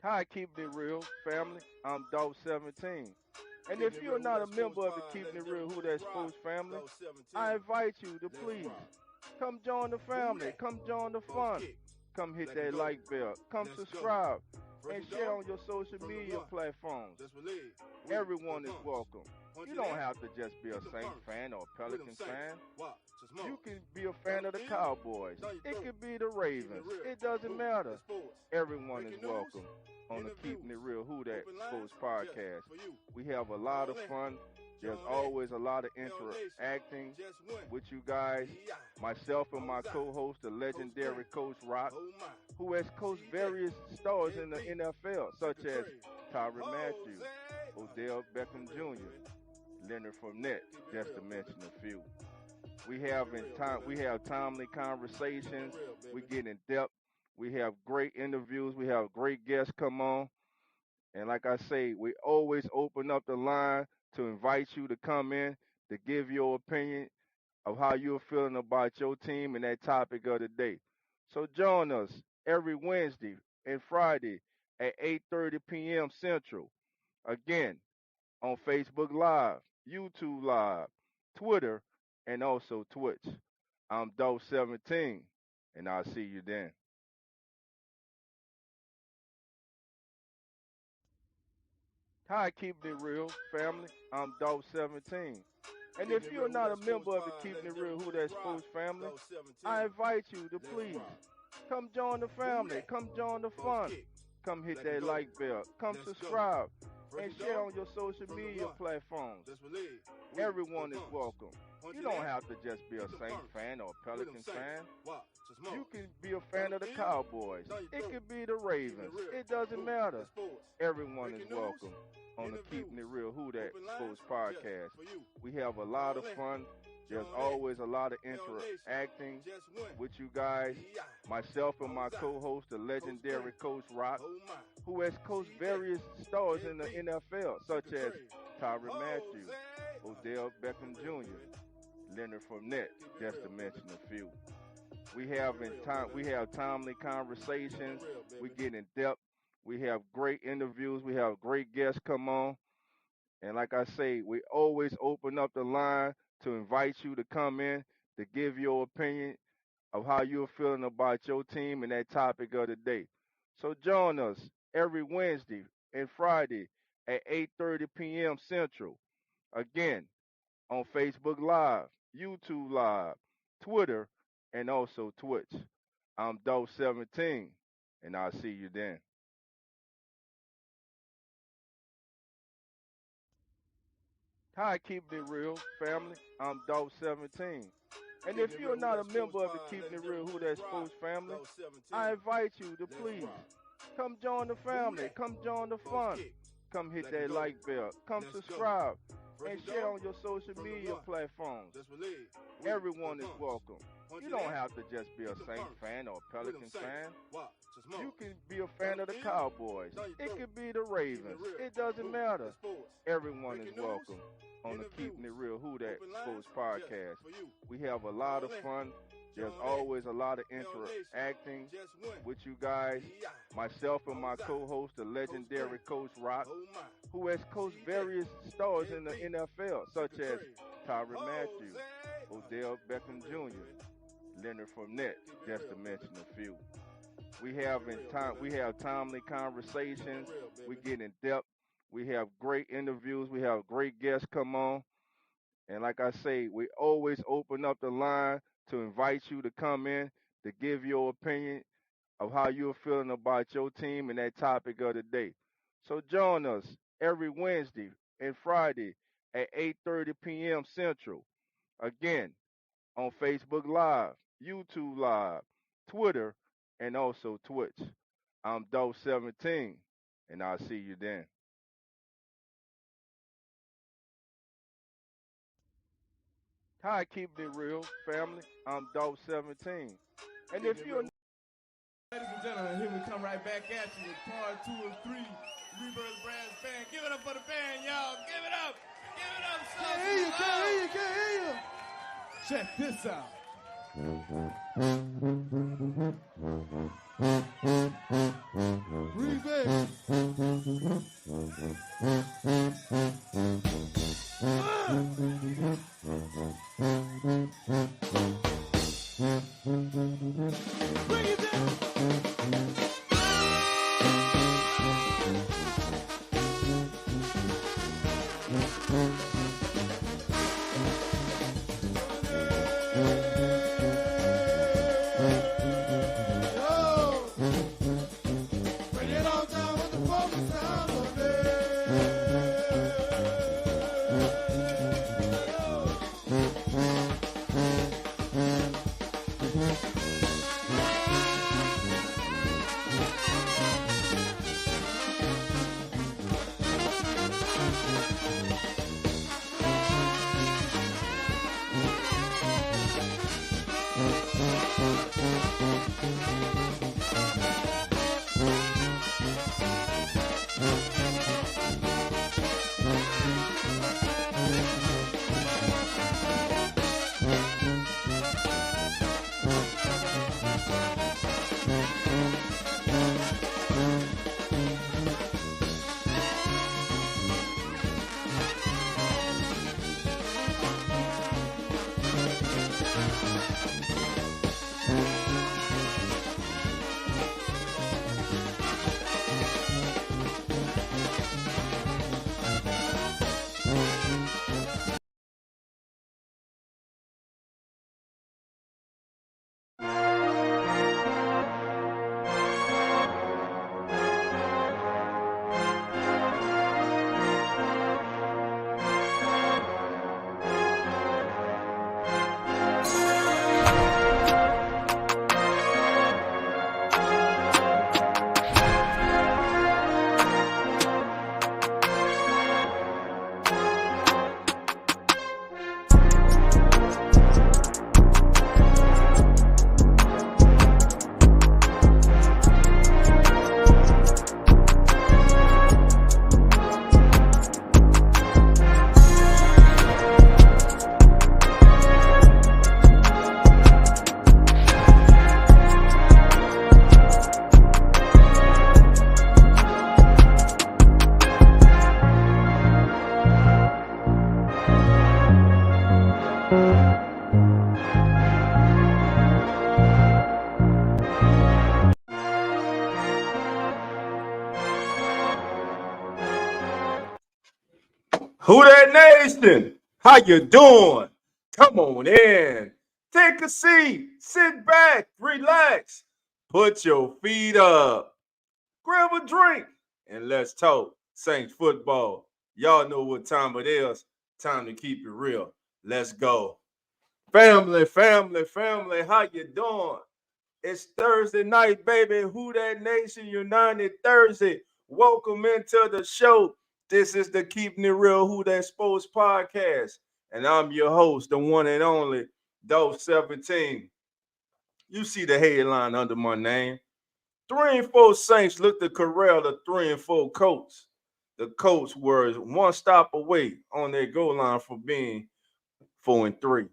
Hi, Keeping It Real family. I'm Dog 17. And if you're not a member of the Keeping It Real Who That Sports family, I invite you to please come join the family. Come join the fun. Come hit that like bell. Come subscribe and share on your social media platforms. Everyone is welcome. You don't have to just be a Saints fan or a Pelicans fan. You can be a fan of the Cowboys. It could be the Ravens. It doesn't matter. Everyone is welcome on the Keeping It Real Who That Sports podcast. We have a lot of fun. There's always a lot of interacting with you guys. Myself and my co-host, the legendary Coach Rock, who has coached various stars in the NFL, such as Tyrann Mathieu, Odell Beckham Jr., Leonard Fournette, just to mention a few. We have timely conversations. We get in depth. We have great interviews. We have great guests come on. And like I say, we always open up the line to invite you to come in to give your opinion of how you're feeling about your team and that topic of the day. So join us every Wednesday and Friday at 8:30 p.m. Central. Again, on Facebook Live, YouTube Live, Twitter, and also Twitch. I'm Dope17, and I'll see you then. Hi, Keeping It Real family. I'm Dope17. And if you're not a member of the Keeping It Real Who That Sports family, I invite you to please come join the family. Come join the fun. Come hit that like bell. Come subscribe and share on your social media platforms. Everyone is welcome. You don't have to just be a Saints fan or a Pelicans fan. You can be a fan of the Cowboys. It could be the Ravens. It doesn't matter. Everyone is welcome on the Keeping It Real Who That Sports podcast. We have a lot of fun. There's always a lot of interacting with you guys. Myself and my co-host, the legendary Coach Rock, who has coached various stars in the NFL, such as Tyrann Mathieu, Odell Beckham Jr., Leonard Fournette, just to mention a few. We have timely conversations. We get in depth. We have great interviews. We have great guests come on. And like I say, we always open up the line to invite you to come in to give your opinion of how you're feeling about your team and that topic of the day. So join us every Wednesday and Friday at 8:30 p.m. Central. Again, on Facebook Live, YouTube Live, Twitter, and also Twitch. I'm Dope17, and I'll see you then. Hi, Keeping It Real family. I'm Dope17. And if you're not a member of the Keeping It Real Who That Sports family, I invite you to please come join the family. Come join the fun. Come hit that like bell. Come subscribe and share on your social media platforms. Everyone is welcome. You don't have to just be a Saints fan or a Pelicans fan. You can be a fan of the Cowboys. It could be the Ravens. It doesn't matter. Everyone is welcome on the Keeping It Real Who That Sports podcast. We have a lot of fun. There's always a lot of interacting with you guys. Myself and my co-host, the legendary Coach Rock, who has coached various stars in the NFL, such as Tyrann Mathieu, Odell Beckham Jr., Leonard Fournette, just to mention a few. We have timely conversations. We get in depth. We have great interviews. We have great guests come on. And like I say, we always open up the line to invite you to come in to give your opinion of how you're feeling about your team and that topic of the day. So join us every Wednesday and Friday at 8:30 p.m. Central. Again, on Facebook Live, YouTube Live, Twitter, and also Twitch. I'm Dope17, and I'll see you then. Hi, Keeping It Real family. I'm Dope17. And if you're Ladies and gentlemen, here we come right back at you with part 2 of 3, Rebirth Brass Band. Give it up for the band, y'all. Give it up. Give it up. So Can't hear you. Check this out. Who that nation? How you doing? Come on in. Take a seat. Sit back. Relax. Put your feet up. Grab a drink. And let's talk Saints football. Y'all know what time it is. Time to keep it real. Let's go. Family, family, family. How you doing? It's Thursday night, baby. Who that nation united Thursday. Welcome into the show. This is the Keeping It Real Who That Sports podcast. And I'm your host, the one and only, Dove 17. You see the headline under my name. 3-4 Saints look to corral the 3-4 Colts. The Colts were one stop away on their goal line for being 4-3.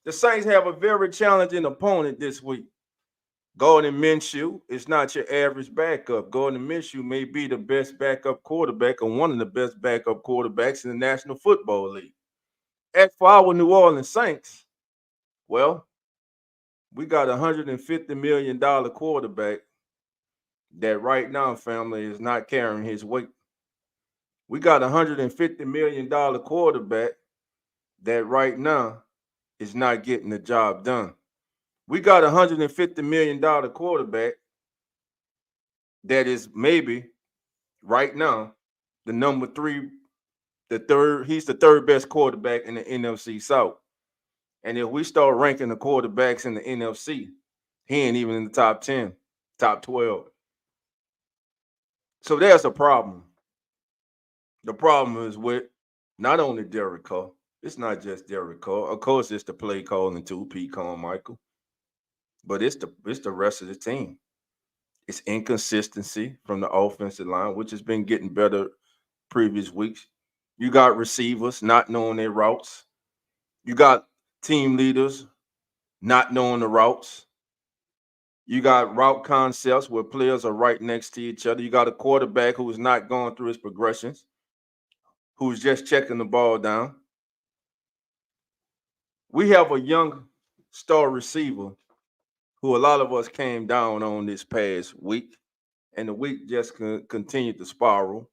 The Saints have a very challenging opponent this week. Gardner Minshew is not your average backup. Gardner Minshew may be the best backup quarterback or one of the best backup quarterbacks in the National Football League. As for our New Orleans Saints, well, we got a $150 million quarterback that right now, family, is not carrying his weight. We got a $150 million quarterback that right now is not getting the job done. We got a $150 million quarterback that is maybe right now the number three, he's the third best quarterback in the NFC South. And if we start ranking the quarterbacks in the NFC, he ain't even in the top 10, top 12. So there's a problem. The problem is with not only Derek Carr, it's not just Derek Carr. Of course, it's the play calling too, Pete Carmichael. But it's the rest of the team. It's inconsistency from the offensive line, which has been getting better previous weeks. You got receivers not knowing their routes. You got team leaders not knowing the routes. You got route concepts where players are right next to each other. You got a quarterback who's not going through his progressions, who's just checking the ball down. We have a young star receiver who a lot of us came down on this past week, and the week just continued to spiral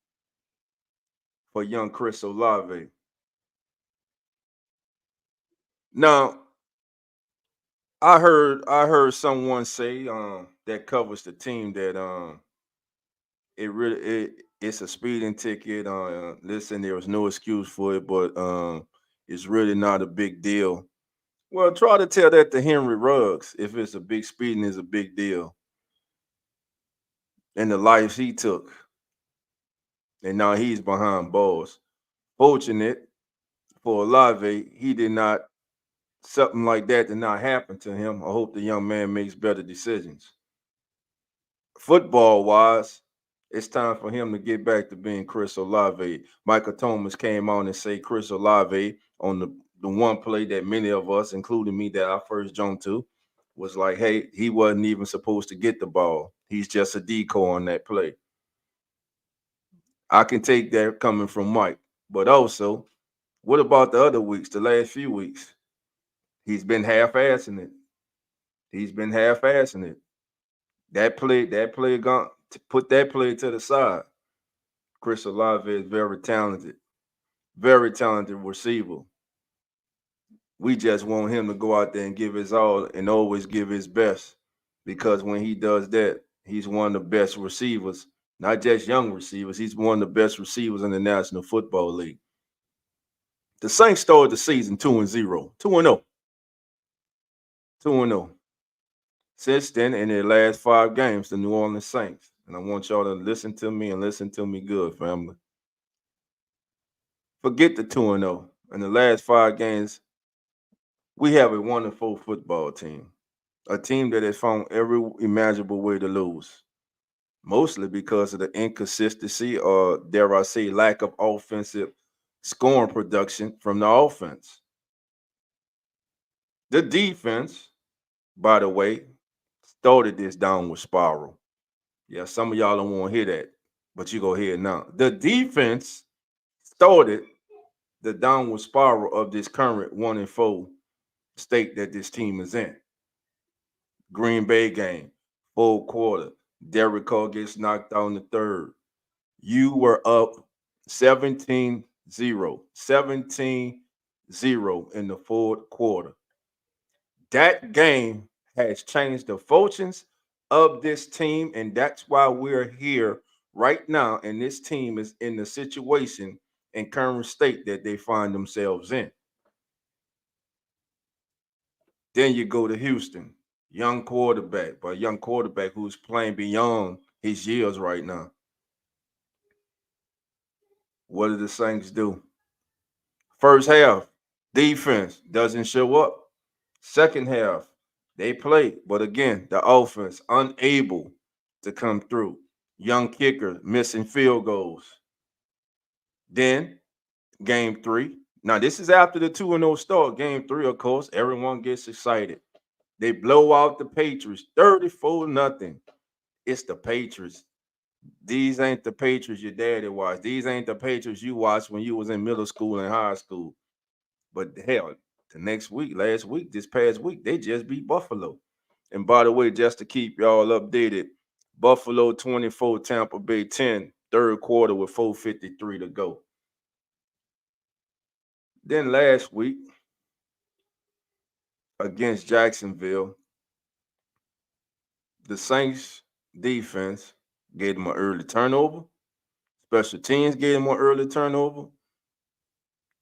for young Chris Olave. Now, I heard someone say that covers the team that it's a speeding ticket. Listen, there was no excuse for it, but it's really not a big deal. Well, try to tell that to Henry Ruggs if it's a big speeding is a big deal and the lives he took, and now he's behind bars. Fortunate for Olave, he did not something like that did not happen to him. I hope the young man makes better decisions. Football wise, it's time for him to get back to being Chris Olave. Michael Thomas came on and say Chris Olave on the one play that many of us, including me, that I first jumped to, was like, hey, he wasn't even supposed to get the ball. He's just a decoy on that play. I can take that coming from Mike. But also, what about the other weeks, the last few weeks? He's been half-assing it. He's been half-assing it. That play gone. Put that play to the side. Chris Olave is very talented receiver. We just want him to go out there and give his all and always give his best because when he does that, he's one of the best receivers, not just young receivers. He's one of the best receivers in the National Football League. The Saints started the season 2-0, 2-0, 2-0. Since then, in their last 5 games, the New Orleans Saints. And I want y'all to listen to me and listen to me good, family. Forget the 2-0. In the last 5 games, we have a 1-4 football team, a team that has found every imaginable way to lose, mostly because of the inconsistency or, dare I say, lack of offensive scoring production from the offense. The defense, by the way, started this downward spiral. Yeah, some of y'all don't want to hear that, but you go hear it now. The defense started the downward spiral of this current 1-4 state that this team is in. Green Bay game, full quarter. Derek Carr gets knocked out in the third. You were up 17-0, 17-0 in the fourth quarter. That game has changed the fortunes of this team, and that's why we're here right now. And this team is in the situation and current state that they find themselves in. Then you go to Houston, young quarterback, but a young quarterback who's playing beyond his years right now. What do the Saints do? First half, defense doesn't show up. Second half, they play, but again, the offense unable to come through. Young kicker missing field goals. Then game 3. Now, this is after the 2-0 start. Game 3, of course, everyone gets excited. They blow out the Patriots 34-0. It's the Patriots. These ain't the Patriots your daddy watched. These ain't the Patriots you watched when you was in middle school and high school. But hell, the next week, last week, this past week, they just beat Buffalo. And by the way, just to keep y'all updated, Buffalo 24, Tampa Bay 10, third quarter with 4:53 to go. Then last week against Jacksonville, the Saints defense gave them an early turnover. Special teams gave them an early turnover.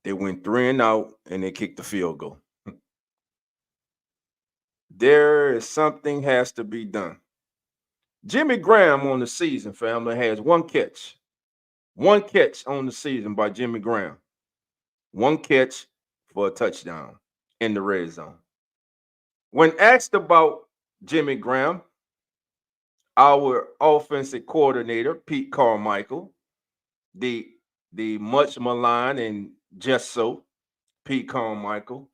They went 3 and out and they kicked the field goal. There is something has to be done. Jimmy Graham on the season, family, has 1 catch. 1 catch on the season by Jimmy Graham. 1 catch for a touchdown in the red zone. When asked about Jimmy Graham, our offensive coordinator, Pete Carmichael, the much maligned and just so Pete Carmichael,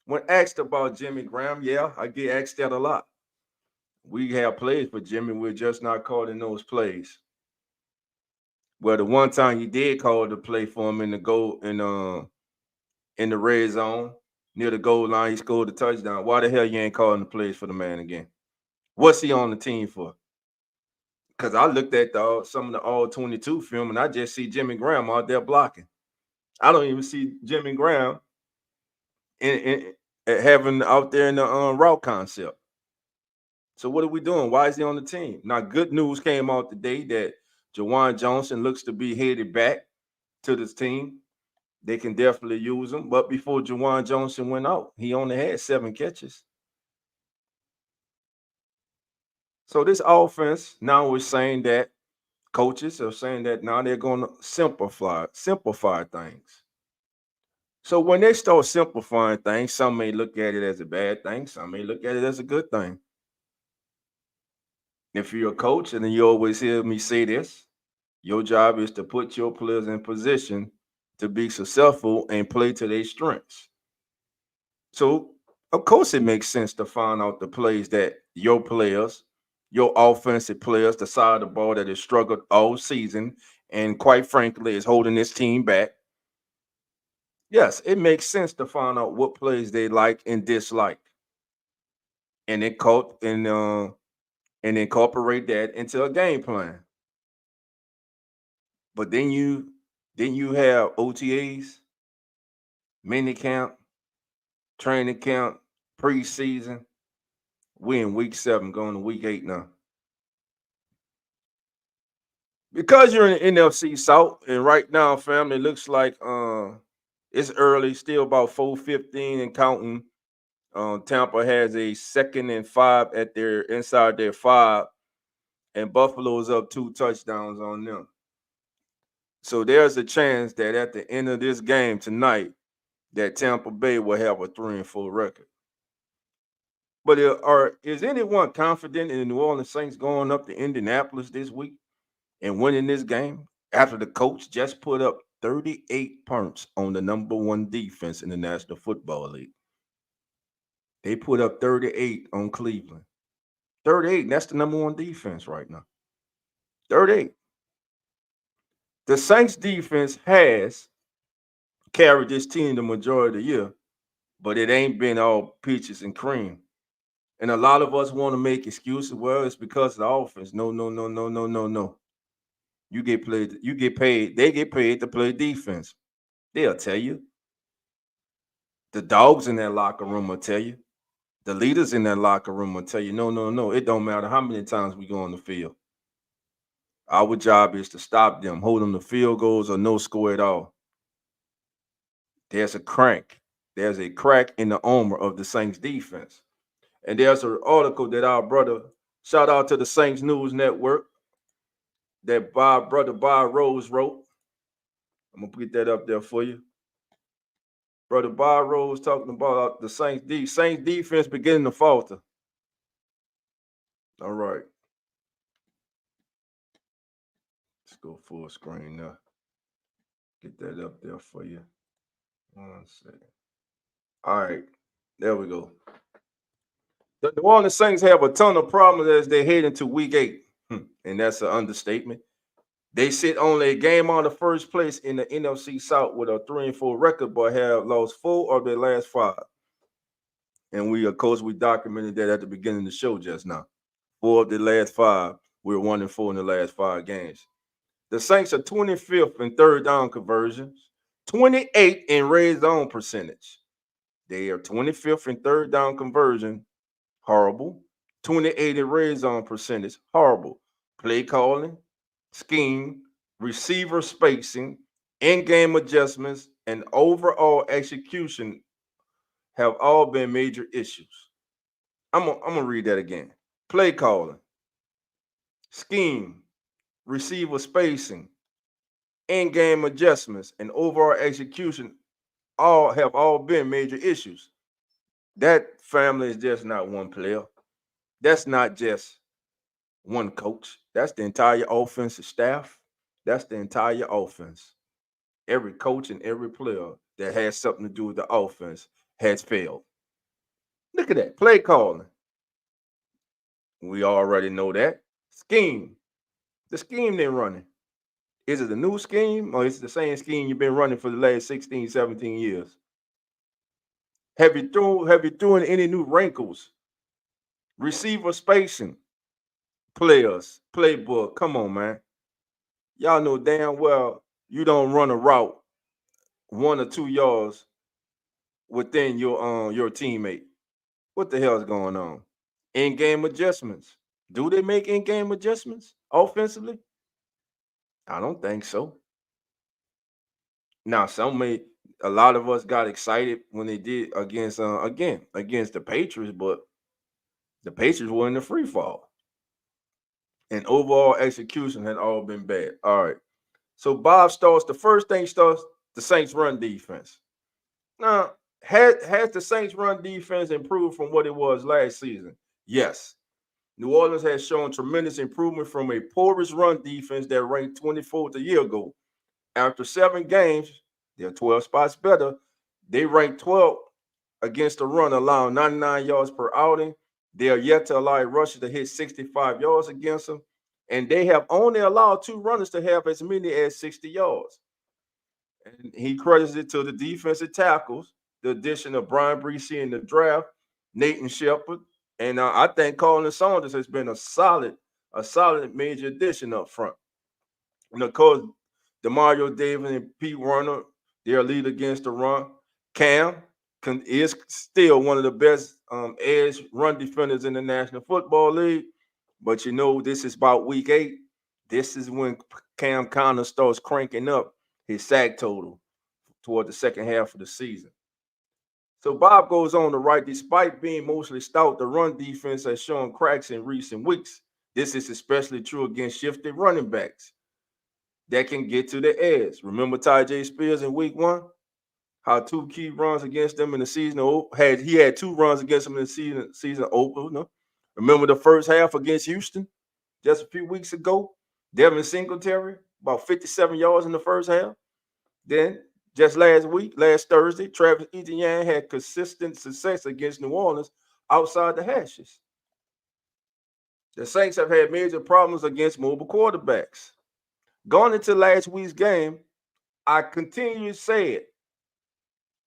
when asked about Jimmy Graham, yeah, I get asked that a lot. We have plays for Jimmy. We're just not calling those plays. Well, the one time you did call the play for him in the red zone near the goal line, he scored a touchdown. Why the hell you ain't calling the plays for the man again? What's he on the team for? Because I looked at some of the all 22 film and I just see Jimmy Graham out there blocking. I don't even see Jimmy Graham having out there in the route concept. So what are we doing? Why is he on the team? Now, good news came out today that Jawan Johnson looks to be headed back to this team. They can definitely use him. But before Jawan Johnson went out, he only had 7 catches. So this offense now is saying that coaches are saying that now they're going to simplify things. So when they start simplifying things, some may look at it as a bad thing, some may look at it as a good thing. If you're a coach, and then you always hear me say this, your job is to put your players in position to be successful and play to their strengths. So, of course, it makes sense to find out the plays that your players, your offensive players, the side of the ball that has struggled all season and quite frankly is holding this team back. Yes, it makes sense to find out what plays they like and dislike, and and incorporate that into a game plan. But then you have OTAs, mini camp, training camp, preseason. We in week 7, going to week 8 now. Because you're in the NFC South, and right now, family, it looks like it's early, still about 4:15 and counting. Tampa has a 2nd and 5 at their inside their 5, and Buffalo's up 2 touchdowns on them. So there's a chance that at the end of this game tonight, that Tampa Bay will have a 3-4 record. But is anyone confident in the New Orleans Saints going up to Indianapolis this week and winning this game after the coach just put up 38 points on the number 1 defense in the National Football League? They put up 38 on Cleveland. 38, that's the number 1 defense right now. 38. The Saints defense has carried this team the majority of the year, but it ain't been all peaches and cream. And a lot of us want to make excuses. Well, it's because of the offense. No, no, no, no, no, no, no. You get paid, they get paid to play defense. They'll tell you. The dogs in that locker room will tell you. The leaders in that locker room will tell you, no, no, no. It don't matter how many times we go on the field. Our job is to stop them, hold them to field goals or no score at all. There's a crack. There's a crack in the armor of the Saints defense. And there's an article that our brother, shout out to the Saints News Network, that brother Bob Rose wrote. I'm going to put that up there for you. Brother Bob Rose talking about the Saints defense beginning to falter. All right. Let's go full screen now. Get that up there for you. 1 second. All right. There we go. The New Orleans Saints have a ton of problems as they head into week 8. And that's an understatement. They sit only a game on the first place in the NFC South with a 3-4 record, but have lost 4 of their last 5. And we documented that at the beginning of the show just now. 4 of the last 5, we're 1-4 in the last 5 games. The Saints are 25th in third down conversions, 28 in red zone percentage. They are 25th in third down conversion, horrible. 28 in red zone percentage, horrible. Play calling, scheme, receiver spacing, in-game adjustments, and overall execution have all been major issues. I'm gonna read that again. Play calling, scheme, receiver spacing, in-game adjustments, and overall execution have all been major issues. That family is just not one player. That's not just one coach. That's the entire offensive staff. That's the entire offense. Every coach and every player that has something to do with the offense has failed. Look at that. Play calling. We already know that. Scheme. The scheme they're running. Is it a new scheme or is it the same scheme you've been running for the last 16, 17 years? Have you thrown any new wrinkles? Receiver spacing, players, playbook. Come on, man. Y'all know damn well you don't run a route 1 or 2 yards within your teammate. What the hell is going on? In-game adjustments. Do they make in-game adjustments offensively? I don't think so. Now, a lot of us got excited when they did against against the Patriots, but the Patriots were in the free fall, and overall execution had all been bad. All right, so Bob starts. The first thing starts the Saints' run defense. Now, has the Saints' run defense improved from what it was last season? Yes. New Orleans has shown tremendous improvement from a porous run defense that ranked 24th a year ago. After 7 games, they're 12 spots better. They rank 12th against the run, allowing 99 yards per outing. They are yet to allow a rusher to hit 65 yards against them. And they have only allowed 2 runners to have as many as 60 yards. And he credits it to the defensive tackles, the addition of Brian Breesy in the draft, Nathan Shepard, and I think Colin Saunders has been a solid major addition up front. And of course, Demario Davis and Pete Werner, their lead against the run. Cam is still one of the best edge run defenders in the National Football League. But you know, this is about week 8. This is when Cam kind of starts cranking up his sack total toward the second half of the season. So Bob goes on to write, despite being mostly stout, the run defense has shown cracks in recent weeks. This is especially true against shifted running backs that can get to the edge. Remember Tyjae Spears in week 1? How 2 key runs against them in the season had 2 runs against them in the season opener. Remember the first half against Houston just a few weeks ago? Devin Singletary, about 57 yards in the first half. Then just last Thursday, Travis Etienne had consistent success against New Orleans outside the hashes. The Saints have had major problems against mobile quarterbacks. Going into last week's game, I continue to say it.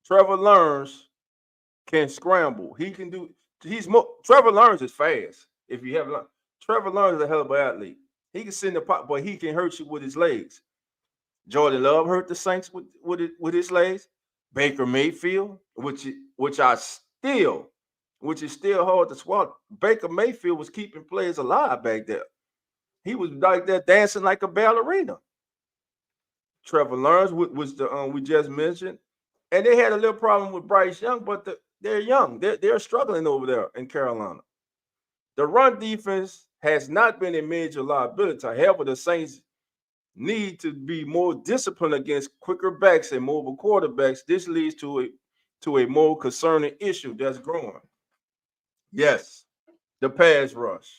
Trevor Lawrence can scramble. Trevor Lawrence is fast. If you have Trevor Lawrence is a hell of an athlete. He can sit in the pot, but he can hurt you with his legs. Jordan Love hurt the Saints with his legs. Baker Mayfield, which is still hard to swallow. Baker Mayfield was keeping players alive back there. He was like that dancing like a ballerina. Trevor Lawrence was the we just mentioned, and they had a little problem with Bryce Young, but they're young. They're struggling over there in Carolina. The run defense has not been a major liability. However, the Saints need to be more disciplined against quicker backs and mobile quarterbacks. This leads to a more concerning issue that's growing. Yes, the pass rush.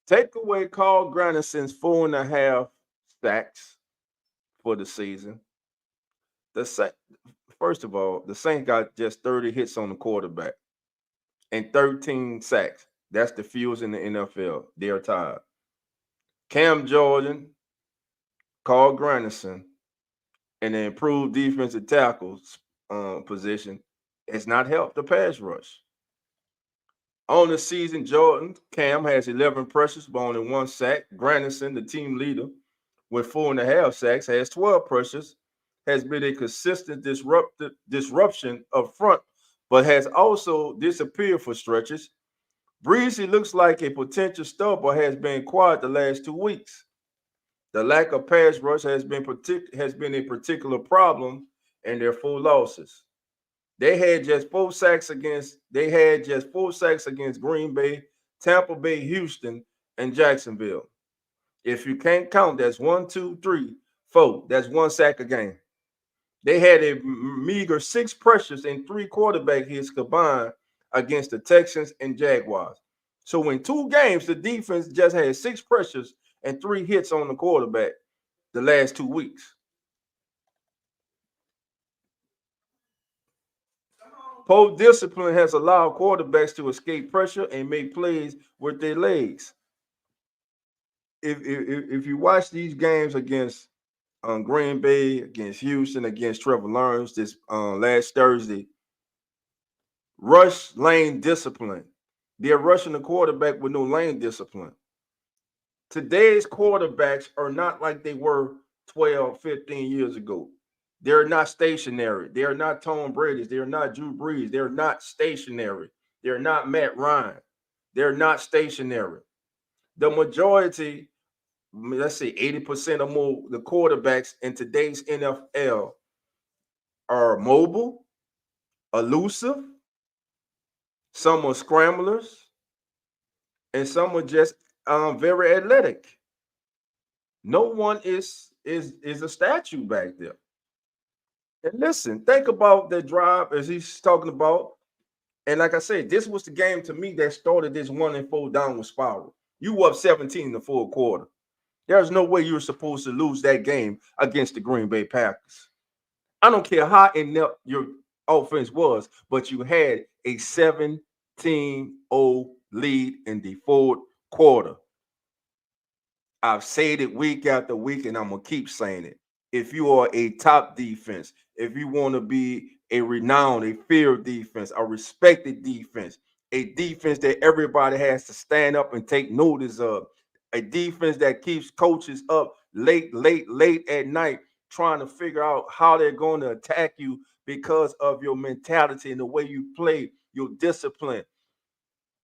Take away Carl Granderson's 4.5 sacks for the season. First of all, the Saints got just 30 hits on the quarterback and 13 sacks. That's the fewest in the NFL. They're tied. Cam Jordan, Carl Granderson, and the improved defensive tackles position has not helped the pass rush. On the season, Cam has 11 pressures, but only 1 sack. Granderson, the team leader, with 4.5 sacks, has 12 pressures, has been a consistent disruption up front, but has also disappeared for stretches. Breezy looks like a potential star, but has been quiet the last 2 weeks. The lack of pass rush has been a particular problem in their 4 losses. They had just 4 sacks against Green Bay, Tampa Bay, Houston, and Jacksonville. If you can't count, that's 1, 2, 3, 4. That's 1 sack a game. They had a meager 6 pressures and 3 quarterback hits combined against the Texans and Jaguars. So in 2 games, the defense just had 6 pressures and 3 hits on the quarterback the last 2 weeks. Poor discipline has allowed quarterbacks to escape pressure and make plays with their legs. If you watch these games against Green Bay, against Houston, against Trevor Lawrence this last Thursday, rush lane discipline. They're rushing the quarterback with no lane discipline. Today's quarterbacks are not like they were 12, 15 years ago. They're not stationary. They're not Tom Brady's. They're not Drew Brees. They're not stationary. They're not Matt Ryan. They're not stationary. The majority, let's say 80% or more, the quarterbacks in today's NFL are mobile, elusive, some are scramblers, and some are just very athletic. No one is a statue back there. And listen, think about the drive as he's talking about. And like I said, this was the game to me that started this 1-4 downward spiral. You up 17 in the fourth quarter. There's no way you're supposed to lose that game against the Green Bay Packers. I don't care how inept your offense was, but you had a 17-0 lead in the fourth quarter. I've said it week after week, and I'm going to keep saying it. If you are a top defense, if you want to be a renowned, a feared defense, a respected defense, a defense that everybody has to stand up and take notice of, a defense that keeps coaches up late at night trying to figure out how they're going to attack you because of your mentality and the way you play, your discipline,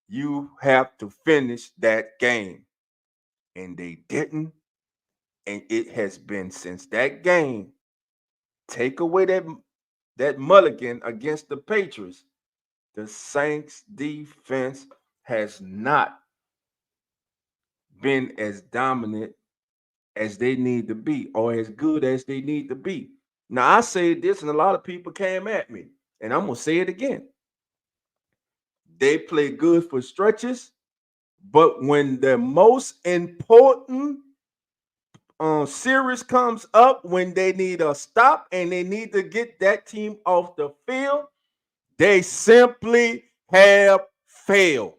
you have to finish that game. And they didn't. And it has been since that game. Take away that mulligan against the Patriots. The Saints defense has not been as dominant as they need to be or as good as they need to be. Now, I say this, and a lot of people came at me, and I'm going to say it again. They play good for stretches, but when the most important series comes up, when they need a stop and they need to get that team off the field, they simply have failed.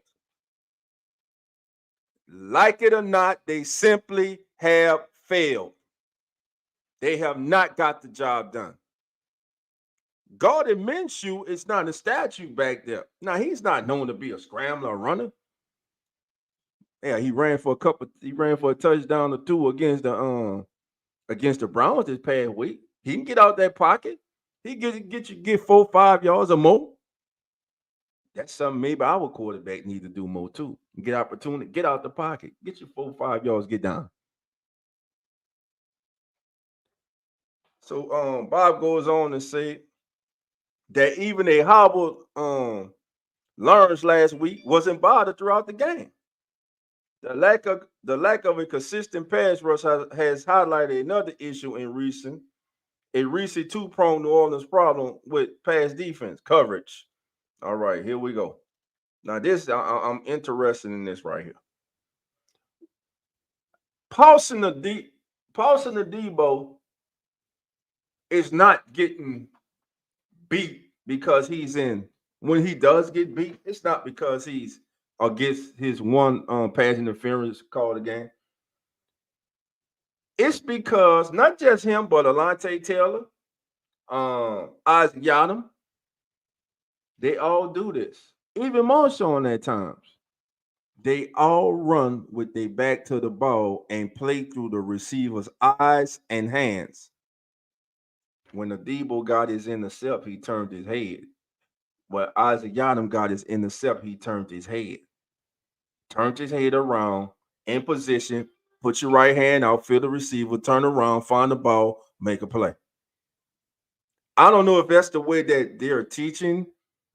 Like it or not, they simply have failed. They have not got the job done. Gardner Minshew is not a statue back there. Now, he's not known to be a scrambler or runner. Yeah, he ran for a touchdown or two against the Browns this past week. He can get out that pocket. He get 4-5 yards or more. That's something maybe our quarterback need to do more too. Get opportunity, get out the pocket, get your 4-5 yards, get down. So Bob goes on to say that even a hobbled Lawrence last week wasn't bothered throughout the game. The lack of a consistent pass rush has highlighted another issue in recent two-pronged New Orleans problem with pass defense coverage. All right, here we go. Now this I'm interested in this right here. Paulson the Debo is not getting beat because he's in. When he does get beat, it's not because he's against his one pass interference call again. It's because not just him, but Alontae Taylor, Isaac Yadam, they all do this. Even more so at times. They all run with their back to the ball and play through the receiver's eyes and hands. When the Debo got his intercept, he turned his head. When Isaac Yadam got his intercept, he turned his head. Turned his head around, in position, put your right hand out, feel the receiver, turn around, find the ball, make a play. I don't know if that's the way that they're teaching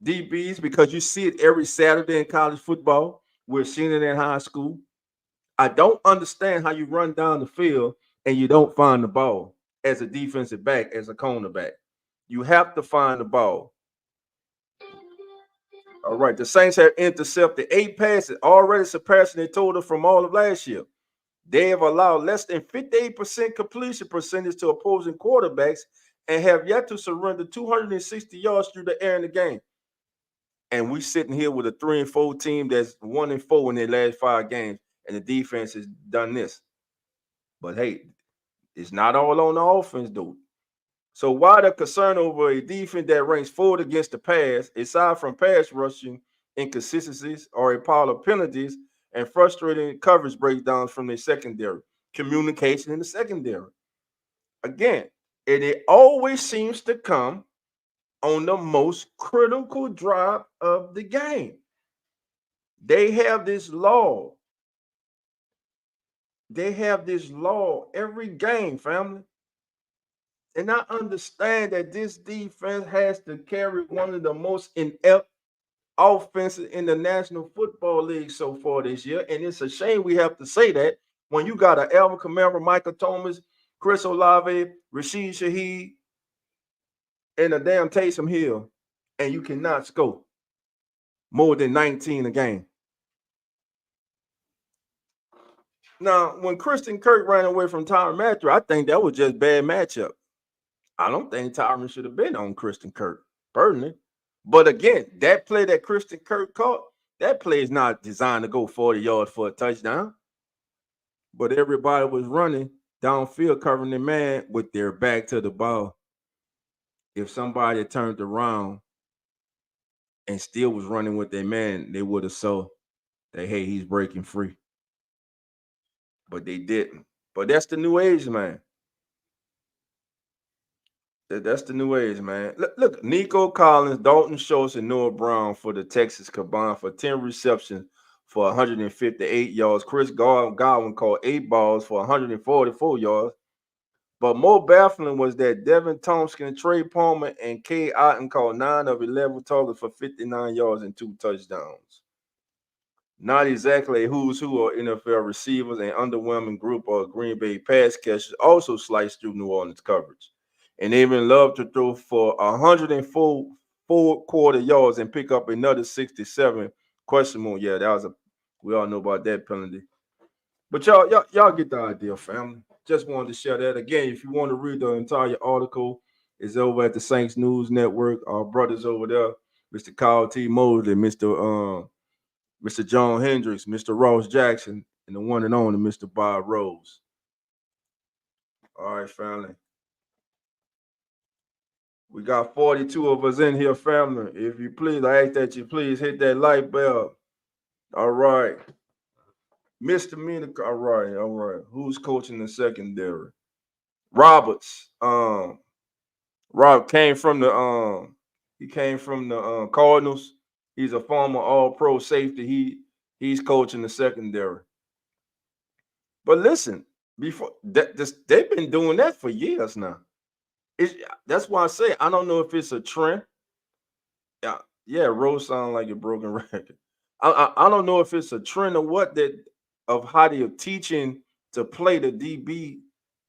DBs because you see it every Saturday in college football. We're seeing it in high school. I don't understand how you run down the field and you don't find the ball as a defensive back, as a cornerback. You have to find the ball. All right, the Saints have intercepted 8 passes, already surpassing their total from all of last year. They have allowed less than 58% completion percentage to opposing quarterbacks and have yet to surrender 260 yards through the air in the game. And we sitting here with a 3-4 team that's 1-4 in their last 5 games, and the defense has done this. But hey, it's not all on the offense, though. So why the concern over a defense that ranks 4th against the pass, aside from pass rushing inconsistencies or a pile of penalties and frustrating coverage breakdowns from their secondary, communication in the secondary? Again, and it always seems to come on the most critical drive of the game. They have this law. They have this law every game, family. And I understand that this defense has to carry one of the most inept offenses in the National Football League so far this year. And it's a shame we have to say that when you got an Alvin Kamara, Michael Thomas, Chris Olave, Rashid Shaheed, and a damn Taysom Hill, and you cannot score more than 19 a game. Now, when Christian Kirk ran away from Tyrann Matthew, I think that was just bad matchup. I don't think Tyrann should have been on Christian Kirk, personally. But again, that play that Christian Kirk caught, that play is not designed to go 40 yards for a touchdown. But everybody was running downfield covering the man with their back to the ball. If somebody turned around and still was running with their man, they would have saw that, hey, he's breaking free. But they didn't. But that's the new age, man. That's the new age, man. Look, Nico Collins, Dalton Schultz, and Noah Brown for the Texans combined for 10 receptions for 158 yards. Chris Godwin caught 8 balls for 144 yards. But more baffling was that Devin Thompson, Trey Palmer, and Kay Otten caught 9 of 11 targets for 59 yards and 2 touchdowns. Not exactly a who's who of NFL receivers, and underwhelming group of Green Bay pass catchers also sliced through New Orleans coverage. And they even loved to throw for 104 quarter yards and pick up another 67. Question mark. Yeah, we all know about that penalty. But y'all get the idea, family. Just wanted to share that. Again, if you want to read the entire article, it's over at the Saints News Network. Our brothers over there, Mr. Kyle T. Mosley, Mr. John Hendricks, Mr. Ross Jackson, and the one and only Mr. Bob Rose. All right, family. We got 42 of us in here, family. If you please, I ask that you please hit that like bell. All right. Misdemeanor. All right. Who's coaching the secondary? Roberts. Rob came from the Cardinals. He's a former All-Pro safety. He's coaching the secondary. But listen, before they've been doing that for years now. That's why I say I don't know if it's a trend. Yeah, Rose sound like a broken record. I don't know if it's a trend or what of how they're teaching to play the DB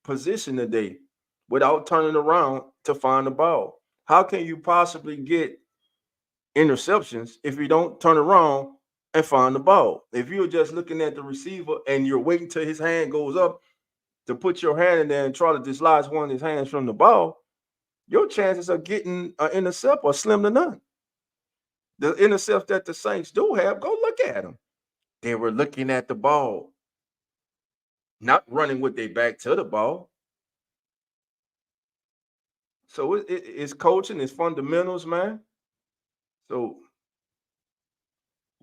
position today without turning around to find the ball. How can you possibly get interceptions if you don't turn around and find the ball? If you're just looking at the receiver and you're waiting till his hand goes up to put your hand in there and try to dislodge one of his hands from the ball, your chances of getting an intercept are slim to none. The intercepts that the Saints do have, go look at them. They were looking at the ball, not running with their back to the ball. So it's coaching, it's fundamentals, man. So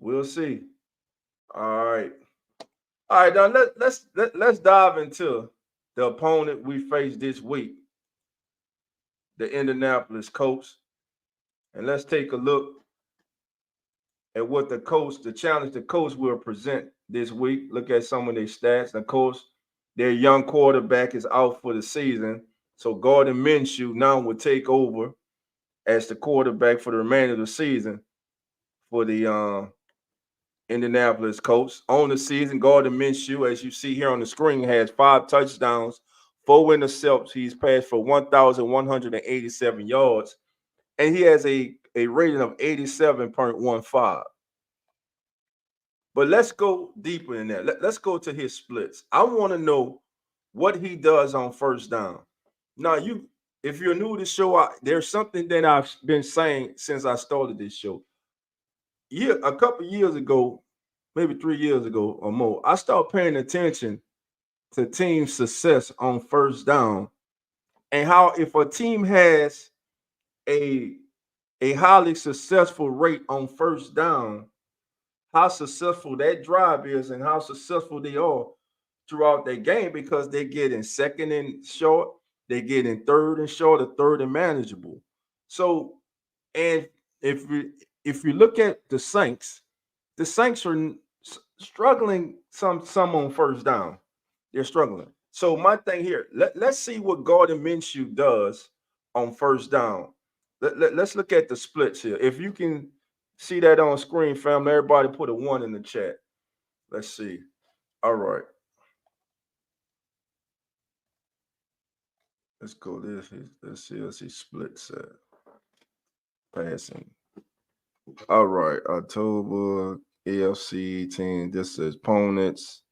we'll see. All right. Now let's dive into the opponent we faced this week, the Indianapolis Colts, and let's take a look at what the challenge the Colts will present this week. Look at some of their stats. Of course, their young quarterback is out for the season, so Gardner Minshew now will take over as the quarterback for the remainder of the season for the Indianapolis Colts. On the season, Gardner Minshew, as you see here on the screen, has 5 touchdowns, 4 interceptions. He's passed for 1,187 yards, and he has a rating of 87.15. But let's go deeper in that. Let's go to his splits. I want to know what he does on first down. Now, if you're new to the show, there's something that I've been saying since I started this show. a couple years ago, maybe 3 years ago or more, I started paying attention to team success on first down and how if a team has a a highly successful rate on first down, how successful that drive is and how successful they are throughout their game because they get in second and short, they get in third and short, or third and manageable. So, and if we if you look at the Saints are struggling some on first down. They're struggling. So my thing here, let's see what Gardner Minshew does on first down. Let's look at the splits here. If you can see that on screen, family, everybody put a 1 in the chat. Let's see. All right. Let's go. Let's see splits passing. All right. October AFC team. This says opponents.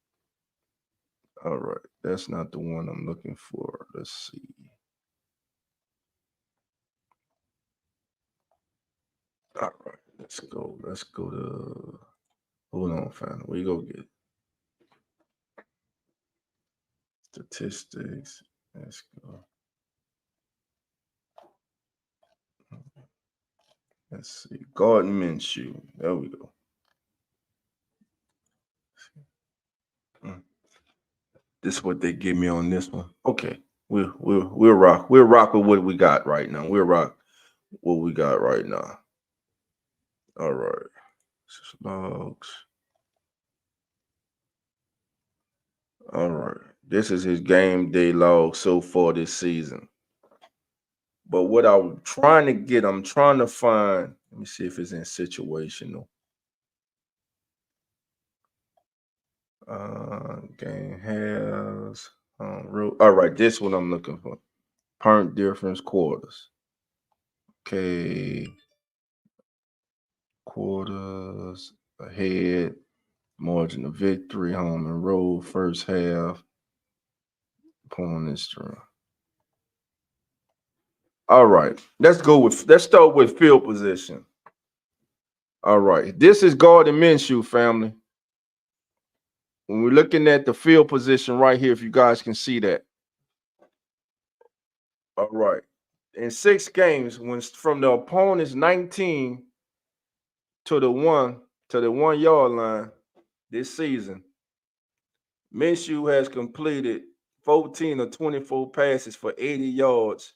All right. That's not the one I'm looking for. Let's see. All right. Let's go. Let's go to. Hold on, fam. Where you go get statistics? Let's go. Let's see. Gardner Minshew. There we go. This is what they give me on this one. Okay. We'll rock. We'll rock with what we got right now. We'll rock what we got right now. All right. Logs. All right. This is his game day log so far this season. But what I'm trying to get, I'm trying to find, let me see if it's in situational. Game has all right, this one I'm looking for. Point difference quarters. Okay. Quarters ahead, margin of victory, home and road, first half, opponent's turn. All right, let's start with field position. All right, this is Gardner Minshew, family. When we're looking at the field position right here, if you guys can see that. All right, in 6 games, when from the opponent's 19 to the 1 yard line this season, Minshew has completed 14 of 24 passes for 80 yards,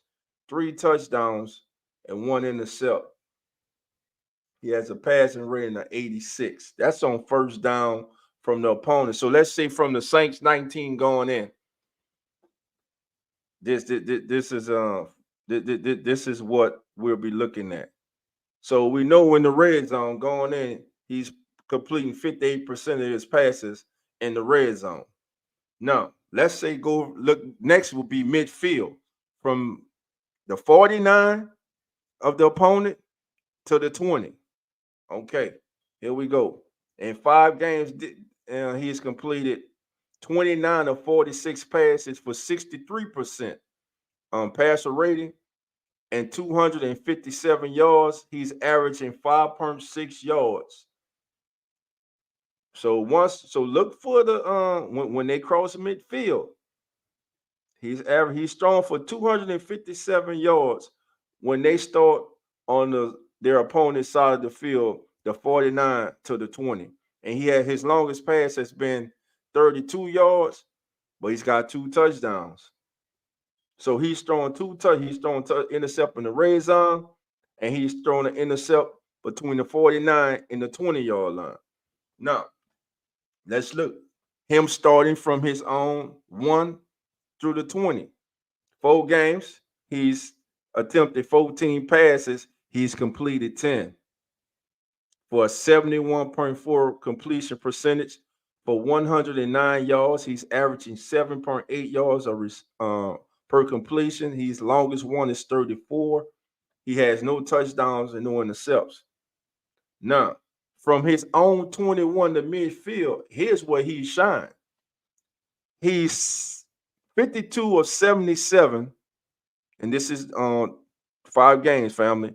3 touchdowns, and 1 intercept. He has a passing rating of 86. That's on first down from the opponent. So let's say from the Saints 19 going in. This is what we'll be looking at. So we know in the red zone going in, he's completing 58% of his passes in the red zone. Now, let's say go look next will be midfield from the 49 of the opponent to the 20. Okay, here we go. In 5 games, he's completed 29 of 46 passes for 63% passer rating and 257 yards. He's averaging 5.6 yards. So look for the when they cross midfield. He's thrown for 257 yards when they start on their opponent's side of the field, the 49 to the 20. And his longest pass has been 32 yards, but he's got 2 touchdowns. So he's throwing intercept in the red zone, and he's throwing an intercept between the 49 and the 20-yard line. Now, let's look. Him starting from his own 1 through the 20. 4 games, he's attempted 14 passes. He's completed 10 for a 71.4 completion percentage. For 109 yards, he's averaging 7.8 yards per completion. His longest one is 34. He has no touchdowns and no intercepts. Now, from his own 21 to midfield, here's where he shined. He's 52 of 77, and this is on 5 games, family.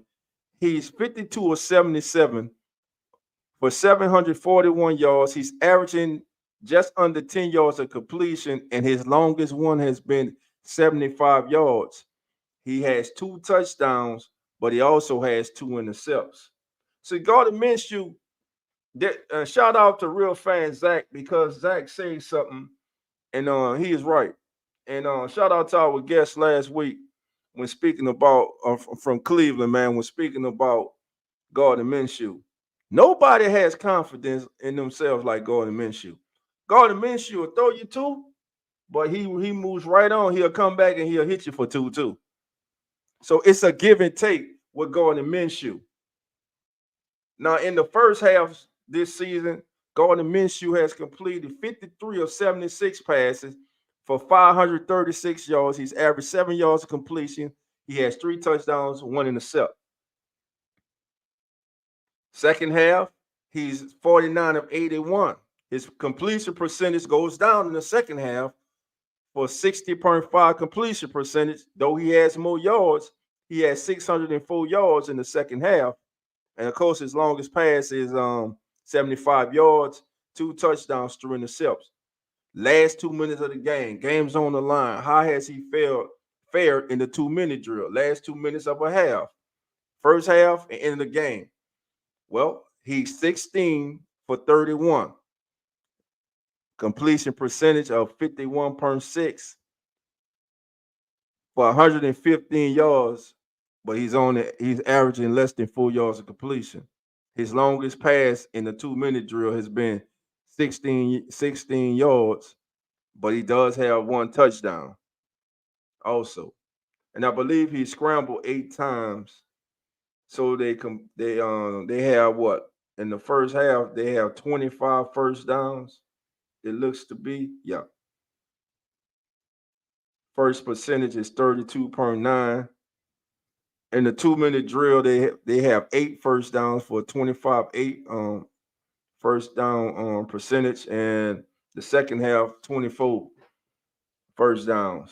He's 52 of 77 for 741 yards. He's averaging just under 10 yards of completion, and his longest one has been 75 yards. He has 2 touchdowns, but he also has 2 intercepts. So Gardner Minshew, shout out to real fan Zach, because Zach said something, and he is right. And shout out to our guest last week when speaking about from Cleveland, man, when speaking about Gardner Minshew. Nobody has confidence in themselves like Gardner Minshew. Gardner Minshew will throw you 2, but he moves right on. He'll come back and he'll hit you for 2 too. So it's a give and take with Gardner Minshew. Now, in the first half this season, Gardner Minshew has completed 53 of 76 passes for 536 yards. He's averaged 7 yards of completion. He has 3 touchdowns, 1 intercept. Second half, he's 49 of 81. His completion percentage goes down in the second half for 60.5 completion percentage. Though he has more yards, he has 604 yards in the second half. And of course, his longest pass is 75 yards, 2 touchdowns, 3 intercepts. Last 2 minutes of the game, game's on the line. How has he fared in the 2-minute drill? Last 2 minutes of a half. First half and end of the game. Well, he's 16 for 31. Completion percentage of 51.6 for 115 yards, but he's averaging less than 4 yards of completion. His longest pass in the 2-minute drill has been 16 yards, but he does have 1 touchdown also. And I believe he scrambled 8 times. So they have what? In the first half, they have 25 first downs. It looks to be, yeah. First percentage is 32.9. In the 2-minute drill, they have 8 first downs for 25 first down percentage, and the second half 24 first downs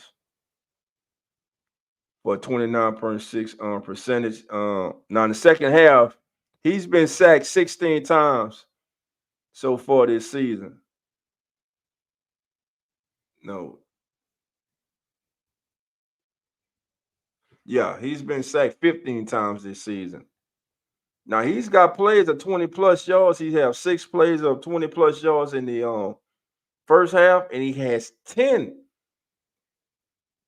for 29.6 percentage. Now in the second half, he's been sacked 16 times so far this season. No. Yeah, he's been sacked 15 times this season. Now he's got plays of 20 plus yards. He has 6 plays of 20 plus yards in the first half, and he has 10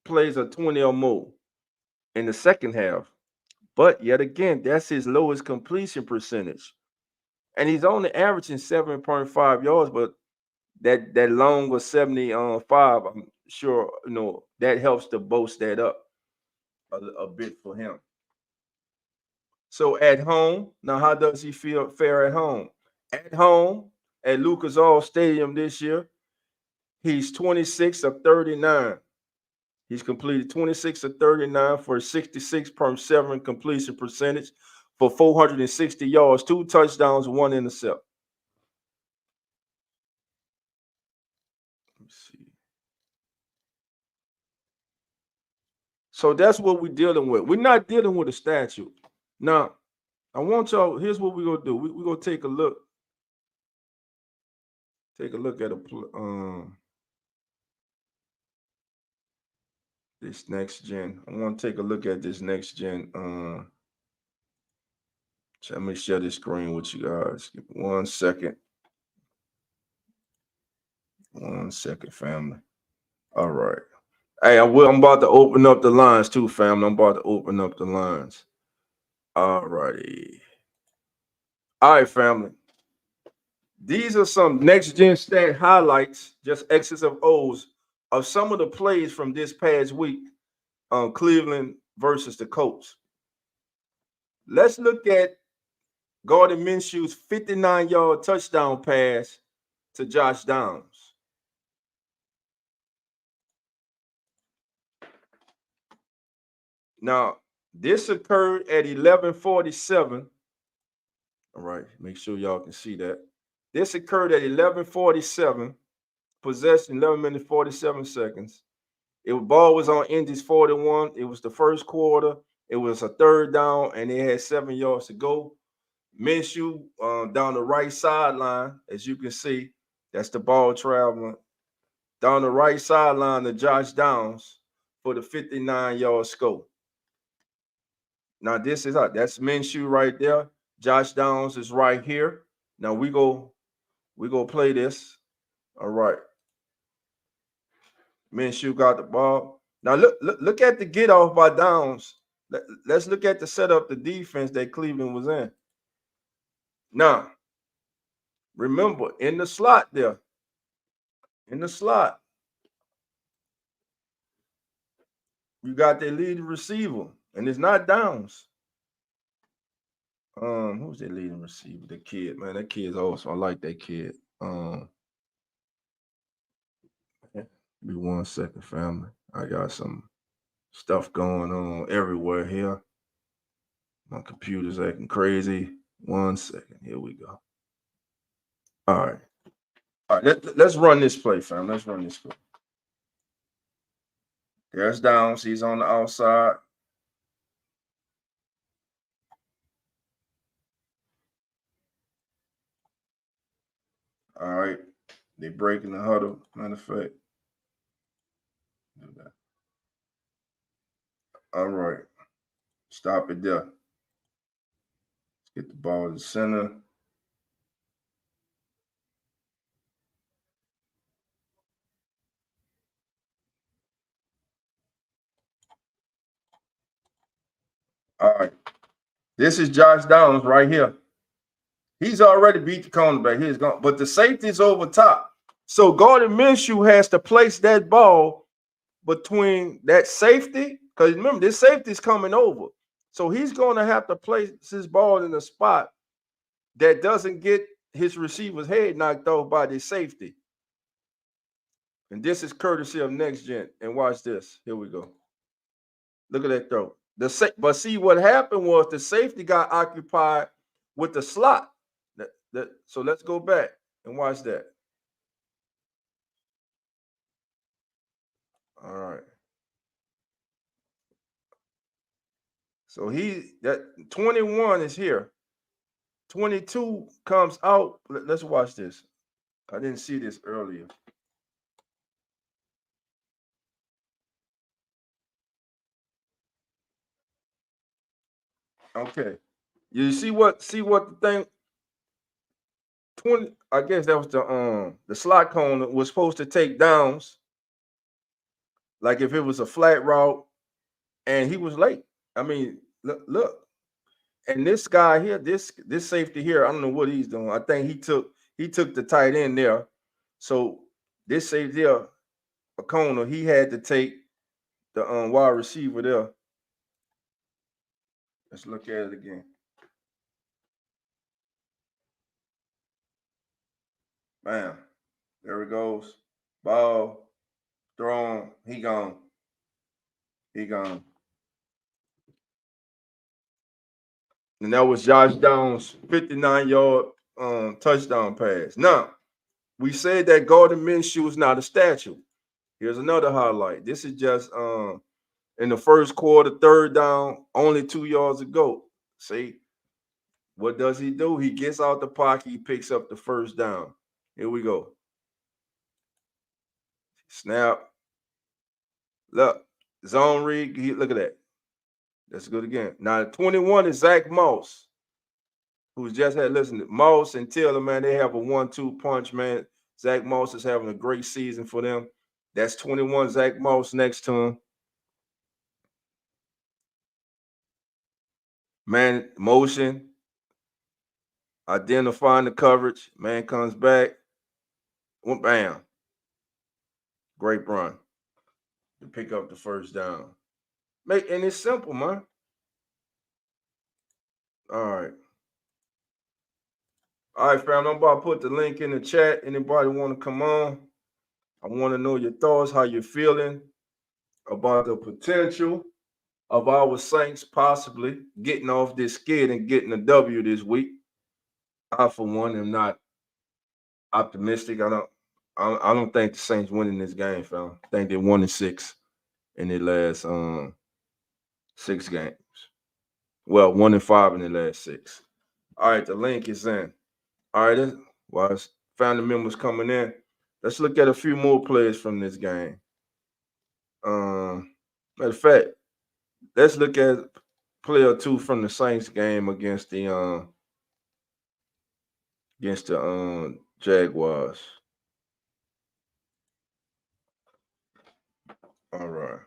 plays of 20 or more in the second half. But yet again, that's his lowest completion percentage. And he's only averaging 7.5 yards, but that long was 75. I'm sure that helps to boast that up a bit for him. So at home, now how does he fare at home? At home at Lucas Oil Stadium this year, he's 26 of 39. He's completed 26 of 39 for a 66.7 completion percentage for 460 yards, 2 touchdowns, 1 intercept. Let me see. So that's what we're dealing with. We're not dealing with a statue. Now, I want y'all, here's what we're going to do. We're going to take a look. Take a look at this next gen. I want to take a look at this next gen. So let me share this screen with you guys. Give me 1 second. 1 second, family. All right. Hey, I'm about to open up the lines too, family. I'm about to open up the lines. All righty. All right, family. These are some next gen stat highlights, just X's of O's, of some of the plays from this past week on Cleveland versus the Colts. Let's look at Gardner Minshew's 59-yard touchdown pass to Josh Downs. Now, this occurred at 11:47. All right, make sure y'all can see that. This occurred at 11:47, possession 11 minutes 47 seconds. Ball was on Indy's 41. It was the first quarter. It was a third down, and they had 7 yards to go. Minshew down the right sideline, as you can see, that's the ball traveling down the right sideline to Josh Downs for the 59-yard score. Now this is that's Minshew right there. Josh Downs is right here. Now we go play this. All right. Minshew got the ball. Now look at the get off by Downs. Let's look at the setup, the defense that Cleveland was in. Now, remember, in the slot there, you got their leading receiver, and it's not Downs. Who's their leading receiver? The kid, man. That kid's awesome. I like that kid. Be 1 second, family. I got some stuff going on everywhere here. My computer's acting crazy. 1 second. Here we go. All right. All right. Let's run this play, fam. Let's run this play. There's Downs. He's on the outside. All right. They breaking the huddle. Matter of fact. Do that. All right. Stop it there. Let's get the ball to the center. All right. This is Josh Downs right here. He's already beat the cornerback. He's gone, but the safety's over top. So Gardner Minshew has to place that ball between that safety, because remember, this safety's coming over. So he's going to have to place his ball in a spot that doesn't get his receiver's head knocked off by the safety. And this is courtesy of Next Gen. And watch this. Here we go. Look at that throw. But see, what happened was the safety got occupied with the slot. So let's go back and watch that. All right. So that 21 is here. 22 comes out. Let's watch this. I didn't see this earlier. Okay. You see what the thing 20, I guess that was the slot corner was supposed to take Downs. Like if it was a flat route, and he was late. I mean, look. And this guy here, this safety here, I don't know what he's doing. I think he took the tight end there. So this safety there, a corner, he had to take the wide receiver there. Let's look at it again. Bam. There it goes. Ball. Thrown. He gone. And that was Josh Downs' 59-yard touchdown pass. Now, we said that Gardner Minshew is not a statue. Here's another highlight. This is just in the first quarter, third down, only 2 yards ago. See, what does he do? He gets out the pocket. He picks up the first down. Here we go. Snap. Look, zone read. Look at that. That's good again. Now, 21 is Zach Moss, who's just had, listen, Moss and Taylor, man, they have a 1-2 punch, man. Zach Moss is having a great season for them. That's 21, Zach Moss next to him. Man, motion. Identifying the coverage. Man comes back. Bam. Great run to pick up the first down. And it's simple, man. All right. All right, fam. I'm about to put the link in the chat. Anybody want to come on? I want to know your thoughts, how you're feeling about the potential of our Saints possibly getting off this skid and getting a W this week. I, for one, am not optimistic. I don't think the Saints winning this game, fam. I think they're 1-6 in their last 6 games. Well, 1-5 in the last 6. All right, the link is in. All right, while family members coming in, let's look at a few more players from this game. Matter of fact, let's look at player 2 from the Saints game against the Jaguars. All right.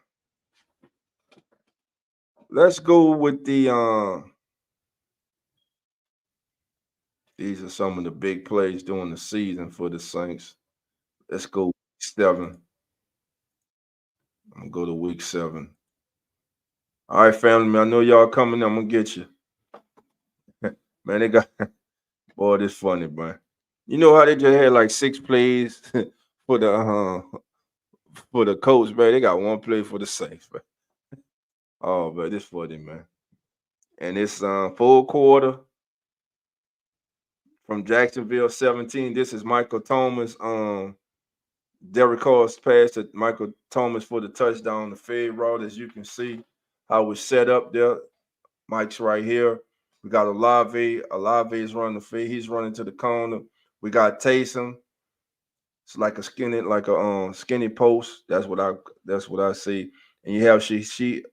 Let's go with the these are some of the big plays during the season for the Saints. Let's go week 7. I'm gonna go to week 7. All right, family, man. I know y'all coming. I'm gonna get you. Man, they got boy, this funny, man. You know how they just had like 6 plays for the Colts, man. They got 1 play for the Saints, man. Oh, man, this funny, man. And it's full quarter from Jacksonville 17. This is Michael Thomas. Derek Carr's pass to Michael Thomas for the touchdown, the fade route, as you can see how it's set up there. Mike's right here. We got Olave. Olave is running the fade. He's running to the corner. We got Taysom. It's like a skinny post. That's what I see. And you have Rashid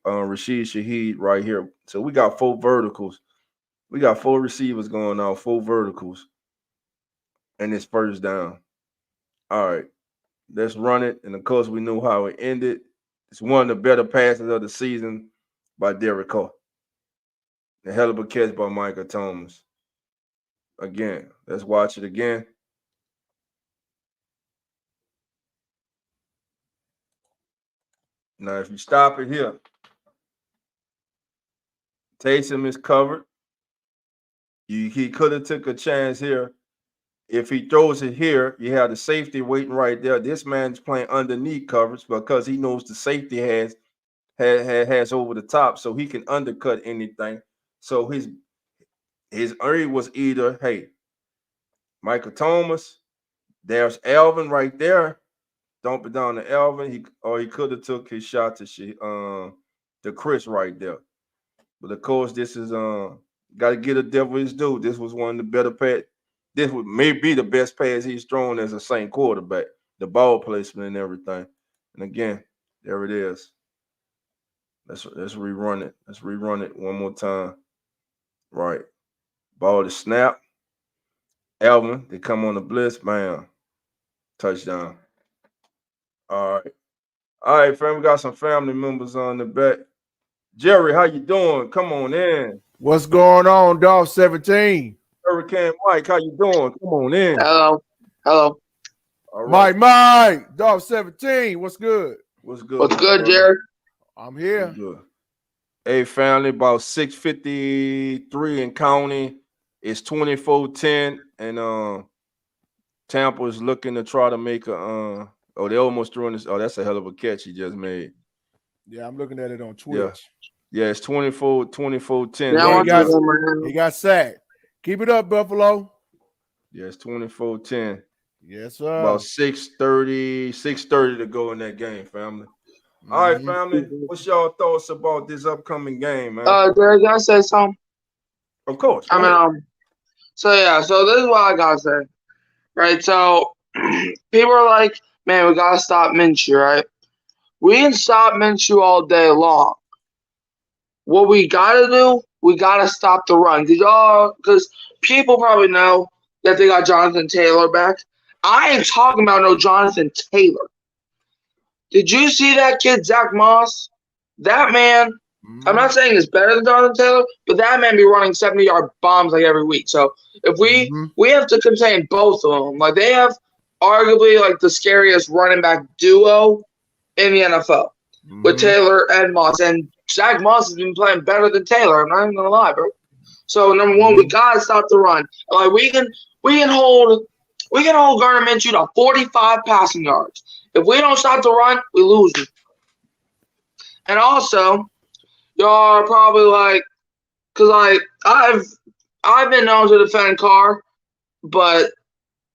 Shaheed right here. So we got 4 verticals. We got 4 receivers going on, 4 verticals. And it's first down. All right. Let's run it. And of course, we knew how it ended. It's one of the better passes of the season by Derek Carr. A hell of a catch by Michael Thomas. Again, let's watch it again. Now, if you stop it here, Taysom is covered. He could have took a chance here. If he throws it here, you have the safety waiting right there. This man's playing underneath coverage because he knows the safety has over the top, so he can undercut anything. So his area was either, hey, Michael Thomas, there's Alvin right there. Dump it down to Alvin. He could have took his shot to Chris right there. But of course, this is got to get a devil his due. This was one of the better pass. This would maybe the best pass he's thrown as a Saint quarterback. The ball placement and everything. And again, there it is. Let's rerun it. Let's rerun it one more time. Right. Ball to snap. Alvin, they come on the blitz. Bam. Touchdown. All right. All right, fam. We got some family members on the back. Jerry, how you doing? Come on in. What's going on, Dog 17? Hurricane Mike, how you doing? Come on in. Hello. All right. Mike, Dog 17. What's good? What's good? What's good, Jerry? I'm here. Good. Hey, family, about 6:53 in county. It's 24-10, and Tampa is looking to try to make a they almost threw in this. Oh, that's a hell of a catch he just made. Yeah, I'm looking at it on Twitch. Yeah, it's 24-10. Yeah, he got sacked. Keep it up, Buffalo. Yeah, it's 24-10. Yes, sir. About 6:30 to go in that game, family. All right, family. What's y'all thoughts about this upcoming game, man? Jerry, can I say something? Of course. So this is what I gotta say. Right, so people are like, man, we gotta stop Minshew, right? We can stop Minshew all day long. What we gotta do, we gotta stop the run. Because people probably know that they got Jonathan Taylor back. I ain't talking about no Jonathan Taylor. Did you see that kid, Zach Moss? That man, I'm not saying he's better than Jonathan Taylor, but that man be running 70-yard bombs like every week. So if we have to contain both of them. Like they have arguably like the scariest running back duo in the NFL with Taylor and Moss. And Zach Moss has been playing better than Taylor. I'm not even gonna lie, bro. So number one, we gotta stop the run. Like we can hold Gardner Minshew to 45 passing yards. If we don't stop the run, we lose it. And also, y'all are probably like, because like I've been known to defend Carr, but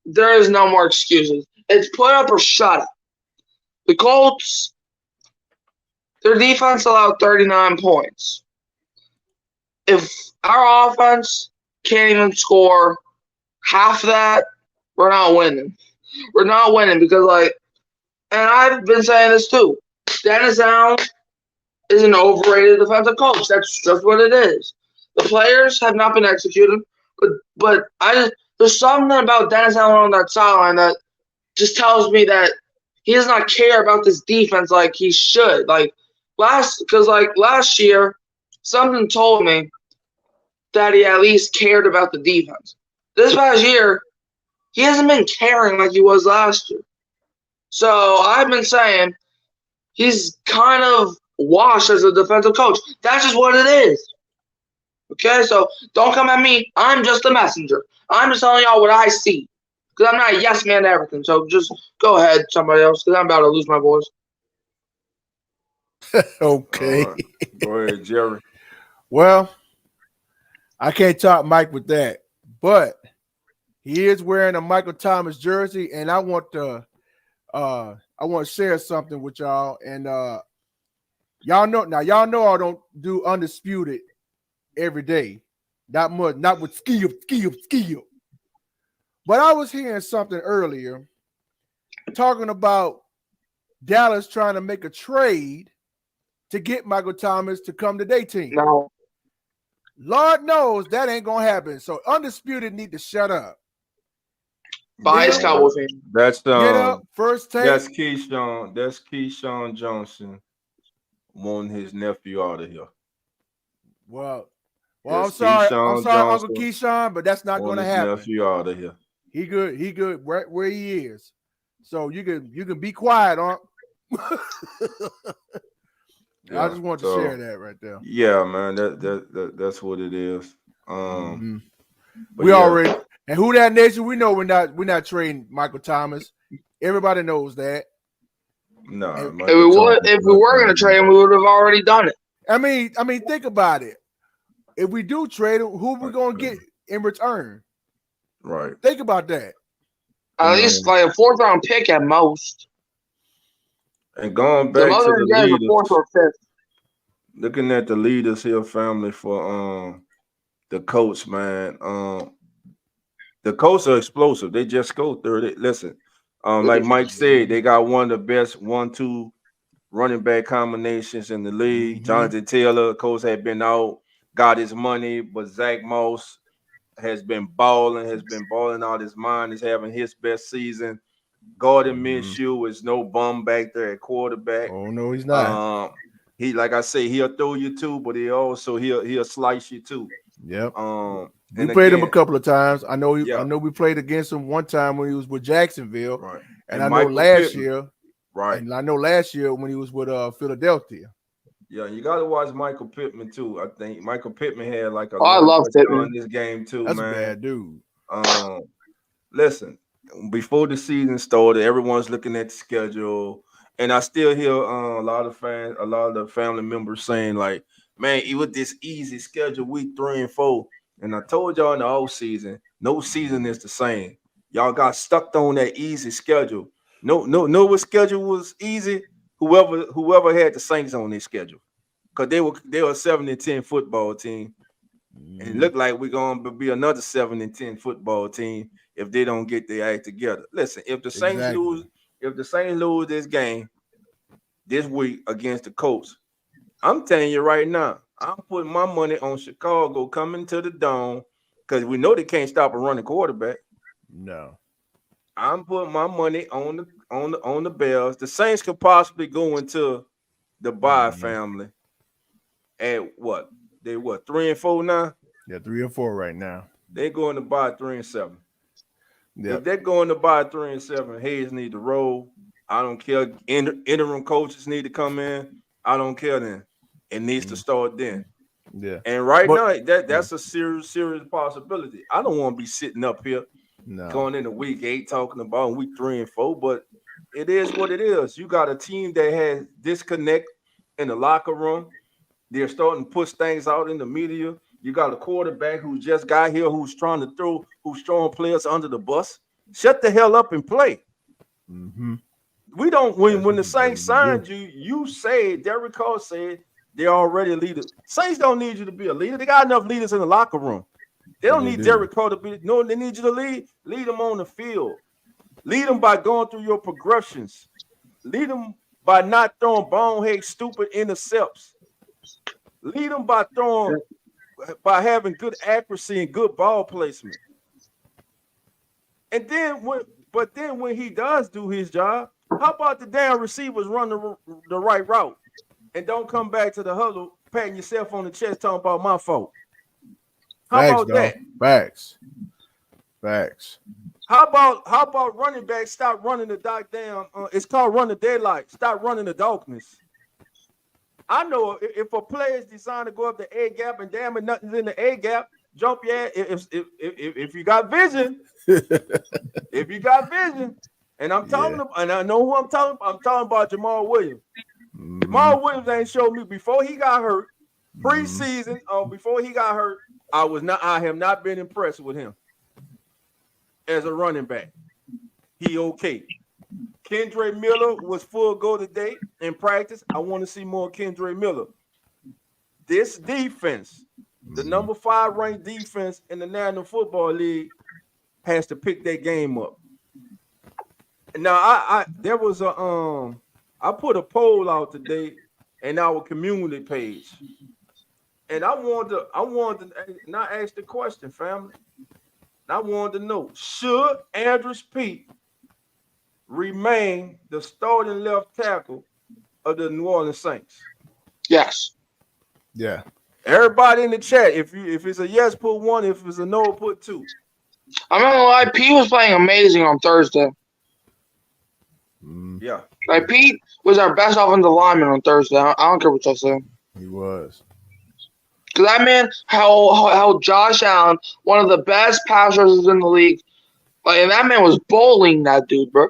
there is no more excuses. It's put up or shut up. The Colts, their defense allowed 39 points. If our offense can't even score half that, we're not winning. We're not winning because, like, and I've been saying this too. Dennis Allen is an overrated defensive coach. That's just what it is. The players have not been executed, but there's something about Dennis Allen on that sideline that just tells me that he does not care about this defense like he should. Last year, something told me that he at least cared about the defense. This past year, he hasn't been caring like he was last year. So I've been saying he's kind of washed as a defensive coach. That's just what it is. Okay, so don't come at me. I'm just a messenger. I'm just telling y'all what I see. Because I'm not a yes man to everything. So just go ahead, somebody else, because I'm about to lose my voice. Okay. Right. Go ahead, Jerry. Well, I can't top Mike with that, but he is wearing a Michael Thomas jersey, and I want to share something with y'all. And y'all know I don't do undisputed every day. Not much, not with skill. But I was hearing something earlier talking about Dallas trying to make a trade to get Michael Thomas to come to their team. No. Lord knows that ain't gonna happen. So undisputed need to shut up. Bias Cowboys fan. That's Get up, first take. That's Keyshawn Johnson wanting his nephew out of here. Well, That's I'm sorry, Keyshawn Uncle Johnson Keyshawn, but that's not going to his happen. nephew out of here. He good right where he is. So you can be quiet, Unc. Yeah, I just wanted to share that right there. Yeah, man, that's what it is. We already, and who that nation? We know we're not trading Michael Thomas. Everybody knows that. No, if we were going to trade him, we would have already done it. I mean, think about it. If we do trade him, who we going to get in return? Right. Think about that. At least like a 4th round pick at most. And going back to the guys leaders, 4th or 5th. Looking at the leaders here, family, for the Colts, man. The Colts are explosive. They just go through it. Listen, like Mike said, they got one of the best 1-2 running back combinations in the league. Mm-hmm. Jonathan Taylor, of course, had been out, got his money, but Zach Moss has been balling out his mind. He's having his best season. Gordon Minshew is no bum back there at quarterback. Oh no, he's not. He, like I say, he'll throw you too, but he'll slice you too. Yep. We played him a couple of times. I know we played against him one time when he was with Jacksonville. Right. And I know last year. Right. And I know last year when he was with Philadelphia. Yeah, you got to watch Michael Pittman too. I think Michael Pittman had like I love Pittman in this game too. That's man. a bad dude. Listen, before the season started, everyone's looking at the schedule, and I still hear a lot of the family members saying like, "Man, it was this easy schedule, week 3 and 4." And I told y'all in the off season, no season is the same. Y'all got stuck on that easy schedule. No, what schedule was easy? Whoever had the Saints on their schedule, because they were a 7-10 football team, and it looked like we're going to be another 7-10 football team if they don't get their act together. Listen, if the Saints lose this game this week against the Colts, I'm telling you right now, I'm putting my money on Chicago coming to the Dome, because we know they can't stop a running quarterback. No. I'm putting my money on the Bears. The Saints could possibly go into the bye, family. At what? They 3 and 4 now? Yeah, 3 and 4 right now. They're going to bye 3 and 7. Yep. If they're going to bye 3 and 7, Hayes need to roll. I don't care. Interim coaches need to come in. I don't care then. It needs to start then. Yeah. And now that's a serious possibility. I don't want to be sitting up here going into week 8 talking about week 3 and 4, but it is what it is. You got a team that has disconnect in the locker room. They're starting to push things out in the media. You got a quarterback who just got here who's throwing players under the bus. Shut the hell up and play. Mm-hmm. We don't when the Saints signed you, you said, Derek Carr said, they're already leaders. Saints don't need you to be a leader. They got enough leaders in the locker room. They don't need Derek Carr to be. No, they need you to lead. Lead them on the field. Lead them by going through your progressions. Lead them by not throwing bonehead, stupid intercepts. Lead them by having good accuracy and good ball placement. And then when he does do his job, how about the damn receivers run the right route and don't come back to the huddle patting yourself on the chest talking about my fault? How about that? Facts. How about running back stop running the down? It's called run the daylight. Stop running the darkness. I know if a player is designed to go up the A gap and damn it nothing's in the A gap, jump your ass. If you got vision, if you got vision, and I'm talking about, and I know who I'm talking about. I'm talking about Jamal Williams. Jamal Williams ain't showed me before he got hurt, preseason or before he got hurt. I have not been impressed with him as a running back. He okay. Kendre Miller was full go today in practice. I want to see more Kendre Miller. This defense, the number 5 ranked defense in the National Football League, has to pick that game up. Now, I put a poll out today in our community page, and I wanted to not ask the question, family. I wanted to know, should Andrews Pete remain the starting left tackle of the New Orleans Saints? Yes. Yeah. Everybody in the chat, if it's a yes, put 1. If it's a no, put 2. I'm not gonna lie, Pete was playing amazing on Thursday. Yeah. Like Pete was our best offensive lineman on Thursday. I don't care what y'all say. He was. Because that man held Josh Allen, one of the best pass rushers in the league. Like, and that man was bowling that dude, bro.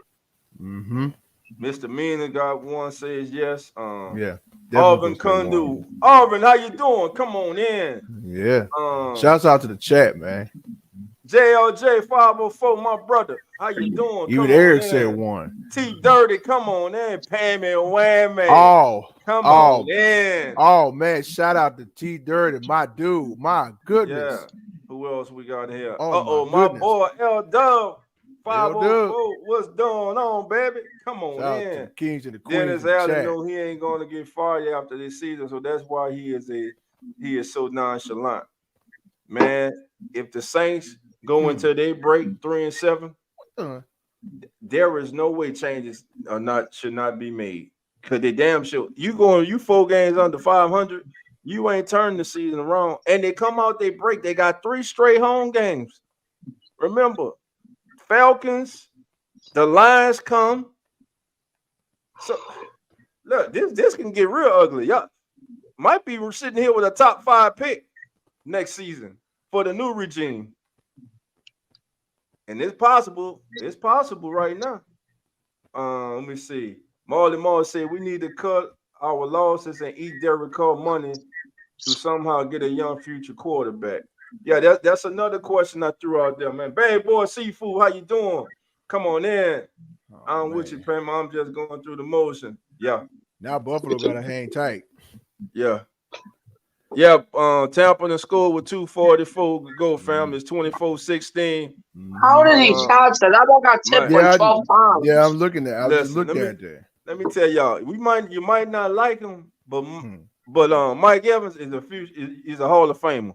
Mm-hmm. Mr. Mina got 1, says yes. Yeah. Arvin Kundu. Arvin, how you doing? Come on in. Yeah. Shouts out to the chat, man. JLJ 504, my brother. How you doing? Even Eric said 1. T Dirty, come on in. Pammy Whammy. Come on in. Oh man, shout out to T Dirty, my dude. My goodness. Yeah. Who else we got here? My boy L Dub 504. What's going on, baby? Come on shout in. out to the Kings and the Queens. Dennis Allen know he ain't gonna get fired after this season, so that's why he is so nonchalant. Man, if the Saints go into their break 3-7, there is no way changes should not be made. Cause they damn sure you 4 games under 500, you ain't turning the season around. And they come out, they break. They got 3 straight home games. Remember, Falcons, the Lions come. So look, this can get real ugly. Y'all might be sitting here with a top 5 pick next season for the new regime. And it's possible right now. Let me see. Marley Moore said we need to cut our losses and eat Derek Carr money to somehow get a young future quarterback. Yeah, that's another question I threw out there, man. Bad boy Seafood, how you doing? Come on in. I'm with you, Pam. I'm just going through the motion. Yeah. Now Buffalo gotta hang tight. Yeah. Yeah, Tampa in school with 2:44 to go, fam. It's 24-16. How did he catch that? That ball got tipped like 12 times. Yeah, I'm looking at. I was just looking at that. Let me tell y'all, you might not like him, but Mike Evans is a Hall of Famer.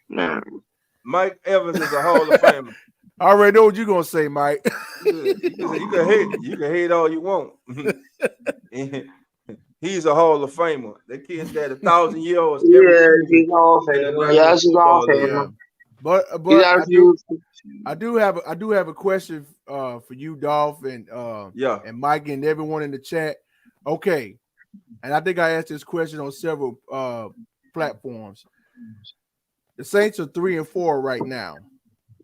Man. Mike Evans is a Hall of Famer. I already know what you're gonna say, Mike. You can hate all you want. He's a Hall of Famer. That kid's got 1,000 years. Yeah, he's Hall of Famer. Yeah, he's Hall of Famer. But I do have a question for you, Dolph, and Mike and everyone in the chat. Okay, and I think I asked this question on several platforms. The Saints are 3-4 right now.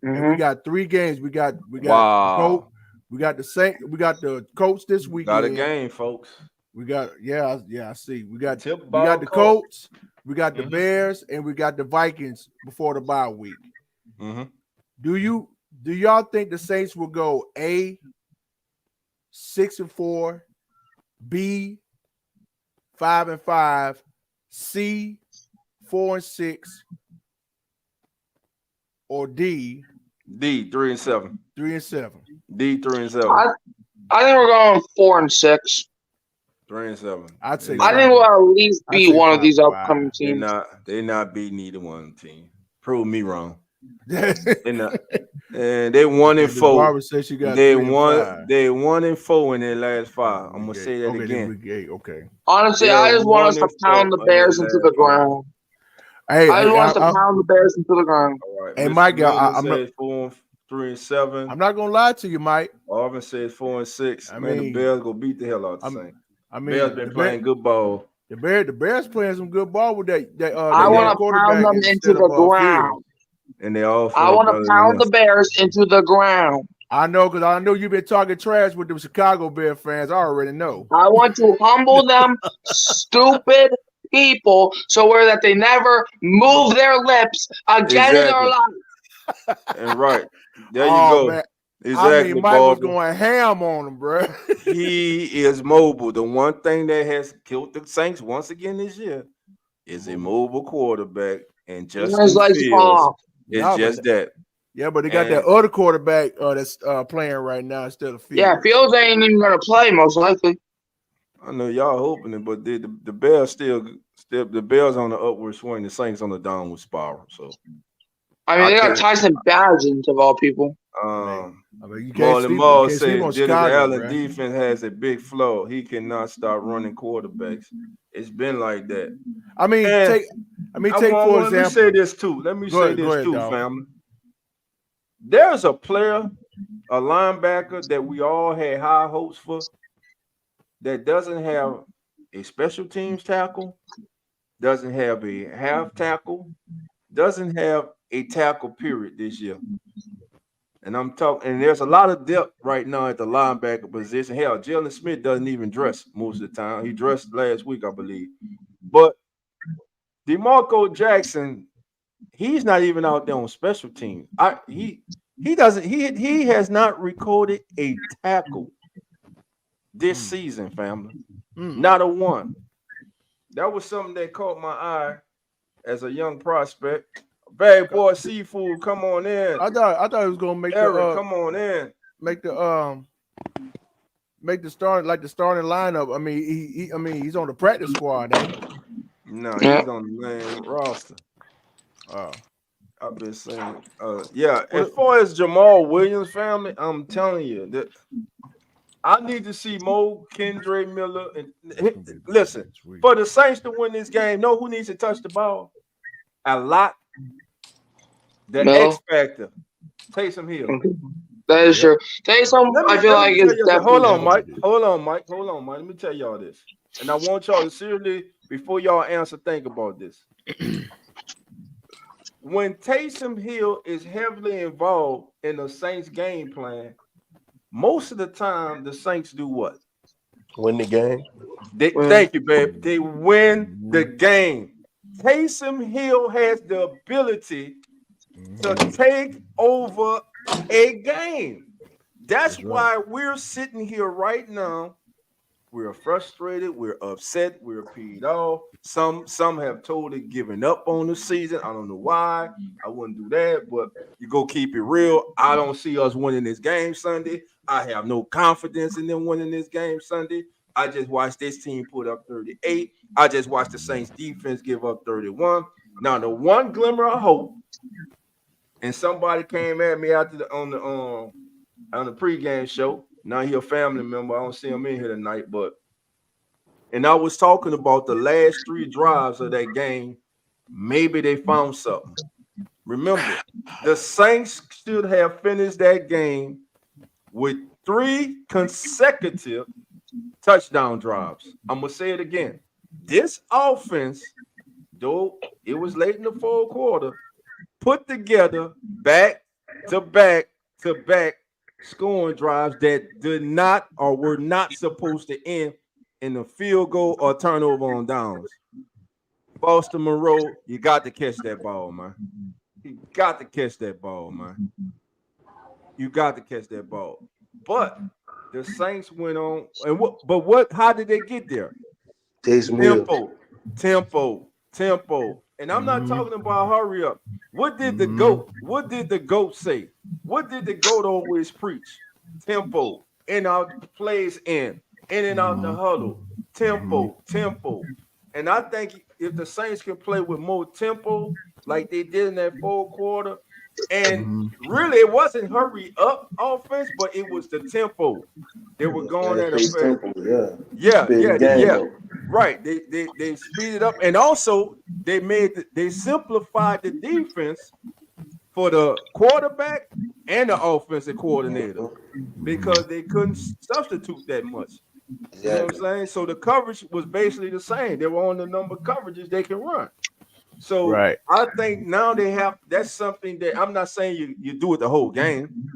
And we got 3 games. We got the Colts. We got the Saints. We got the Colts this weekend. Got a game, folks. We got I see. We got the Colts. We got the Bears, and we got the Vikings before the bye week. Do y'all think the Saints will go A 6-4, B 5-5, C 4-6, or D? D 3-7. 3-7. D 3-7. I think we're going 4-6. 3-7. I'd say I think we'll at least beat one of these upcoming teams. They're not beating either one of them teams. Prove me wrong. They're not. And they 1-4. Says she got they 3-5. 1-4 in their last 5. I'm gonna say that again. Okay. Honestly, I just want us to pound the Bears into the ground. I just want us to pound the Bears into the ground. All right. Hey, Mike, I'm 4-3-7. I'm not gonna lie to you, Mike. Auburn says 4-6. The Bears gonna beat the hell out of the Saints. Bears been playing good ball. The Bears playing some good ball with that. I want to pound them into the ground. And they all. I want to pound the Bears into the ground. I know, because I know you've been talking trash with the Chicago Bear fans. I already know. I want to humble them, stupid people, so that they never move their lips again in their life. And right. There you go. Man. Exactly. Mike was going ham on him, bro. He is mobile. The one thing that has killed the Saints once again this year is a mobile quarterback, and Justin Fields is just that. Yeah, but they got that other quarterback that's playing right now instead of Fields. Yeah, Fields ain't even gonna play most likely. I know y'all hoping it, but the Bears still the Bears on the upward swing, the Saints on the downward spiral. So I mean, they got Tyson Bagent of all people. Maul said Dennis Allen defense has a big flaw. He cannot start running quarterbacks. It's been like that. Take for example. Let me say this too. Family. There's a player, a linebacker that we all had high hopes for that doesn't have a special teams tackle, doesn't have a half tackle, doesn't have a tackle period this year. And I'm talking, and there's a lot of depth right now at the linebacker position. Hell, Jalen Smith doesn't even dress most of the time. He dressed last week, I believe. But DeMarco Jackson, he's not even out there on special teams. He has not recorded a tackle this season, family. Not a one. That was something that caught my eye as a young prospect. Bad boy Seafood, come on in. I thought he was gonna make Eric, come on in. Make the starting lineup. I mean, he's on the practice squad. No, he's on the main roster. I've been saying, as far as Jamal Williams family, I'm telling you that I need to see Mo Kendre Miller. And listen, for the Saints to win this game, know who needs to touch the ball a lot? The X factor. Taysom Hill. That is true. Taysom, I feel like it's definitely. Hold on, Mike. Let me tell y'all this. And I want y'all to seriously, before y'all answer, think about this. When Taysom Hill is heavily involved in the Saints game plan, most of the time the Saints do what? Win the game. Thank you, babe. They win the game. Taysom Hill has the ability to take over a game. That's why we're sitting here right now. We're frustrated. We're upset. We're peed off. Some have totally given up on the season. I don't know why. I wouldn't do that, but you go keep it real. I don't see us winning this game Sunday. I have no confidence in them winning this game Sunday. I just watched this team put up 38. I just watched the Saints defense give up 31. Now, the one glimmer of hope, and somebody came at me on the pregame show. Now he a family member. I don't see him in here tonight, and I was talking about the last 3 drives of that game. Maybe they found something. Remember, the Saints should have finished that game with 3 consecutive touchdown drives. I'm gonna say it again. This offense, though it was late in the fourth quarter, put together back to back scoring drives that did not or were not supposed to end in a field goal or turnover on downs. Boston Monroe, you got to catch that ball, man. You got to catch that ball, man. You got to catch that ball. But the Saints went on, and how did they get there? Tempo. And I'm not talking about hurry up. What did the GOAT? What did the GOAT say? What did the GOAT always preach? Tempo, in out the plays in and out the huddle. Tempo. And I think if the Saints can play with more tempo, like they did in that fourth quarter, and really it wasn't hurry up offense, but it was the tempo. They were going at a fast tempo, yeah, speed yeah, the game yeah. up. Right. They speeded up, and also they simplified the defense for the quarterback and the offensive coordinator because they couldn't substitute that much. You know what I'm Exactly. saying? So the coverage was basically the same. They were on the number of coverages they can run. So Right. I think now they have that's something that I'm not saying you do it the whole game,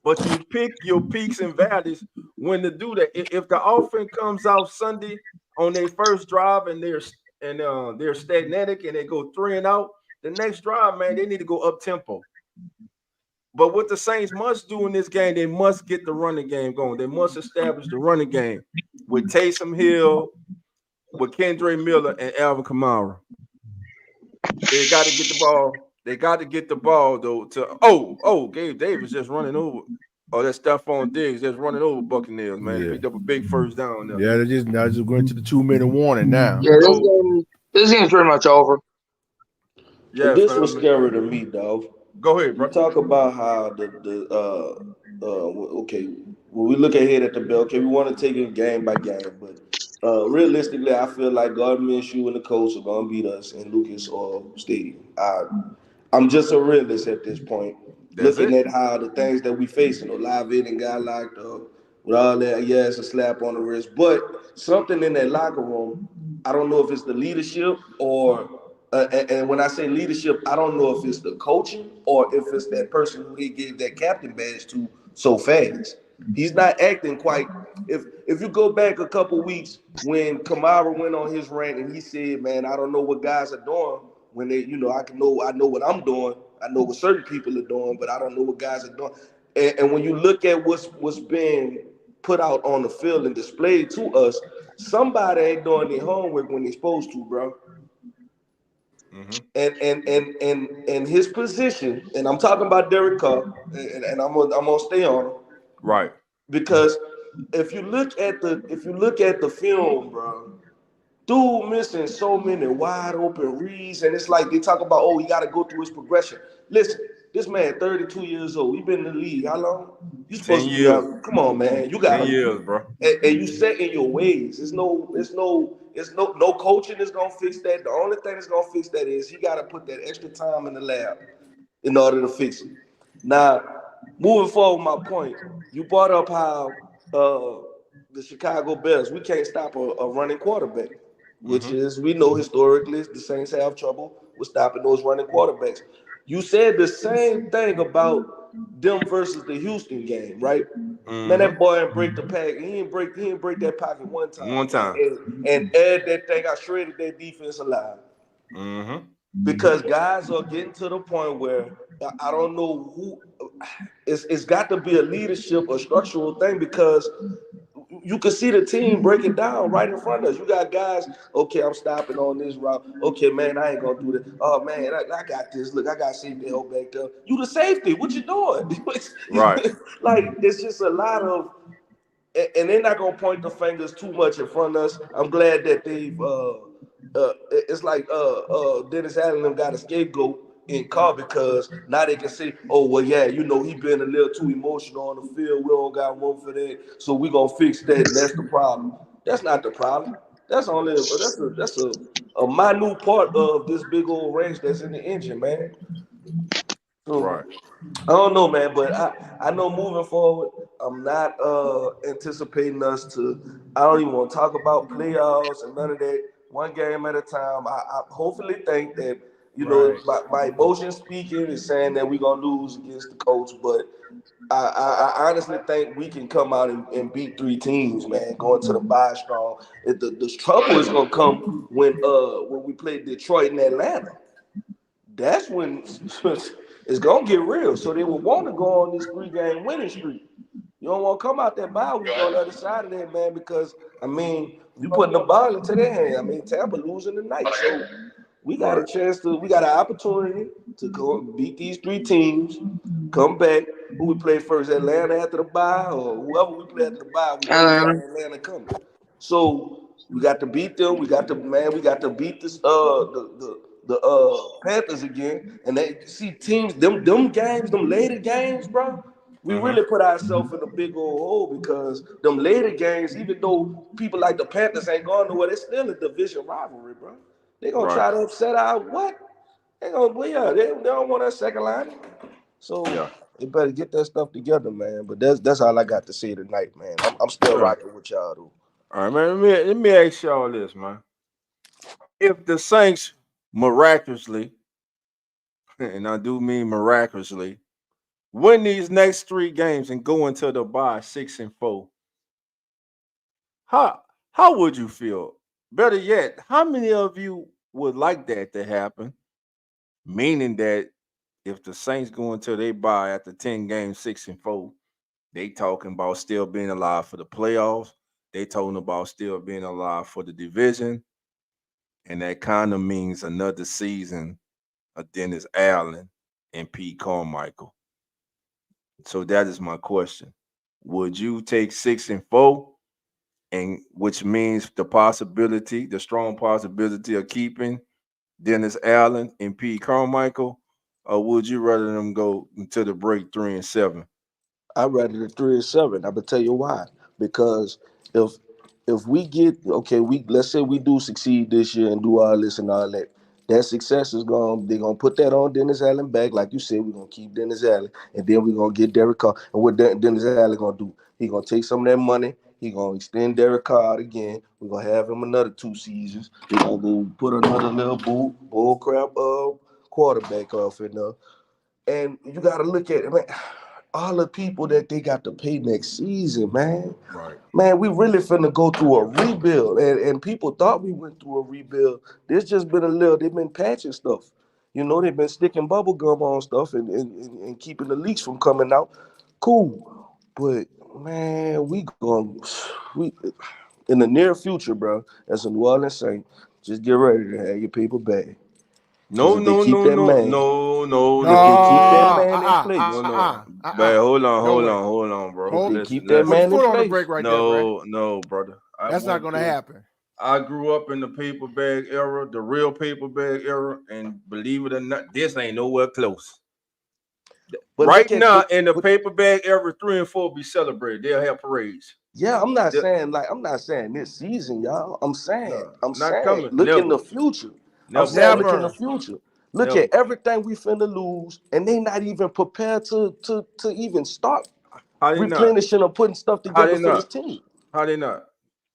but you pick your peaks and valleys when to do that. If the offense comes out Sunday on their first drive and they're stagnatic and they go 3 and out, the next drive, man, they need to go up tempo. But what the Saints must do in this game, they must get the running game going. They must establish the running game with Taysom Hill, with Kendre Miller, and Alvin Kamara. They got to get the ball. They got to get the ball though. Gabe Davis just running over. Oh, that's Stephon Diggs just running over Buccaneers, man. They picked up a big first down there. Yeah, they're just going to the 2-minute warning now. Yeah, this game's pretty much over. Yeah, this was scary to me, dog. Go ahead, bro. You talk about how okay, when we look ahead at the bill, okay, we want to take it game by game, but realistically, I feel like God Minshew and the Colts are gonna beat us in Lucas Oil Stadium. I'm just a realist at this point. Looking at how the things that we facing, live in and got locked up with all that, yeah, it's a slap on the wrist, but something in that locker room, I don't know if it's the leadership or and when I say leadership, I don't know if it's the coaching or if it's that person who he gave that captain badge to so fast. He's not acting quite. If you go back a couple weeks when Kamara went on his rant and he said, "Man, I don't know what guys are doing when they, I know what I'm doing. I know what certain people are doing, but I don't know what guys are doing." And when you look at what's being put out on the field and displayed to us, somebody ain't doing their homework when they're supposed to, bro. And his position, and I'm talking about Derek Carr, and I'm gonna stay on him, right? Because if you look at the film, bro, dude missing so many wide open reads, and it's like they talk about, oh, he got to go through his progression. Listen, this man, 32 years old, he been in the league how long? You supposed 10 to be years. out. Come on, man, you got 10 years, bro. And you set in your ways. No coaching is gonna fix that. The only thing that's gonna fix that is he got to put that extra time in the lab in order to fix it. Now, moving forward, my point, you brought up how the Chicago Bears, we can't stop a running quarterback, which is, we know historically the Saints have trouble with stopping those running quarterbacks. You said the same thing about them versus the Houston game, right? Man, that boy didn't break the pack. He didn't break that pocket one time. And add that thing, I shredded that defense alive. Because guys are getting to the point where I don't know who. It's got to be a leadership, a structural thing, because you can see the team breaking down right in front of us. You got guys, okay, I'm stopping on this route. Okay, man, I ain't gonna do that. Oh man, I got this. Look, I got safety help back there. You the safety. What you doing? Right. Like, there's just a lot of, and they're not gonna point the fingers too much in front of us. I'm glad that they've it's like Dennis Allen got a scapegoat in Carr, because now they can say, oh, well, yeah, he been a little too emotional on the field. We don't got room for that, so we're gonna fix that, and that's the problem. That's not the problem. That's a minute part of this big old wrench that's in the engine, man. So, right. I don't know, man, but I know moving forward, I'm not anticipating us to. I don't even want to talk about playoffs and none of that. One game at a time. I hopefully think that, my emotion speaking is saying that we're gonna lose against the Colts, but I honestly think we can come out and beat 3 teams, man, going to the bye strong. The trouble is gonna come when we play Detroit and Atlanta. That's when it's gonna get real. So they will want to go on this 3-game winning streak. You don't want to come out that bye week on the other side of that, man, because you putting the ball into their hand. Tampa losing tonight. So We got a chance to. We got an opportunity to go beat these 3 teams. Come back. Who we play first? Atlanta after the bye, or whoever we play after the bye. We know we got Atlanta coming. So we got to beat them. We got to We got to beat this the Panthers again. And they see teams them games, them later games, bro. We really put ourselves in a big old hole because them later games, even though people like the Panthers ain't going nowhere, it's still a division rivalry, bro. They gonna try to upset our what? They gonna they don't want that second line. So they better get that stuff together, man. But that's all I got to say tonight, man. I'm still rocking with y'all though. All right, man. Let me ask y'all this, man. If the Saints miraculously, and I do mean miraculously, win these next 3 games and go into the bye 6-4, how would you feel? Better yet, how many of you would like that to happen? Meaning that if the Saints go into their bye after 10 games 6-4, they talking about still being alive for the playoffs. They talking about still being alive for the division. And that kind of means another season of Dennis Allen and Pete Carmichael. So that is my question. Would you take 6-4, and which means the strong possibility of keeping Dennis Allen and Pete Carmichael, or would you rather them go into the break 3-7? I'd rather the 3-7. I'm gonna tell you why. Because if we get let's say we do succeed this year and do all this and all that. That success is they're gonna put that on Dennis Allen back. Like you said, we're gonna keep Dennis Allen, and then we're gonna get Derek Carr. And what Dennis Allen gonna do? He gonna take some of that money, he gonna extend Derek Carr again. We're gonna have him another 2 seasons. We're gonna go put another little bull crap quarterback off in there. And you gotta look at it, man. All the people that they got to pay next season, man. Right. Man, we really finna go through a rebuild. And people thought we went through a rebuild. There's just been they've been patching stuff. They've been sticking bubble gum on stuff and keeping the leaks from coming out. Cool. But man, we in the near future, bro, as a New Orleans Saint, just get ready to have your paper back. No. If they keep that man, if they keep that man in place, But hold on, bro. if they Listen, keep that Put your man in foot on the place, brake right there, bro. no, brother. That's not gonna happen. I grew up in the paper bag era, the real paper bag era, and believe it or not, this ain't nowhere close. but Right now, in the but paper bag era, 3-4 be celebrated. They'll have parades. yeah, I'm not saying this season, y'all. I'm saying Not coming. look in Never. the future. I'm Never. saying look in the Never. future. Look Never. at everything we finna lose, and they not even prepared to even start How they not? replenishing or putting stuff How together they for not? this team. How they not?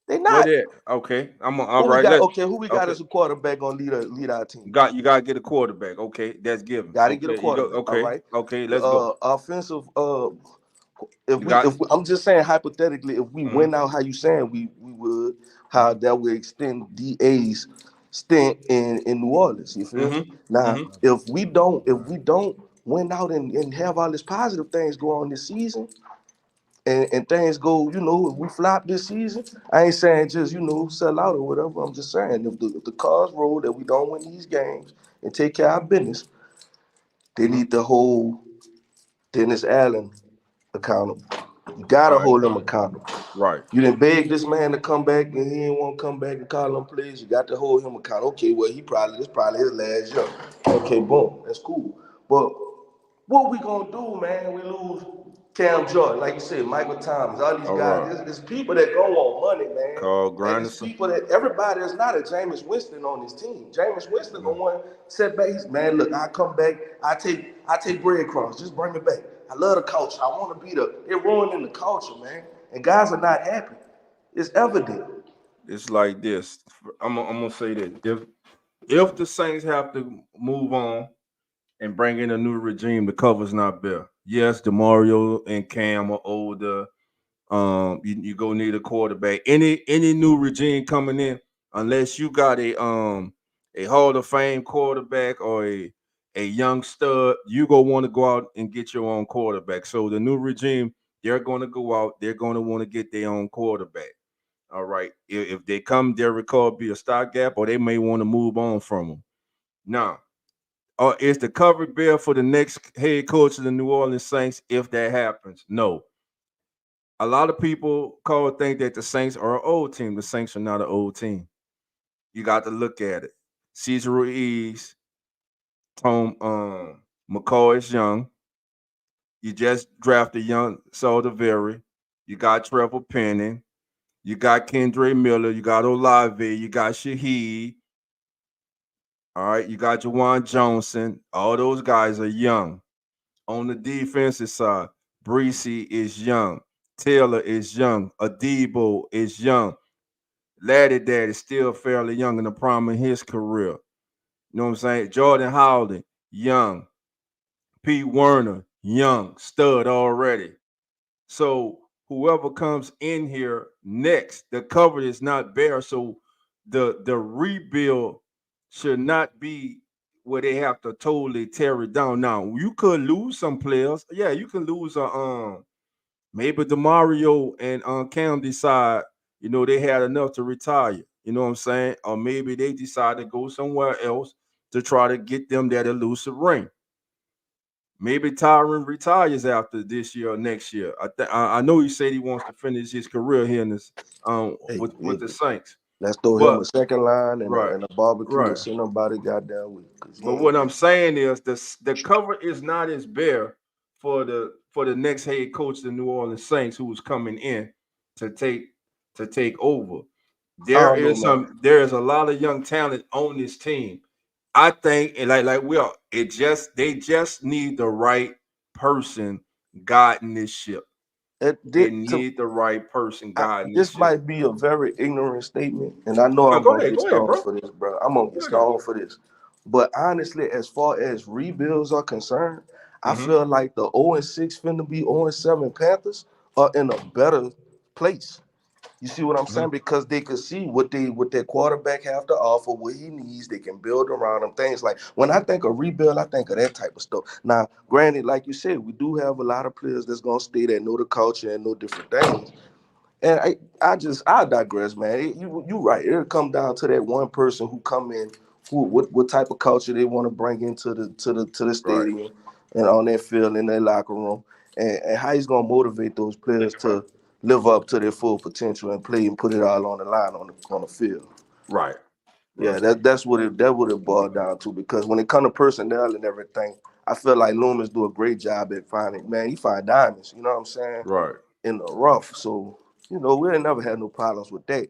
They What not. that? Okay. I'm all Who we right. got? Let Okay, who we got okay. as a quarterback gonna lead our team? You gotta get a quarterback. Okay, that's given. Got to get a Okay, you go. quarterback. All Okay, right. okay, let's go. Offensive. You got. I'm just saying hypothetically, if we Mm-hmm, win out how you saying we would, how that would extend DA's stint in New Orleans. You feel me? mm-hmm, Now, mm-hmm. if we don't win out and have all these positive things go on this season, and things go, if we flop this season, I ain't saying just sell out or whatever. I'm just saying if the cards roll that we don't win these games and take care of our business, they need to hold Dennis Allen accountable. You gotta All right, hold him accountable. right. You didn't beg this man to come back and he didn't want to come back and call him plays. You got to hold him accountable. Okay, well this probably his last year. Okay, boom, that's cool. But what we gonna do, man? We lose Cam Jordan, like you said, Michael Thomas, all these All guys. right. There's people that go on money, man. Carl And there's Granderson. people that everybody is not a Jameis Winston on this team. Jameis Winston the one setback. He's man, look, I come back, I take breadcrumbs, just bring me back. I love the culture. I want to be they're ruining the culture, man. And guys are not happy. It's evident. It's like this. I'm gonna say this. If the Saints have to move on and bring in a new regime, the cover's not there. Yes, DeMario and Cam are older. You go need a quarterback. Any new regime coming in, unless you got a Hall of Fame quarterback or a young stud, you go want to go out and get your own quarterback. So the new regime, they're going to go out. They're going to want to get their own quarterback. All right. If they come, Derek Carr be a stopgap, or they may want to move on from him. Now, is the cover bear for the next head coach of the New Orleans Saints if that happens? No. A lot of people think that the Saints are an old team. The Saints are not an old team. You got to look at it. Cesar Ruiz, Tom McCall is young. You just drafted young Saldivari. You got Trevor Penning. You got Kendre Miller. You got Olave. You got Shaheed. All right. You got Jawan Johnson. All those guys are young. On the defensive side, Breesy is young. Taylor is young. Adebo is young. Laddie Dad is still fairly young in the prime of his career. You know what I'm saying? Jordan Howden, young. Pete Werner, young, stud already. So whoever comes in here next, the cover is not bare. So the rebuild should not be where they have to totally tear it down. Now you could lose some players. Yeah, you can lose maybe DeMario and Cam decide, they had enough to retire. You know what I'm saying? Or maybe they decide to go somewhere else to try to get them that elusive ring. Maybe Tyron retires after this year or next year. I know he said he wants to finish his career here in this with the Saints. Let's throw him a second line and right, a barbecue right. and send somebody goddamn week. But what I'm saying is the cover is not as bare for the next head coach of the New Orleans Saints who's coming in to take over. There is a lot of young talent on this team. I think, and like we are, they just need the right person guiding this ship. They need the right person guiding this ship. This might be a very ignorant statement, and I know I'm gonna get stoned for this, bro. I'm gonna get stoned for this. But honestly, as far as rebuilds are concerned, I feel like the 0-6 finna be 0-7 Panthers are in a better place. You see what I'm saying? Because they could see what their quarterback have to offer, what he needs. They can build around him. Things like when I think of rebuild, I think of that type of stuff. Now, granted, like you said, we do have a lot of players that's gonna stay that know the culture and know different things. And I digress, man. You right. It'll come down to that one person who come in, what type of culture they want to bring into the stadium and on that field in their locker room, and how he's gonna motivate those players to live up to their full potential and play and put it all on the line on the field. Right. Yeah, that's what it boiled down to. Because when it comes to personnel and everything, I feel like Loomis do a great job at finding. Man, he find diamonds. You know what I'm saying? Right. In the rough. So we ain't never had no problems with that.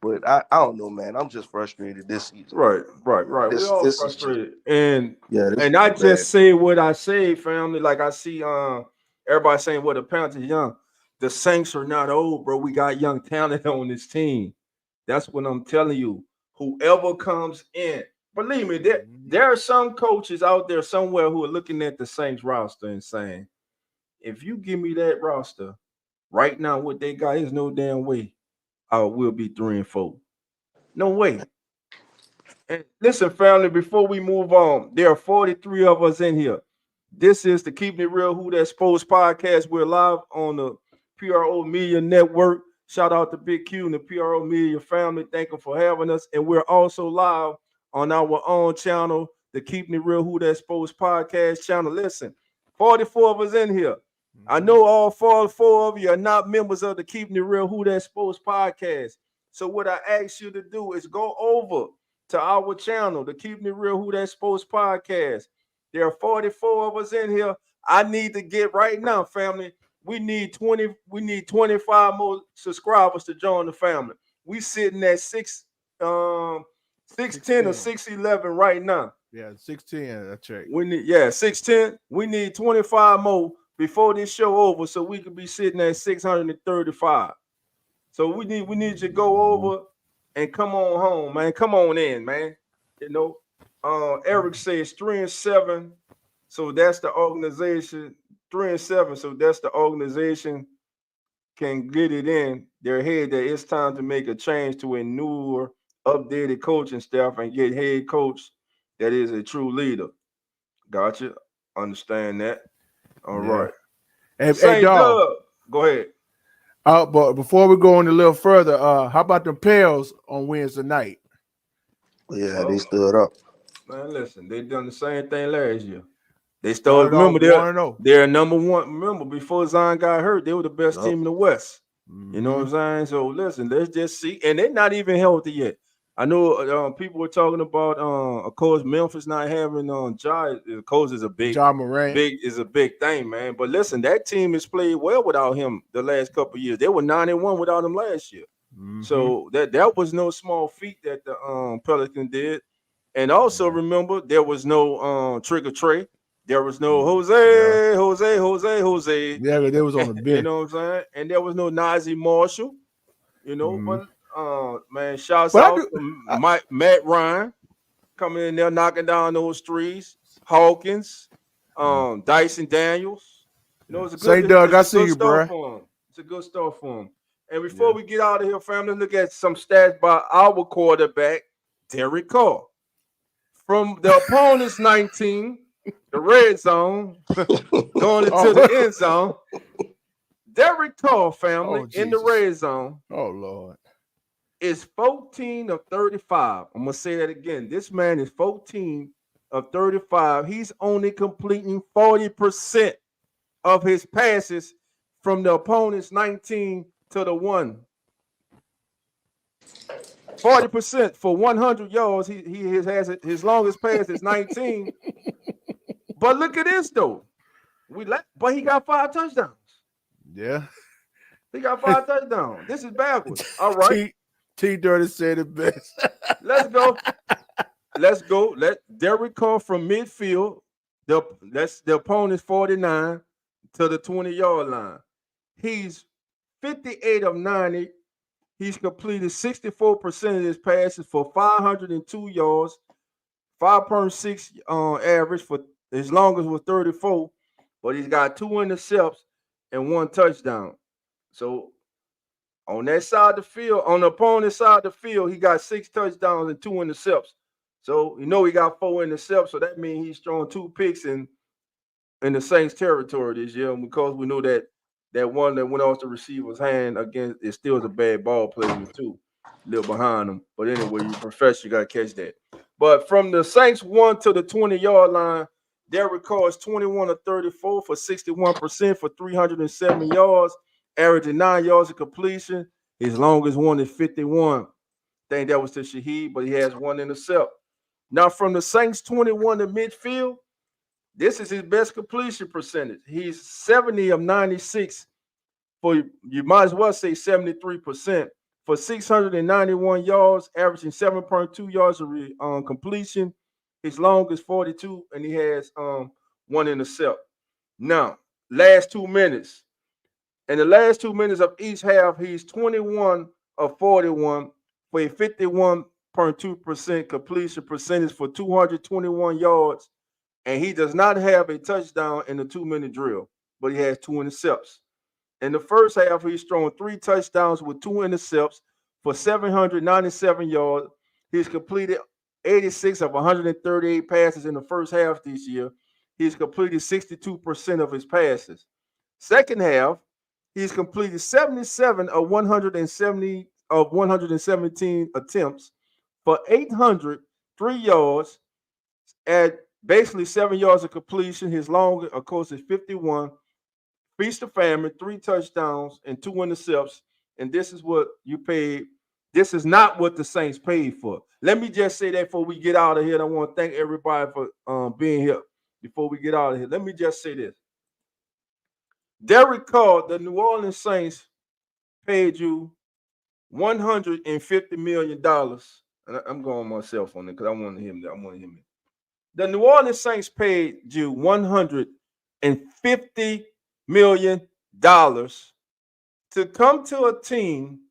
But I don't know, man. I'm just frustrated this season. Right. We're all frustrated. And I just bad. say what I say, family. Like I see everybody saying, well, the Panthers young. The Saints are not old, bro. We got young talent on this team. That's what I'm telling you. Whoever comes in, believe me, there are some coaches out there somewhere who are looking at the Saints roster and saying, if you give me that roster right now, what they got is no damn way we'll be 3-4. No way. And listen, family, before we move on, there are 43 of us in here. This is the Keeping It Real Who That Sports podcast. We're live on the PRO Media Network. Shout out to Big Q and the PRO Media family. Thank them for having us. And we're also live on our own channel, the Keeping It Real Who That Sports podcast channel. Listen, 44 of us in here. I know all 44 of you are not members of the Keeping It Real Who That Sports podcast. So what I ask you to do is go over to our channel, the Keeping It Real Who That Sports podcast. There are 44 of us in here. I need to get right now, family. We need 25 more subscribers to join the family. We sitting at 610 or 611 right now. Yeah, 610. That's right. We need 610. We need 25 more before this show over, so we could be sitting at 635. So we need you to go over and come on home, man. Come on in, man. Eric says 3-7. So that's the organization. 3-7. So that's the organization can get it in their head that it's time to make a change to a newer, updated coaching staff and get head coach that is a true leader. Gotcha. Understand that. All right. Hey, dog. Go ahead. But before we go on a little further, how about the Pels on Wednesday night? Yeah, they stood up. Man, listen, they done the same thing last year. They Started remember off 1-0. they're number one. Remember, before Zion got hurt, they were the best team in the West. You know what I'm saying? So listen, let's just see. And they're not even healthy yet. I know people were talking about of course Memphis not having Ja. Of course is a Ja Morant. big thing, man. But listen, that team has played well without him the last couple of years. They were 9-1 without him last year. So that was no small feat that the Pelicans did. And also remember, there was no Trigger Trey. There was no Jose. Yeah, they was on the bench. You know what I'm saying? And there was no Najee Marshall. You know, but man, shouts out to Matt Ryan coming in there knocking down those threes. Hawkins, Dyson Daniels. You know, it's a good. Say, Doug, I see you, bro. It's a good start for him. And before we get out of here, family, look at some stats by our quarterback, Derek Carr. From the opponent's 19, the red zone, going into the end zone. Derek Carr, family, in the red zone. Oh, Lord. Is 14 of 35. I'm going to say that again. This man is 14 of 35. He's only completing 40% of his passes from the opponent's 19 to the 1. 40% for 100 yards. He has his longest pass is 19. But look at this though. But he got 5 touchdowns. Yeah. He got 5 touchdowns. This is backwards. All right. T Dirty said it best. Let's go. Let Derek Carr from midfield. The opponent's 49 to the 20-yard line. He's 58 of 90. He's completed 64% of his passes for 502 yards, 5.6 average for his longest was 34, but he's got 2 intercepts and 1 touchdown. So on that side of the field, on the opponent's side of the field, he got 6 touchdowns and 2 intercepts. So he got 4 intercepts. So that means he's throwing 2 picks in the Saints territory this year. And because we know that one that went off the receiver's hand against it still is a bad ball player too, a little behind him. But anyway, you professional, you got to catch that. But from the Saints 1 to the 20-yard line, Derek Carr is 21 of 34 for 61% for 370 yards, averaging 9 yards of completion. His longest one is 51. I think that was to Shaheed, but he has 1 intercept. Now from the Saints 21 to midfield, this is his best completion percentage. He's 70 of 96 for, you might as well say 73%, for 691 yards, averaging 7.2 yards of completion. His longest 42, and he has 1 intercept. Now, last 2 minutes. In the last 2 minutes of each half, he's 21 of 41 for a 51.2% completion percentage for 221 yards. And he does not have a touchdown in the 2-minute drill, but he has 2 intercepts. In the first half, he's thrown 3 touchdowns with 2 intercepts for 797 yards. He's completed 86 of 138 passes in the first half this year. He's completed 62% of his passes. Second half, he's completed 77 of 117 attempts for 803 yards at basically 7 yards of completion. His longest, of course, is 51. Feast of famine, 3 touchdowns and 2 intercepts. And this is what you paid. This is not what the Saints paid for. Let me just say that before we get out of here. And I want to thank everybody for being here before we get out of here. Let me just say this. Derek Carr, the New Orleans Saints paid you $150 million. And I'm going on my cell phone because I want to hear him. The New Orleans Saints paid you $150 million to come to a team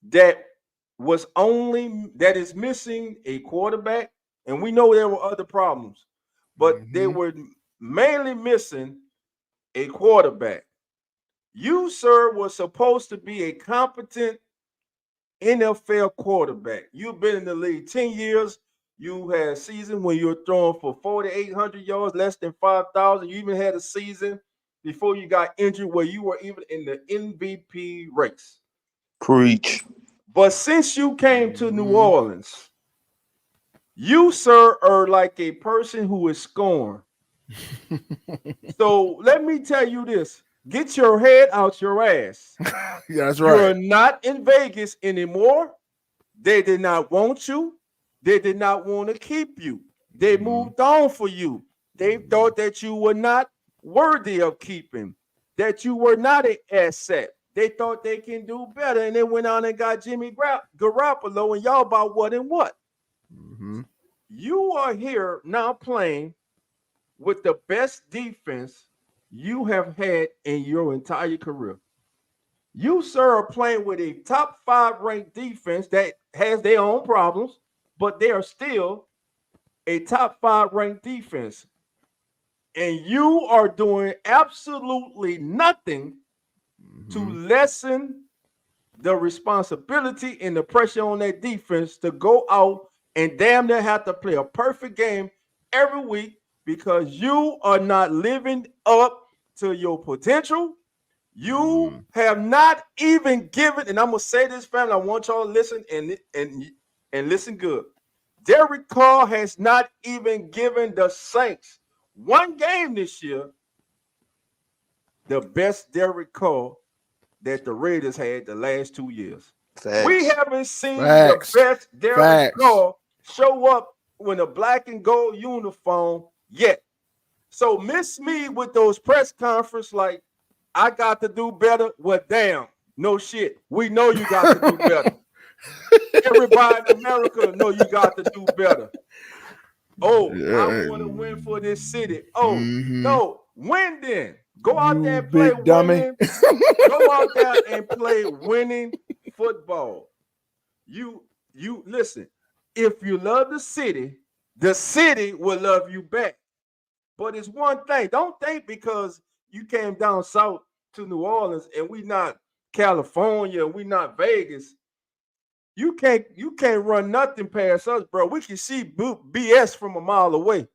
that is missing a quarterback, and we know there were other problems, but they were mainly missing a quarterback. You, sir, were supposed to be a competent NFL quarterback. You've been in the league 10 years. You had a season when you were throwing for 4,800 yards, less than 5,000. You even had a season before you got injured where you were even in the MVP race. Preach. But since you came to New Orleans, You, sir, are like a person who is scorned. So let me tell you this. Get your head out your ass. Yeah, that's You're right. not in Vegas anymore. They did not want you. They did not want to keep you. They moved on for you. They thought that you were not worthy of keeping, that you were not an asset. They thought they can do better, and they went on and got Jimmy Garoppolo, and y'all about what and what. Mm-hmm. You are here now playing with the best defense you have had in your entire career. You, sir, are playing with a top 5 ranked defense that has their own problems, but they are still a top 5 ranked defense. And you are doing absolutely nothing to lessen the responsibility and the pressure on that defense to go out and damn near have to play a perfect game every week because you are not living up to your potential. You have not even given, and I'm gonna say this, family. I want y'all to listen and listen good. Derek Carr has not even given the Saints one game this year. The best Derek Carr that the Raiders had the last 2 years. We Facts. haven't seen the Facts. best Derek Facts. Carr show up in a black and gold uniform yet. So miss me with those press conferences like I got to do better. Well, damn, no shit. We know you got to do better. Everybody in America know you got to do better. Oh, I want to win for this city. Oh, no, win then. Go out there and play big dummy. winning. Go out there and play winning football. You listen. If you love the city will love you back. But it's one thing. Don't think because you came down south to New Orleans and we not California, we not Vegas. You can't run nothing past us, bro. We can see BS from a mile away.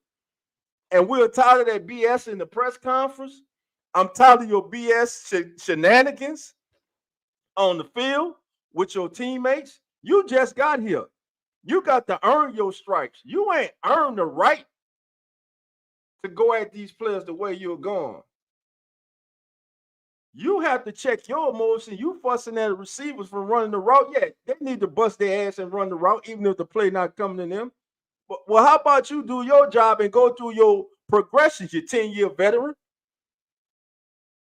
And we're tired of that BS in the press conference. I'm tired of your BS shenanigans on the field with your teammates. You just got here. You got to earn your stripes. You ain't earned the right to go at these players the way you're going. You have to check your emotion. You fussing at the receivers for running the route. Yeah, they need to bust their ass and run the route, even if the play not coming to them. But well, how about you do your job and go through your progressions, you 10-year veteran?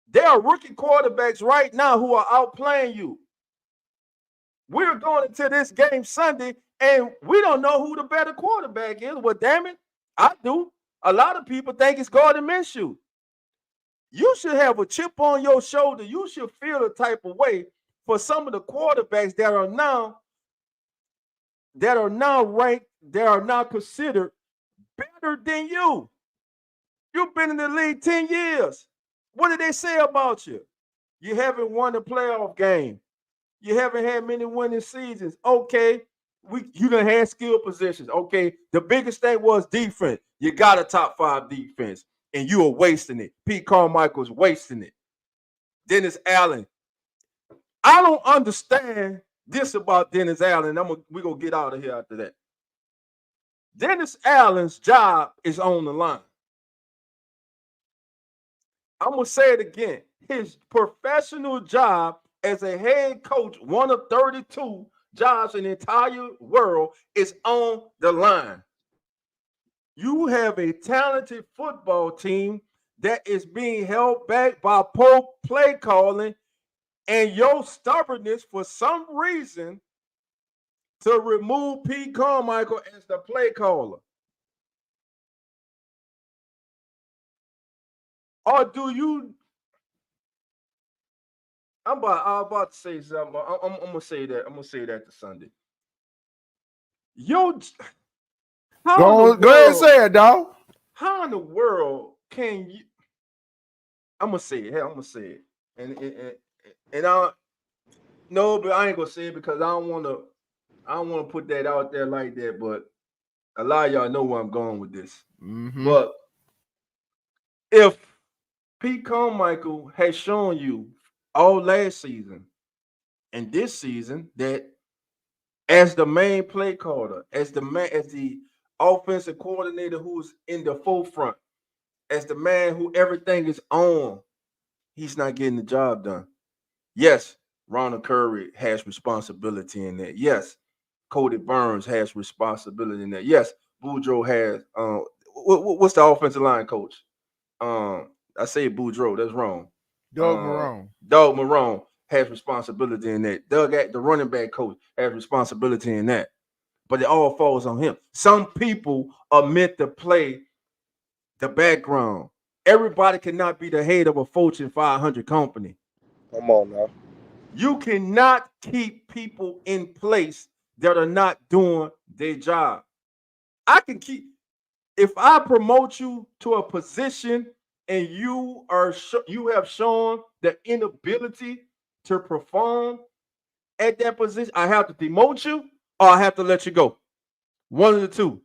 There are rookie quarterbacks right now who are outplaying you. We're going into this game Sunday, and we don't know who the better quarterback is. Well, damn it, I do. A lot of people think it's Gardner Minshew. You should have a chip on your shoulder. You should feel the type of way for some of the quarterbacks that are now ranked, that are now considered better than you. You've been in the league 10 years. What did they say about you? You haven't won a playoff game. You haven't had many winning seasons. Okay, you done had skill positions. Okay, the biggest thing was defense. You got a top 5 defense, and you are wasting it. Pete Carmichael's wasting it. Dennis Allen. I don't understand this about Dennis Allen. We're going to get out of here after that. Dennis Allen's job is on the line. I'm going to say it again. His professional job as a head coach, one of 32 jobs in the entire world, is on the line. You have a talented football team that is being held back by poor play calling and your stubbornness for some reason to remove Pete Carmichael as the play caller. Or do you? I'm about to say something. I'm gonna say that. I'm gonna say that to Sunday. Yo, Go ahead and say it, dog. How in the world can you? I'm gonna say it. Hell, I'm gonna say it. And I no, but I ain't gonna say it because I don't wanna put that out there like that. But a lot of y'all know where I'm going with this. But if Pete Carmichael has shown you all last season and this season that as the main play caller, as the offensive coordinator who's in the forefront, as the man who everything is on, he's not getting the job done. Yes, Ronald Curry has responsibility in that. Yes, Cody Burns has responsibility in that. Yes, Boudreaux has. What's the offensive line coach? I say Boudreaux. That's wrong. Doug Marrone. Doug Marrone has responsibility in that. The running back coach, has responsibility in that. But it all falls on him. Some people are meant to play the background. Everybody cannot be the head of a Fortune 500 company. Come on now. You cannot keep people in place that are not doing their job. I can keep, if I promote you to a position and you have shown the inability to perform at that position, I have to demote you or I have to let you go. One of the two.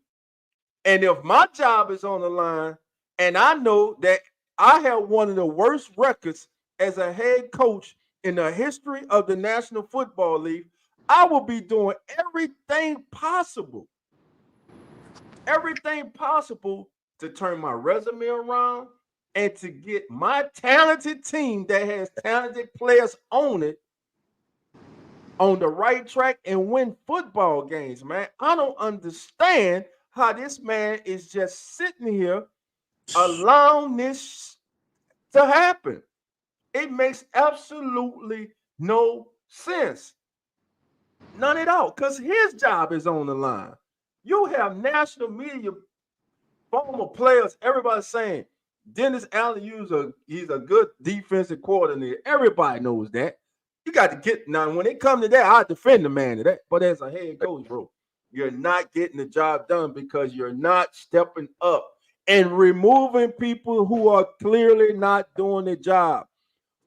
And if my job is on the line and I know that I have one of the worst records as a head coach in the history of the National Football League, I will be doing everything possible to turn my resume around and to get my talented team that has talented players on it on the right track and win football games, man. I don't understand how this man is just sitting here allowing this to happen. It makes absolutely no sense. None at all, because his job is on the line. You have national media, former players, everybody saying Dennis Allen he's a good defensive coordinator. Everybody knows that. You got to get now. When it comes to that, I defend the man to that. But as a head coach, bro, you're not getting the job done because you're not stepping up and removing people who are clearly not doing the job.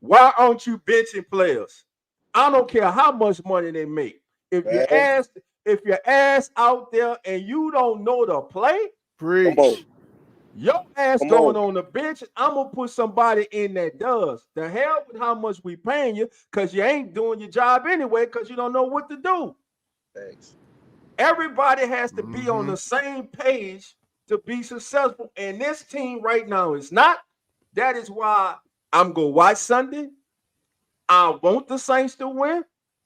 Why aren't you benching players? I don't care how much money they make. If you're ass out there and you don't know the play, Preach. your ass going on the bench, I'm gonna put somebody in that does. The hell with how much we paying you, because you ain't doing your job anyway, because you don't know what to do. Thanks. Everybody has to be on the same page to be successful, and this team right now is not. That is why I'm gonna watch Sunday. I want the Saints to win.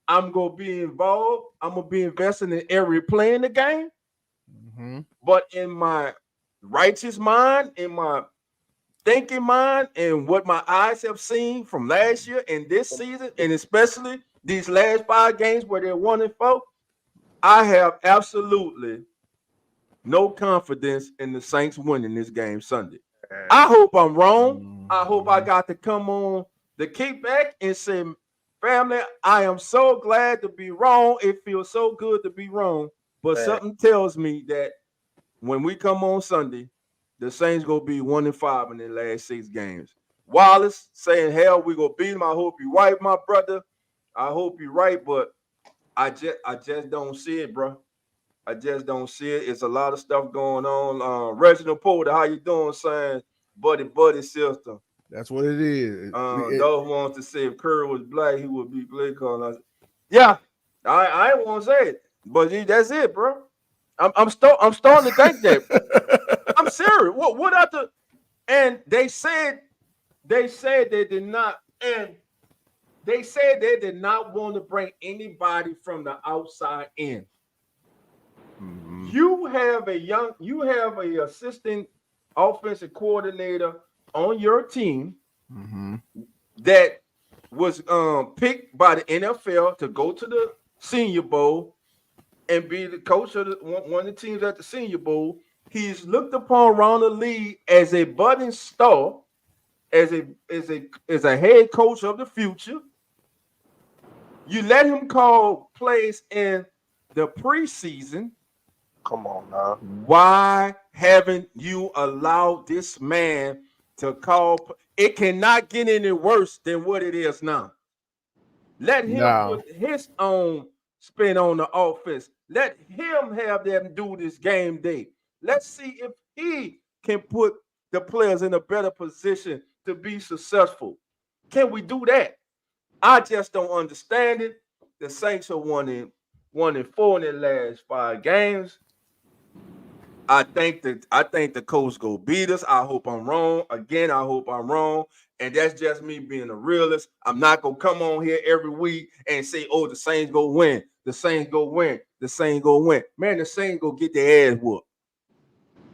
I'm gonna be involved. I'm gonna be investing in every play in the game. But in my righteous mind, in my thinking mind, and what my eyes have seen from last year and this season, and especially these last 5 games where they're 1-4, I have absolutely no confidence in the Saints winning this game Sunday. I hope I'm wrong. I hope I got to come on the kickback and say, family, I am so glad to be wrong. It feels so good to be wrong. But something tells me that when we come on Sunday, the Saints gonna be 1-5 in their last 6 games. Wallace saying, hell, we gonna beat them. I hope you're right, my brother. I hope you're right, but I just don't see it, bro. I just don't see it. It's a lot of stuff going on. Reginald Porter, how you doing, saying buddy system? That's what it is. Those wants to say if Curry was black, he would be play calling. Yeah, I ain't want to say it, but that's it, bro. I'm starting to think that. I'm serious. What after? And they said they did not, and they said they did not want to bring anybody from the outside in. You have a assistant offensive coordinator on your team that was picked by the NFL to go to the Senior Bowl and be the coach of one of the teams at the Senior Bowl. He's looked upon around the league as a budding star, as a head coach of the future. You let him call plays in the preseason. Come on now. Why haven't you allowed this man to call? It cannot get any worse than what it is now. Let him put his own spin on the offense. Let him have them do this game day. Let's see if he can put the players in a better position to be successful. Can we do that? I just don't understand it. The Saints are 1-4 in their last 5 games. I think the Colts go beat us. I hope I'm wrong. Again, I hope I'm wrong. And that's just me being a realist. I'm not gonna come on here every week and say, "Oh, the Saints go win. The Saints go win. The Saints go win." Man, the Saints go get their ass whooped.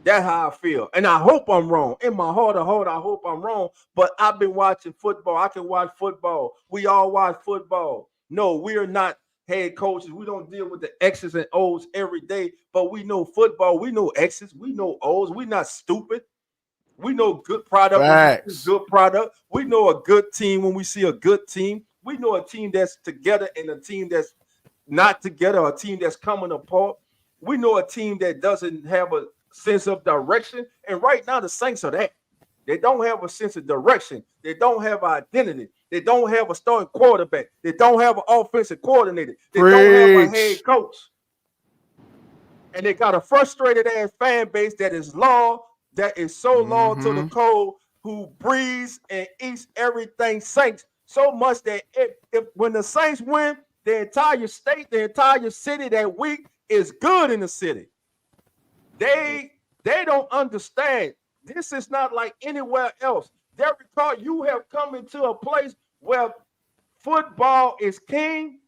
That's how I feel. And I hope I'm wrong. In my heart of heart, I hope I'm wrong. But I've been watching football. I can watch football. We all watch football. No, we are not head coaches. We don't deal with the X's and O's every day. But we know football. We know X's. We know O's. We're not stupid. We know good product when we see Facts. good product. We know a good team when we see a good team. We know a team that's together and a team that's not together, a team that's coming apart. We know a team that doesn't have a sense of direction. And right now, the Saints are that. They don't have a sense of direction. They don't have identity. They don't have a starting quarterback. They don't have an offensive coordinator. They don't have a head Preach. coach. And they got a frustrated ass fan base that is loyal, that is so loyal to the code, who breathes and eats everything Saints so much that if when the Saints win, the entire state, the entire city that week is good in the city. They don't understand. This is not like anywhere else. Derek Carr, you have come into a place where football is king.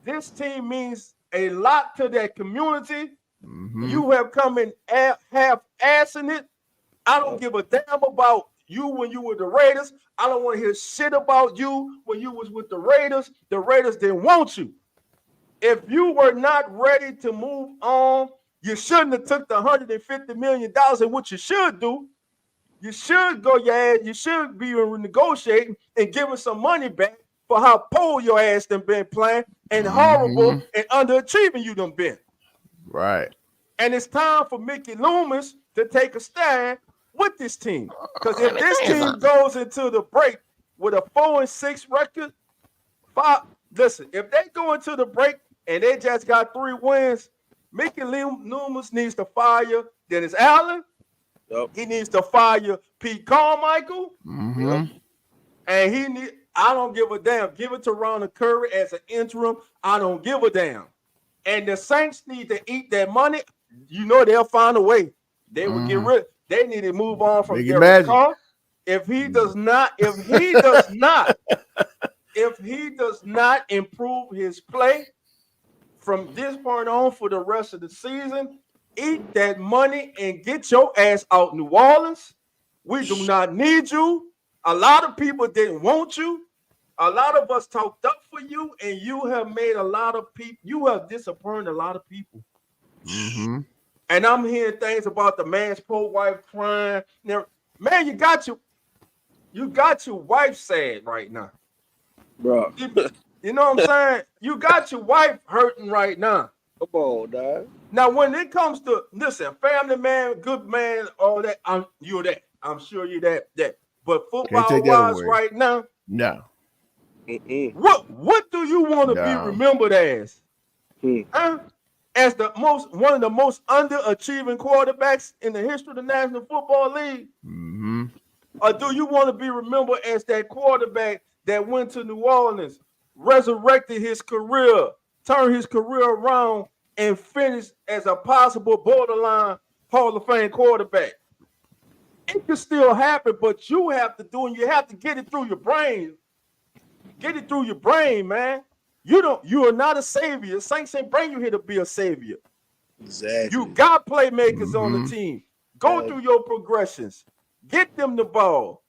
This team means a lot to that community. You have come in half-assing it. I don't give a damn about you when you were the Raiders. I don't want to hear shit about you when you was with the Raiders. The Raiders didn't want you. If you were not ready to move on, you shouldn't have took the $150 million. And what you should do, you should go your ass, you should be renegotiating and giving some money back for how poor your ass done been playing and horrible and underachieving you done been. Right. And it's time for Mickey Loomis to take a stand with this team. Because if this team goes into the break with a 4-6 record, listen, if they go into the break and they just got 3 wins, Mickey Loomis needs to fire Dennis Allen. Yep. He needs to fire Pete Carmichael. Yep. And I don't give a damn. Give it to Ronald Curry as an interim. I don't give a damn. And the Saints need to eat that money. You know they'll find a way. They will get rid. They need to move on from Derek Carr. If he does not improve his play from this point on for the rest of the season, eat that money and get your ass out New Orleans. We do not need you. A lot of people didn't want you. A lot of us talked up for you, and you have made a lot of people. You have disappointed a lot of people. And I'm hearing things about the man's poor wife crying. Now, man, you got your wife sad right now, bro. You know what I'm saying? You got your wife hurting right now. Come on, dog. Now, when it comes to listen, family man, good man, all that, you're that. I'm sure you're that. But football wise, right now, no. What do you want to be remembered as? Huh? As one of the most underachieving quarterbacks in the history of the National Football League? Or do you want to be remembered as that quarterback that went to New Orleans, resurrected his career, turned his career around, and finished as a possible borderline Hall of Fame quarterback? It can still happen, but you have to do, and you have to get it through your brain. Get it through your brain, man. You are not a savior. Saints ain't bring you here to be a savior. Exactly. You got playmakers on the team. Go through your progressions. Get them the ball.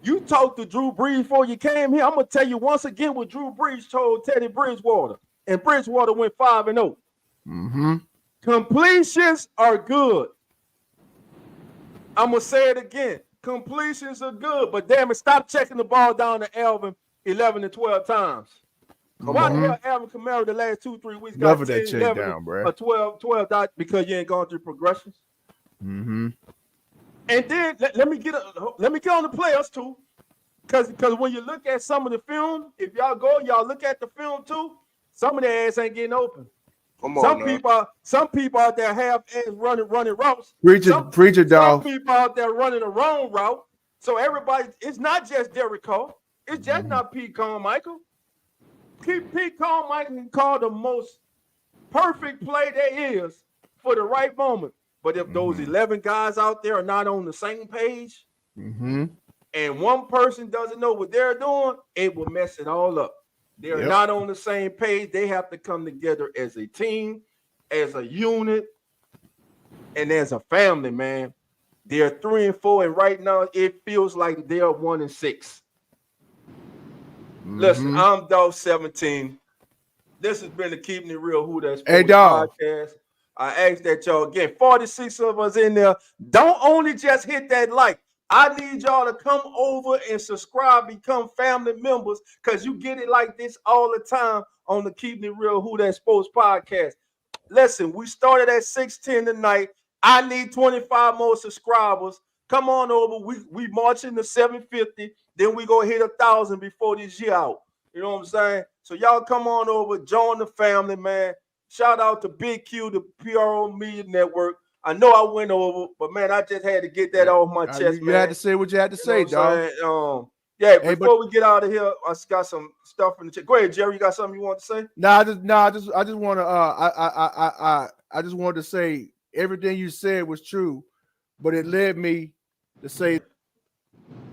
You talked to Drew Brees before you came here. I'm gonna tell you once again what Drew Brees told Teddy Bridgewater, and Bridgewater went 5-0. Completions are good. I'm gonna say it again. Completions are good, but damn it, stop checking the ball down to Alvin 11 to 12 times. Why the hell Alvin Kamara the last 2-3 weeks got 10, 11, down, or 12 dots because you ain't gone through progressions? And then let me get on the players too, because when you look at some of the film, if y'all look at the film too, some of their ass ain't getting open. Some people out there have ass running routes. Preacher, dog. Some people out there running the wrong route. So everybody, it's not just Derek Carr. It's just not Pete Carmichael. Pete Carmichael can call the most perfect play there is for the right moment. But if those 11 guys out there are not on the same page, and one person doesn't know what they're doing, it will mess it all up. They're not on the same page. They have to come together as a team, as a unit, and as a family, man. They're 3-4, and right now it feels like they're 1-6. Listen, I'm Dog 17. This has been the Keeping It Real Who That Sports podcast. I ask that y'all, again, 46 of us in there, don't only just hit that like. I need y'all to come over and subscribe, become family members, because you get it like this all the time on the Keeping It Real Who That Sports podcast. Listen, we started at 610 tonight. I need 25 more subscribers. Come on over. We marching to 750. Then we go hit 1,000 before this year out. You know what I'm saying? So y'all come on over, join the family, man. Shout out to Big Q, the PRO Media Network. I know I went over, but man, I just had to get that off my chest, you man. had to say what you had to say, dog. Before we get out of here, I got some stuff in the chat. Go ahead, Jerry. You got something you want to say? I just want to I just wanted to say everything you said was true, but it led me to say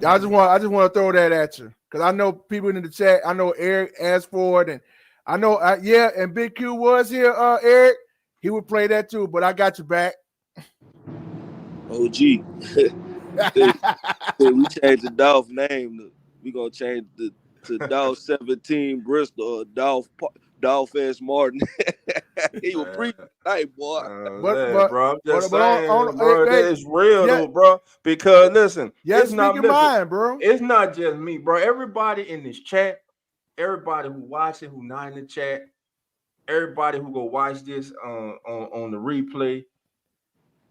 I just want to throw that at you because I know people in the chat. I know Eric asked for it, and I know and Big Q was here. Eric, he would play that too, but I got you back. OG. We changed the Dolph name. We gonna change to Dolph 17 Bristol or Dolph S. Martin. He was pretty nice, boy. Bro, I'm just saying, bro, it's real though, bro. Because listen, it's not mine, bro. It's not just me, bro. Everybody in this chat, everybody who watching, who not in the chat, everybody who go watch this on the replay,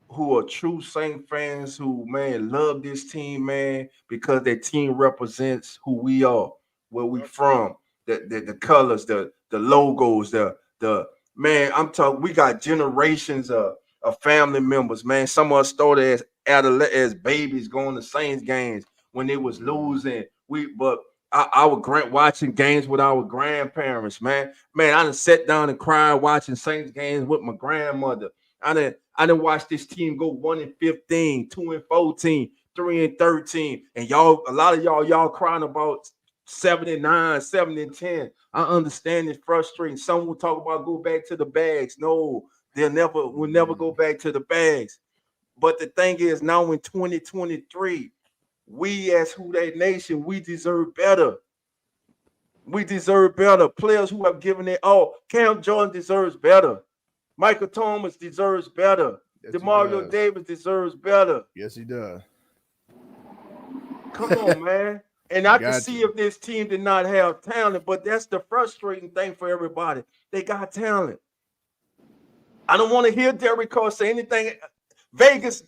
who are true Saint fans, who man love this team, man, because their team represents who we are, where we from, the colors, the logos, the man. I'm talking. We got generations of family members, man. Some of us started as babies going to Saints games when they was losing. I would watching games with our grandparents, man. Man, I done sat down and cried watching Saints games with my grandmother. I didn't watch this team go 1-15, 2-14, 3-13, and a lot of y'all crying about 7-9, 7-10. I understand it's frustrating. Some will talk about go back to the bags. No, we'll never go back to the bags. But the thing is, now in 2023, we as Who Dat Nation, we deserve better. We deserve better. Players who have given it all. Cam Jordan deserves better. Michael Thomas deserves better. Yes, DeMario Davis deserves better. Yes, he does. Come on, man. And I can see if this team did not have talent, but that's the frustrating thing for everybody. They got talent. I don't want to hear Derek Carr say anything. Vegas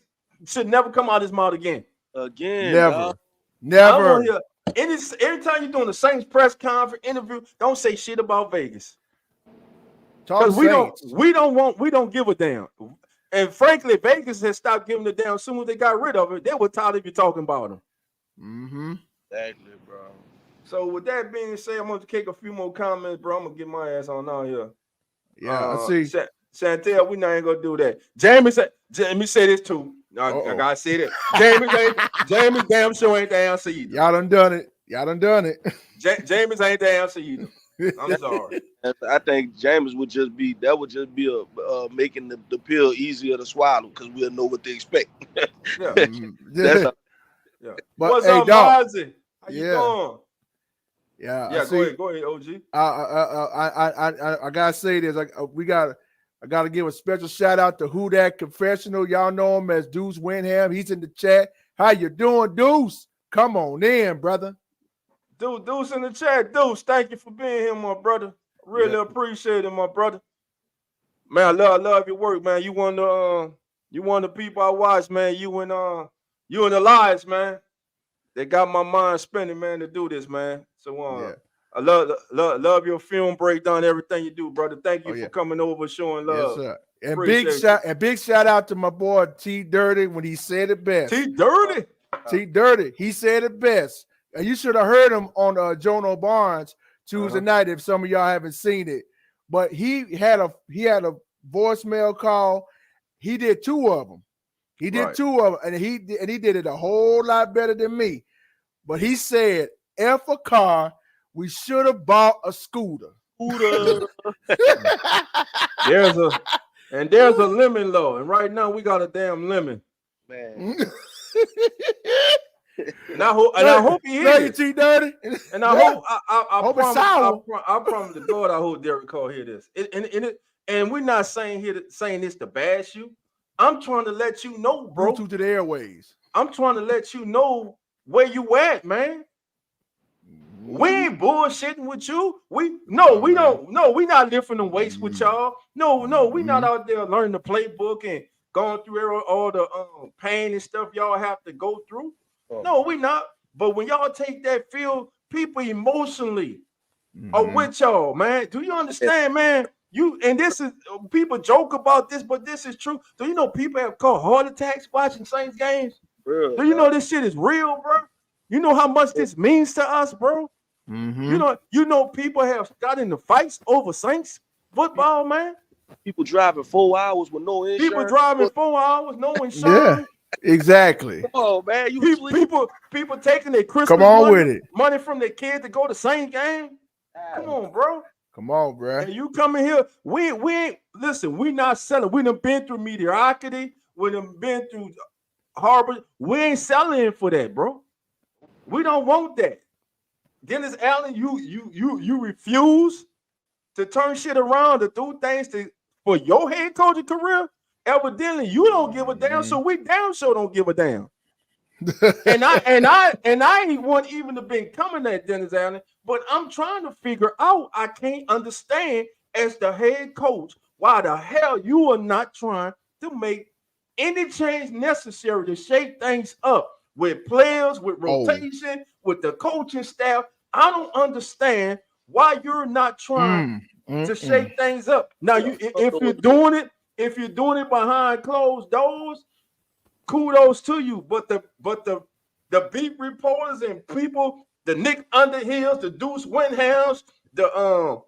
should never come out of his mouth again. Never. I don't want to hear every time you're doing the Saints press conference interview, don't say shit about Vegas. Because we don't give a damn. And frankly, Vegas has stopped giving a damn as soon as they got rid of it. They were tired of you talking about them. Exactly, bro. So with that being said, I'm gonna take a few more comments, bro. I'm gonna get my ass on out here. Yeah, I see. Chantel, we not even gonna do that. Jamie said, let me say this too. I gotta say that. Jamie damn sure ain't the answer either. Y'all done done it. James ain't the answer either. I'm sorry. I think James would just be making the pill easier to swallow because we'll know what to expect. Yeah. But, what's up, Mozzie? How you doing? Yeah. Go ahead, OG. I gotta say this. I gotta give a special shout out to Who Dat Confessional. Y'all know him as Deuce Winham. He's in the chat. How you doing, Deuce? Come on in, brother. Deuce in the chat. Deuce, thank you for being here, my brother. Really appreciate it, my brother. Man, I love your work, man. You one of the people I watch, man. You and the lives, man. They got my mind spinning, man, to do this, man. So I love your film breakdown, everything you do, brother. Thank you for coming over, showing love. Yes, sir. And big shout out to my boy T Dirty when he said it best. T Dirty. He said it best. And you should have heard him on Jono Barnes Tuesday night if some of y'all haven't seen it. But he had a voicemail call He did 2 of them. He did 2 of them, and he did it a whole lot better than me. But he said, "F a car, we should have bought a scooter." There's a lemon law, and right now we got a damn lemon. Man. And I hope he hears it. Dirty. And I hope I promise the God I hope Derek Carr hear this. And we're not saying this to bash you. I'm trying to let you know, bro. Bluetooth to the airways. I'm trying to let you know where you at, man. We ain't bullshitting with you. We don't. No, we not lifting the weights with y'all. No, we not out there learning the playbook and going through all the pain and stuff y'all have to go through. No, we not. But when y'all take that field, people emotionally are with y'all, man. Do you understand, man? This is people joke about this, but this is true. Do you know people have caught heart attacks watching Saints games? Do you know this shit is real, bro? You know how much this means to us, bro? You know people have got into fights over Saints football, man. People driving 4 hours with no insurance. People driving 4 hours, no insurance. Yeah, exactly. Oh man, people taking their Christmas money from their kid to go to Saints game. Come on, bro. Come on, bro. And you coming here? We ain't listen. We not selling. We done been through mediocrity. We done been through horrible. We ain't selling for that, bro. We don't want that. Dennis Allen, you refuse to turn shit around, to do things for your head coaching career. Evidently, you don't give a damn, so we damn sure don't give a damn. and I ain't want even to be coming at Dennis Allen, but I'm trying to figure out. I can't understand as the head coach why the hell you are not trying to make any change necessary to shake things up with players, with rotation, with the coaching staff. I don't understand why you're not trying to shake things up. Now, if you're doing it behind closed doors, kudos to you. But the beat reporters and people, the Nick Underhills, the Deuce Windhams, the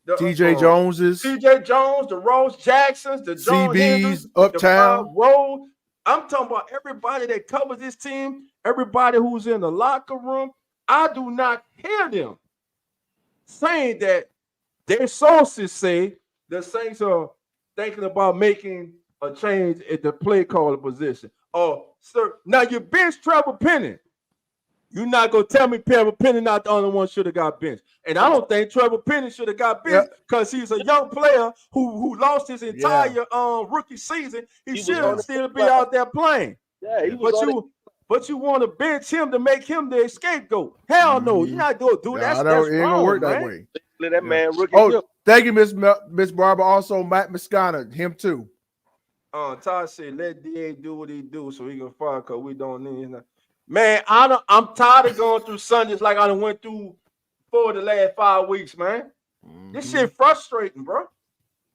TJ Joneses, the Ross Jacksons, the John CBs, Hendricks, Uptown the Road. I'm talking about everybody that covers this team, everybody who's in the locker room. I do not hear them saying that their sources say the Saints are thinking about making a change at the play caller position. Oh, sir, now you bench Trevor Penning. You're not gonna tell me Trevor Penning not the only one should have got benched. And I don't think Trevor Penning should have got benched because he's a young player who lost his entire rookie season. He should still be out there playing. Yeah, but you want to bench him to make him the scapegoat. Hell no, you're not gonna do that. That's wrong, work man. that way. Let that man rookie. Thank you, Miss Barber. Also, Matt Moscona, him too. Todd said, let DA do what he do so he can fire because we don't need him. Man, I'm tired of going through Sundays like I done went through for the last 5 weeks, man. This shit frustrating, bro.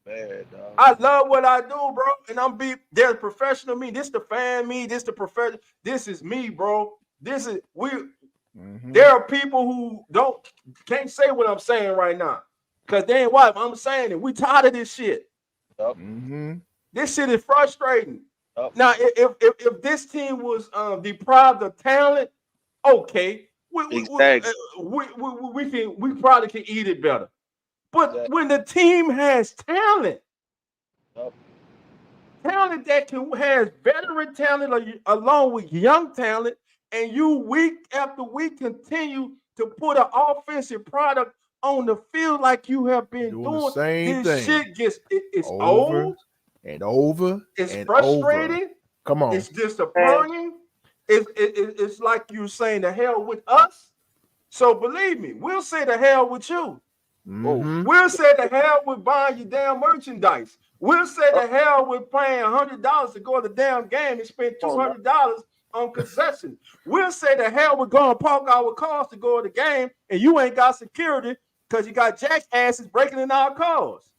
Man, dog. I love what I do, bro. And there's professional me. This the fan me. This the professional. This is me, bro. This is There are people who can't say what I'm saying right now. Because they ain't what I'm saying it. We tired of this shit. Yep. This shit is frustrating. Now, if this team was deprived of talent, okay, we probably can eat it better. But when the team has talent, talent that has veteran talent along with young talent, and you week after week continue to put an offensive product on the field like you have been doing the same thing. Shit it's old. And over. It's frustrating. Over. Come on. It's disappointing. It's like you're saying the hell with us. So believe me, we'll say the hell with you. We'll say the hell with buying your damn merchandise. We'll say the hell with paying $100 to go to the damn game and spend $200 on concessions. We'll say the hell with going to park our cars to go to the game and you ain't got security because you got jackasses breaking in our cars.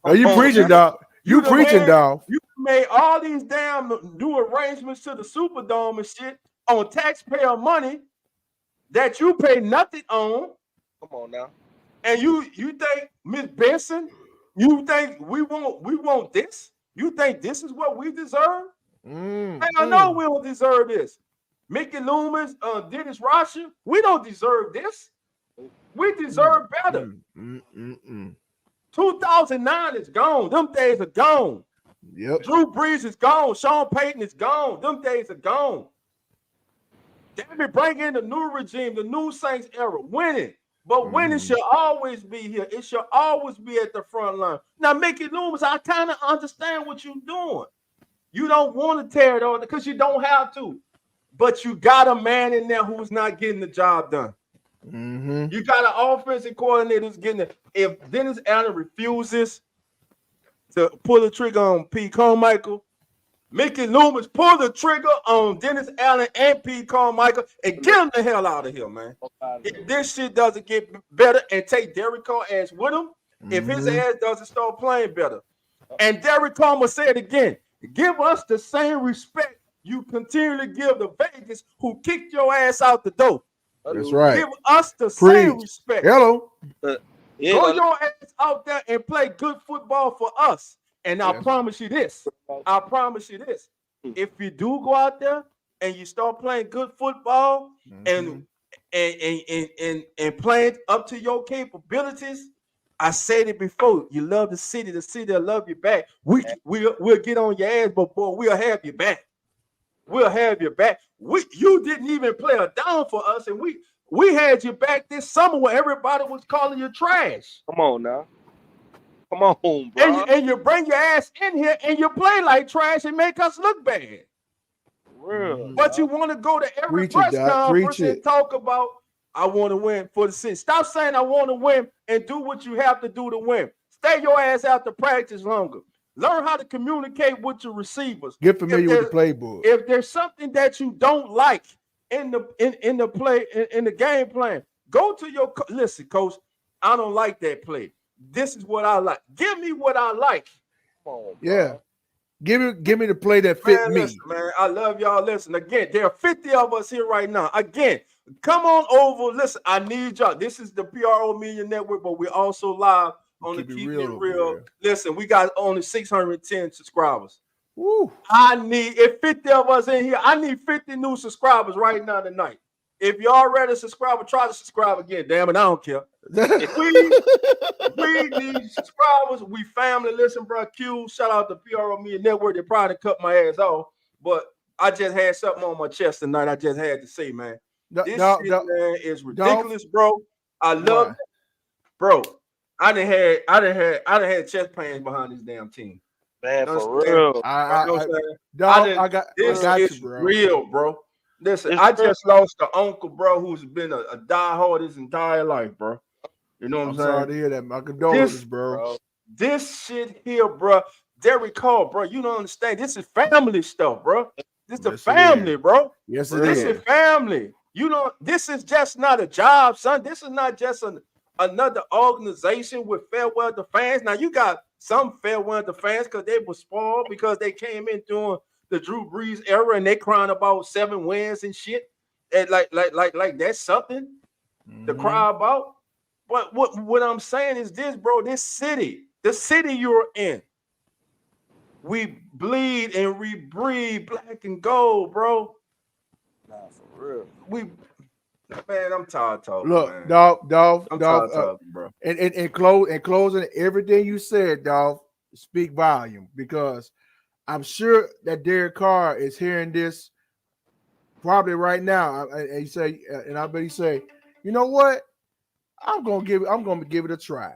Are you preaching, dog? You preaching, dog. You made all these damn new arrangements to the Superdome and shit on taxpayer money that you pay nothing on. Come on now. And you think, Miss Benson, you think we want this? You think this is what we deserve? I know we don't deserve this. Mickey Loomis, Dennis Rasher, we don't deserve this. We deserve better. 2009 is gone. Them days are gone. Yep. Drew Brees is gone. Sean Payton is gone. Them days are gone. Damn it, bring in the new regime, the new Saints era, winning. But winning should always be here. It should always be at the front line. Now, Mickey Loomis, I kind of understand what you're doing. You don't want to tear it on because you don't have to. But you got a man in there who's not getting the job done. You got an offensive coordinator who's getting it. If Dennis Allen refuses to pull the trigger on Pete Carmichael, Mickey Loomis pull the trigger on Dennis Allen and Pete Carmichael and get him the hell out of here, man. If this shit doesn't get better, and take Derek Carr ass with him, if his ass doesn't start playing better. And Derek Carr must say it again. Give us the same respect you continually give the Vegas who kicked your ass out the door. That's right. Give us the same respect. Hello. Go your ass out there and play good football for us. And I promise you this. I promise you this. If you do go out there and you start playing good football and playing up to your capabilities, I said it before. You love the city will love you back. We'll get on your ass, but boy, we'll have you back. We'll have you back. You didn't even play a down for us, and we had you back this summer when everybody was calling you trash. Come on now. Come on, bro. And you bring your ass in here and you play like trash and make us look bad. Real. But you want to go to every press conference and talk about, I want to win for the city. Stop saying I want to win and do what you have to do to win. Stay your ass out to practice longer. Learn how to communicate with your receivers. Get familiar with the playbook. If there's something that you don't like in the game plan, go to your listen, coach. I don't like that play. This is what I like. Give me what I like. Come on, yeah. Give me the play that fit me. Listen, man, I love y'all. Listen, again, there are 50 of us here right now. Again, come on over. Listen, I need y'all. This is the PRO Media Network, but we're also live on the Keep It Real. Listen, we got only 610 subscribers. Woo. If 50 of us in here, I need 50 new subscribers right now tonight. If you already subscribed, try to subscribe again. Damn it, I don't care. we need subscribers. We family. Listen, bro. Q, shout out to PRO Media Network. They probably cut my ass off, but I just had something on my chest tonight. I just had to say, man, this shit, man, is ridiculous, bro. I love it, bro. I done had chest pains behind this damn team. Man, for real. I got you, bro. Real, bro. Listen, I just lost an uncle, bro, who's been a diehard his entire life, bro. You know what I'm saying? Sorry to hear that. My condolences, bro. This shit here, bro. Derek Carr, bro. You don't understand. This is family stuff, bro. This is the family, bro. Yes, it is. This is family. You know, this is just not a job, son. This is not just another organization with farewell to fans. Now, you got some farewell to fans because they were spoiled because they came in during the Drew Brees era and they crying about 7 wins and shit. And like that's something to cry about. But what I'm saying is this, bro, the city you're in, we bleed and we breathe black and gold, bro. Nah, for real. Man, I'm tired of talking. Look, man. dog, I'm tired of talking, bro. And closing, everything you said, dog, speak volume, because I'm sure that Derek Carr is hearing this probably right now. And he say, and I bet he say, you know what? I'm gonna give it a try.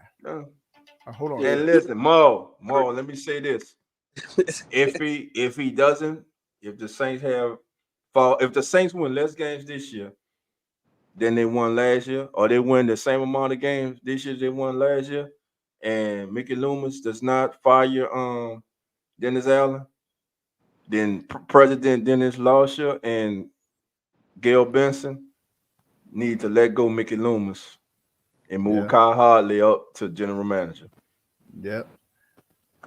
Hold on. And listen, Mo, let me say this. if the Saints win less games this year than they won last year, or they win the same amount of games this year they won last year, and Mickey Loomis does not fire Dennis Allen, then President Dennis Lauscher and Gail Benson need to let go Mickey Loomis and move Kyle Hartley up to general manager. Yep.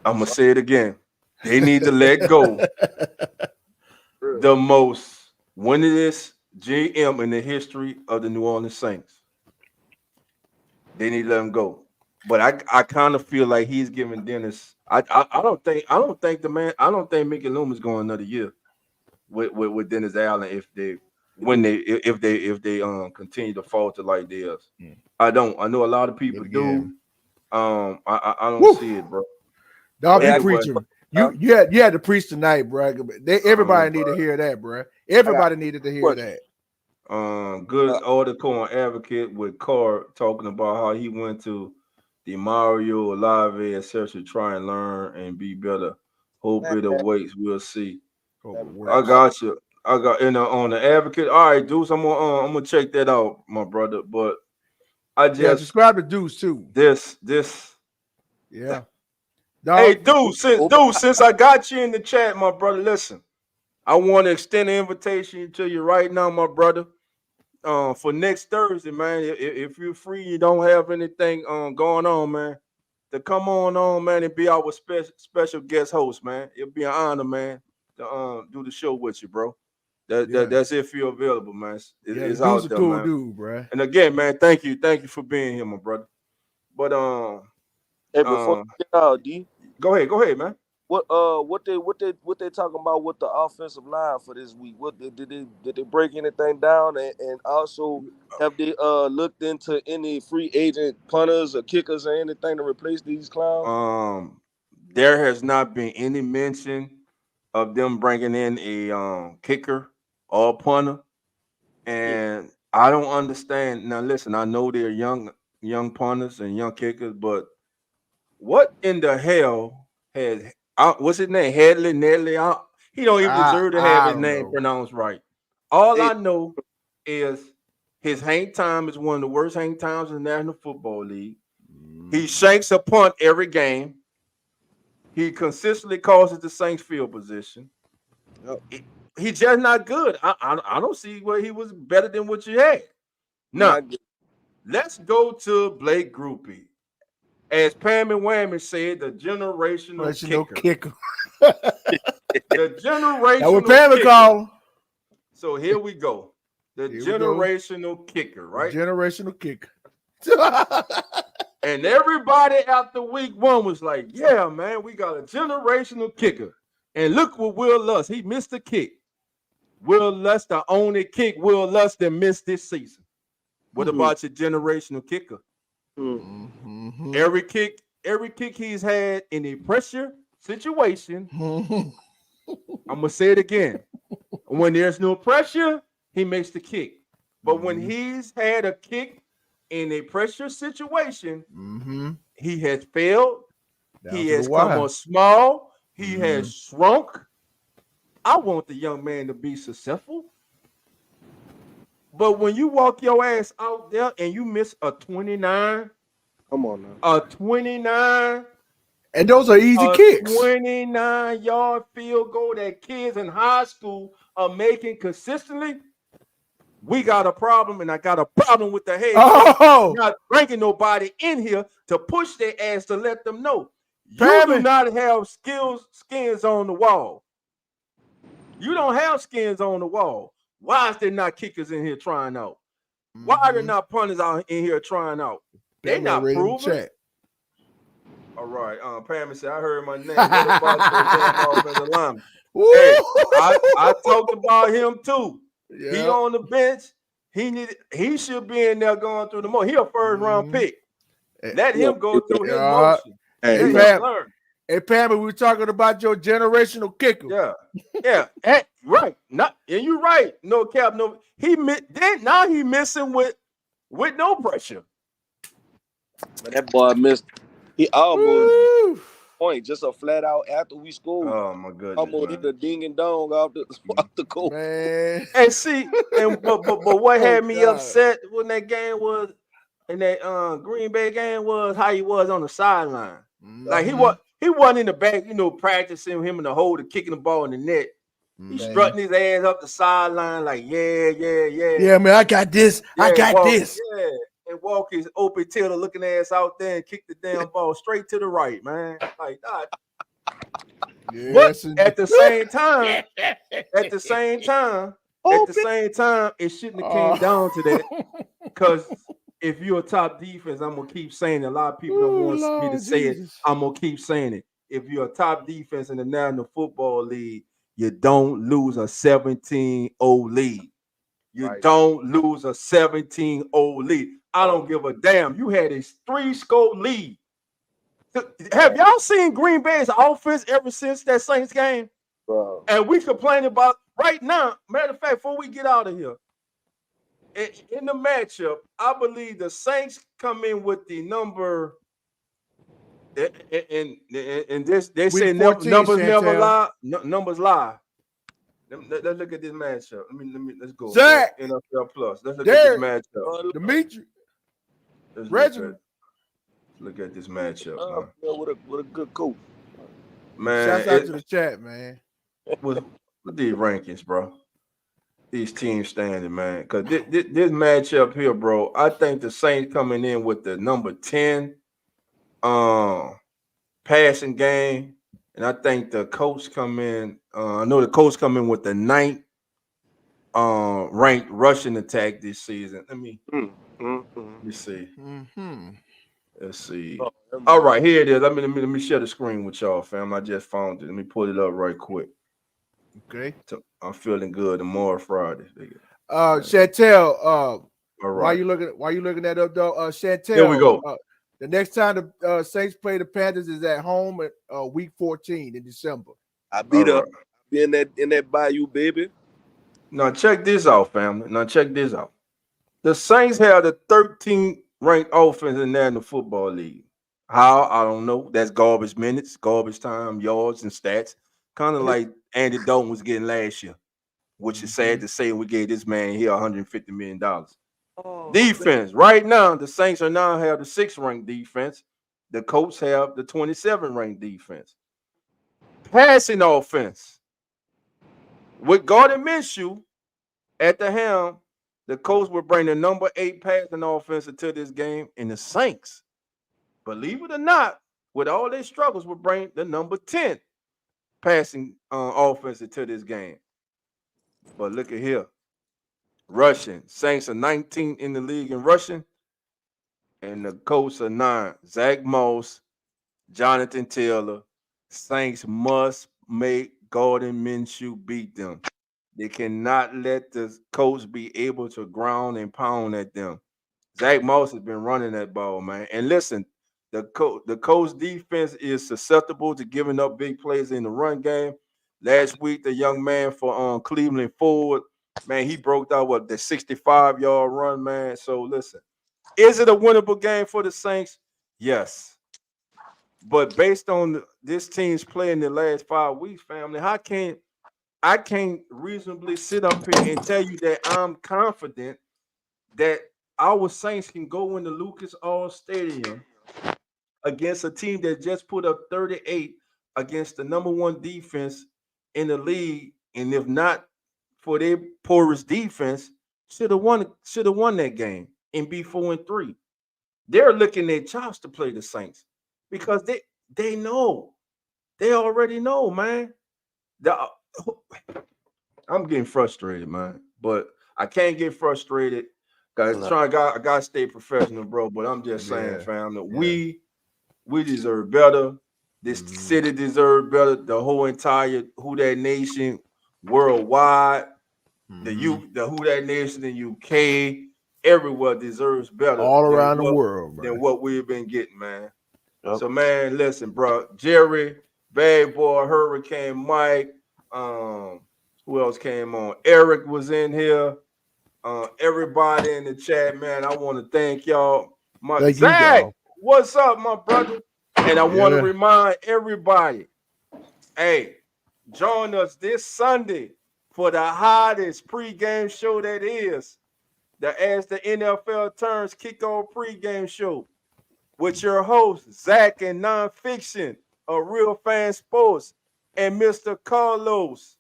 I'm gonna say it again. They need to let go the most winningest GM in the history of the New Orleans Saints. They need to let him go. But I kind of feel like he's giving Dennis. I don't think the man. I don't think Mickey Loomis going another year with Dennis Allen if they continue to falter like this. I don't. I know a lot of people do. I don't see it, bro. Dog, But you anyway, preaching. You had to preach tonight, bro. Everybody need to hear that, bro. Everybody needed to hear that. Good article on Advocate with Carr talking about how he went to the Mario Olave, etc. to try and learn and be better. Hope it awaits. We'll see. I got you. I got on the Advocate. All right, Deuce. I'm gonna check that out, my brother. But I just subscribe to Deuce too. This. Yeah. Dog. Hey, since I got you in the chat, my brother, listen. I want to extend an invitation to you right now, my brother. For next Thursday, man. If you're free, you don't have anything going on, man, to come on, man, and be our special guest host, man. It'll be an honor, man, to do the show with you, bro. That's if you're available, man. It's out there, cool man. Dude, bro. And again, man, thank you for being here, my brother. But hey, before you get out, D, go ahead, man. What they talking about with the offensive line for this week? What did they break anything down? And also, have they looked into any free agent punters or kickers or anything to replace these clowns? There has not been any mention of them bringing in a kicker or punter, and I don't understand. Now, listen, I know they're young punters and young kickers, but what in the hell has what's his name? Nedley. He don't even deserve to have his name pronounced right. All I know is his hang time is one of the worst hang times in the National Football League. He shanks a punt every game. He consistently causes the Saints field position. He's just not good. I don't see where he was better than what you had. Now, let's go to Blake Groupie. As Pam and Whammy said, the generational kicker. The generational that what Pam kicker. Call. So here we go. The generational kicker, right? Generational kicker. And everybody after week one was like, yeah, man, we got a generational kicker. And look what Will Lutz, he missed the kick. Will Lutz, the only kick Will Lutz that missed this season. What about your generational kicker? Every kick he's had in a pressure situation. I'm gonna say it again. When there's no pressure, he makes the kick. But when he's had a kick in a pressure situation, he has failed. He has come small. He has shrunk. I want the young man to be successful. But when you walk your ass out there and you miss a 29, come on now, a 29, and those are easy kicks. 29-yard field goal that kids in high school are making consistently. We got a problem, and I got a problem with the head. Not bringing nobody in here to push their ass to let them know you do not have skins on the wall. You don't have skins on the wall. Why is there not kickers in here trying out? Why are there not punters out in here trying out? They're not proven. All right. Pam said, I heard my name. What about the offensive lineman? Hey, I talked about him too. Yeah. He on the bench. He should be in there going through the motion. He a first round pick. Let him go through his motion. Hey, Pam, we were talking about your generational kicker. Yeah. Hey, right. And you're right. No cap. No. Now he missing with no pressure. But that boy missed. He almost point just a flat out after we scored. Oh my goodness! Almost hit the ding and dong off the goal. Man. And see, but what had me upset when that game was, in that Green Bay game was how he was on the sideline. Like he wasn't in the back, practicing him in the hole to kicking the ball in the net. He strutting his ass up the sideline like, yeah. Yeah, man, I got this. Yeah, I got this. Yeah. And walk his Opie Taylor looking ass out there and kick the damn ball straight to the right, man. Like that. Yes, but at the same time, it shouldn't have came down to that. Because if you're a top defense, I'm gonna keep saying it. A lot of people don't want me to say it. I'm gonna keep saying it. If you're a top defense in the National Football League, you don't lose a 17-0 lead. You don't lose a 17-0 lead. I don't give a damn. You had a 3-score lead. Have y'all seen Green Bay's offense ever since that Saints game? Bro. And we complain about right now. Matter of fact, before we get out of here, in the matchup, I believe the Saints come in with the number. And this they say numbers never lie. Numbers lie. Let's look at this matchup. Let's go. Zach, NFL Plus. Let's look at this matchup. Dimitri, Reggie. Look at this matchup, man. What a good coach. Man, shouts out to the chat, man. With these rankings, bro. These teams standing, man. Because this matchup here, bro, I think the Saints coming in with the number 10 passing game. And I think the Colts come in. I know the Colts come in with the 9th ranked rushing attack this season. Let me see. Let's see. All right, here it is. Let me share the screen with y'all, fam. I just found it. Let me pull it up right quick. Okay. So I'm feeling good tomorrow, Friday. Chantel, all right. Why you looking that up, though? Chantel. Here we go. The next time the Saints play the Panthers is at home at week 14 in December. I beat up. Be in that bayou, baby. Now check this out, family. Now check this out. The Saints have the 13th ranked offense in the National Football League. How? I don't know. That's garbage minutes, garbage time, yards, and stats. Kind of like Andy Dalton was getting last year, which is sad to say. We gave this man here $150 million. Defense. Right now, the Saints have the 6th ranked defense. The Colts have the 27th ranked defense. Passing offense. With Gardner Minshew at the helm, the Colts will bring the number 8 passing offense into this game, and the Saints, believe it or not, with all their struggles, will bring the number 10 passing offense into this game. But look at here. Rushing. Saints are 19th in the league in rushing, and the Colts are 9. Zach Moss, Jonathan Taylor. Saints must make Gardner Minshew beat them. They cannot let the Colts be able to ground and pound at them. Zach Moss has been running that ball, man. And listen, the Colts defense is susceptible to giving up big plays in the run game. Last week, the young man for Cleveland Ford, man, he broke out the 65-yard run, man. So listen, is it a winnable game for the Saints? Yes. But based on this team's play in the last 5 weeks, family, I can't reasonably sit up here and tell you that I'm confident that our Saints can go into Lucas Oil Stadium against a team that just put up 38 against the number 1 defense in the league, and if not for their poorest defense, should have won that game and be 4-3. They're looking at chops to play the Saints because they know. They already know, man. I'm getting frustrated, man. But I can't get frustrated. I gotta stay professional, bro. But I'm just saying, fam, that we deserve better. This city deserves better. The whole entire Who Dat Nation worldwide, the Who Dat Nation in UK, everywhere deserves better. All around the world, than what we've been getting, man. Yep. So, man, listen, bro. Jerry, Bad Boy, Hurricane Mike. Who else came on? Eric was in here. Everybody in the chat, man. I want to thank y'all. Zach, what's up, my brother? And I want to remind everybody, hey, join us this Sunday for the hottest pregame show that is. As the NFL turns kickoff pregame show with your hosts, Zach and Nonfiction of Real Fan Sports, and Mr. Carlos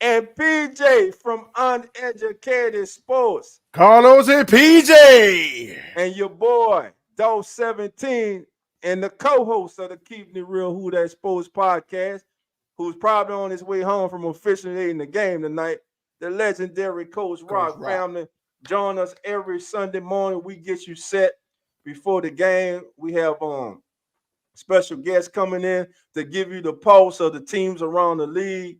and PJ from Uneducated Sports. Carlos and PJ. And your boy, Dose 17, and the co-host of the Keeping It Real Who Dat Sports podcast, who's probably on his way home from officiating the game tonight, the legendary Coach Rock family. join us every Sunday morning. We get you set before the game. We have special guests coming in to give you the pulse of the teams around the league.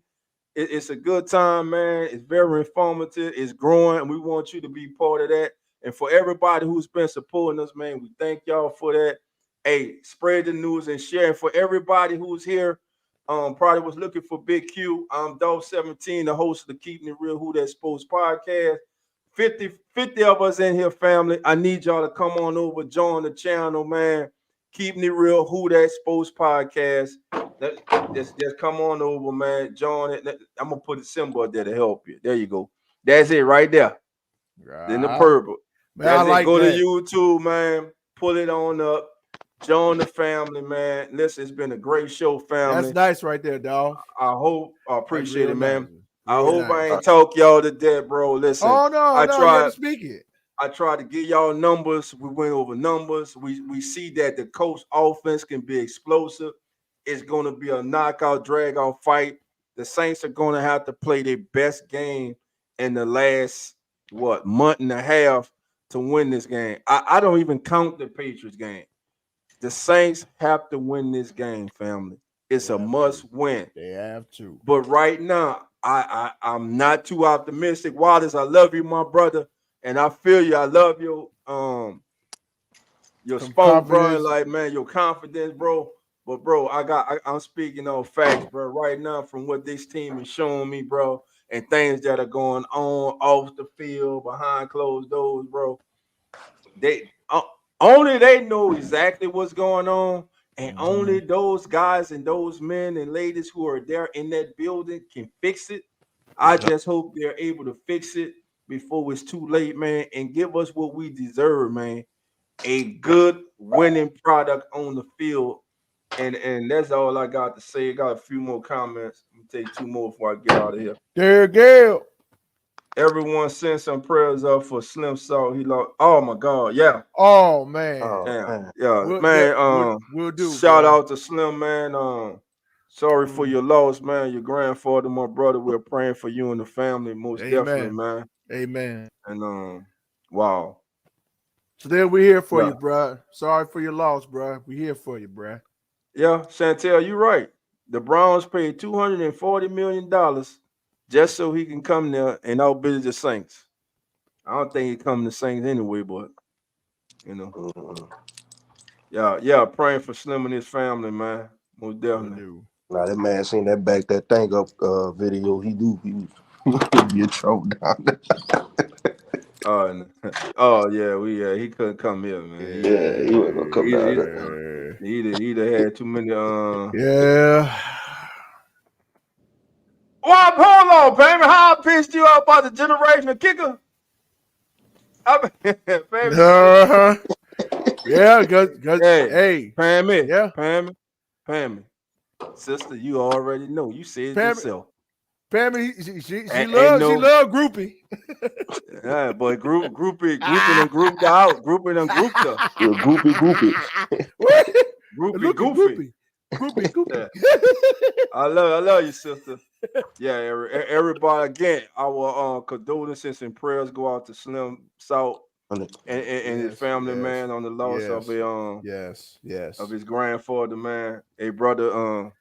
It's a good time, man. It's very informative. It's growing, and we want you to be part of that. And for everybody who's been supporting us, man, we thank y'all for that. Hey, spread the news and share. And for everybody who's here, probably was looking for Big Q. I'm Dog 17, the host of the Keeping It Real Who That Sports podcast. 50 of us in here, family. I need y'all to come on over, join the channel, man. Keeping It Real Who That Sports podcast. Just come on over, man. Join it. I'm gonna put a symbol there to help you. There you go. That's it right there. In the purple. Man, I like go that. to YouTube, man. Pull it on up. Join the family, man. Listen, it's been a great show, family. That's nice right there, dog. I appreciate it, man. Nice. I hope I ain't talk y'all to death, bro. Listen. Oh no, you have to speak it. I tried to get y'all numbers. We went over numbers. We see that the Colts offense can be explosive. It's going to be a knockout, drag-out fight. The Saints are going to have to play their best game in the last, month and a half to win this game. I don't even count the Patriots game. The Saints have to win this game, family. It's a must win. They have to. But right now, I'm not too optimistic. Wallace, I love you, my brother. And I feel you. I love your spunk, bro. Like, man, your confidence, bro. But, bro, I'm speaking on facts, bro. Right now, from what this team is showing me, bro, and things that are going on off the field, behind closed doors, bro. They only they know exactly what's going on, and only those guys and those men and ladies who are there in that building can fix it. I just hope they're able to fix it before it's too late, man, and give us what we deserve, man. A good winning product on the field. And that's all I got to say. I got a few more comments. I'm gonna take two more before I get out of here. There, Gail. Everyone send some prayers up for Slim Salt. He lost. Oh my God, yeah. Oh man. Damn. Yeah, man. We'll do. Shout out to Slim, man. Sorry for your loss, man. Your grandfather, my brother. We're praying for you and the family, most definitely, man. Amen. And wow. So then we're here for you, bro. Sorry for your loss, bro. We're here for you, bro. Yeah, Chantel, you're right. The Browns paid $240 million just so he can come there and outbid the Saints. I don't think he come to Saints anyway, but you know. Yeah, praying for Slim and his family, man. Most definitely. Nah, that man seen that back that thing up video. He be a troll down there. Oh yeah, he couldn't come here, man. He wasn't gonna come down there. He'd have had too many. Yeah. Well, hold on, baby. How I pissed you off about the generational kicker? Yeah, good. Hey, Pammy. Yeah, Pammy. Sister, you already know. You said it yourself. Pammy, she love groupie. Yeah, but grouping and grouped out. Grouping and grouped her. Groupie. Groupie. Yeah. I love you, sister. Yeah, everybody again. Our condolences and prayers go out to Slim Salt and his family, man, on the loss of of his grandfather, man. Hey, brother,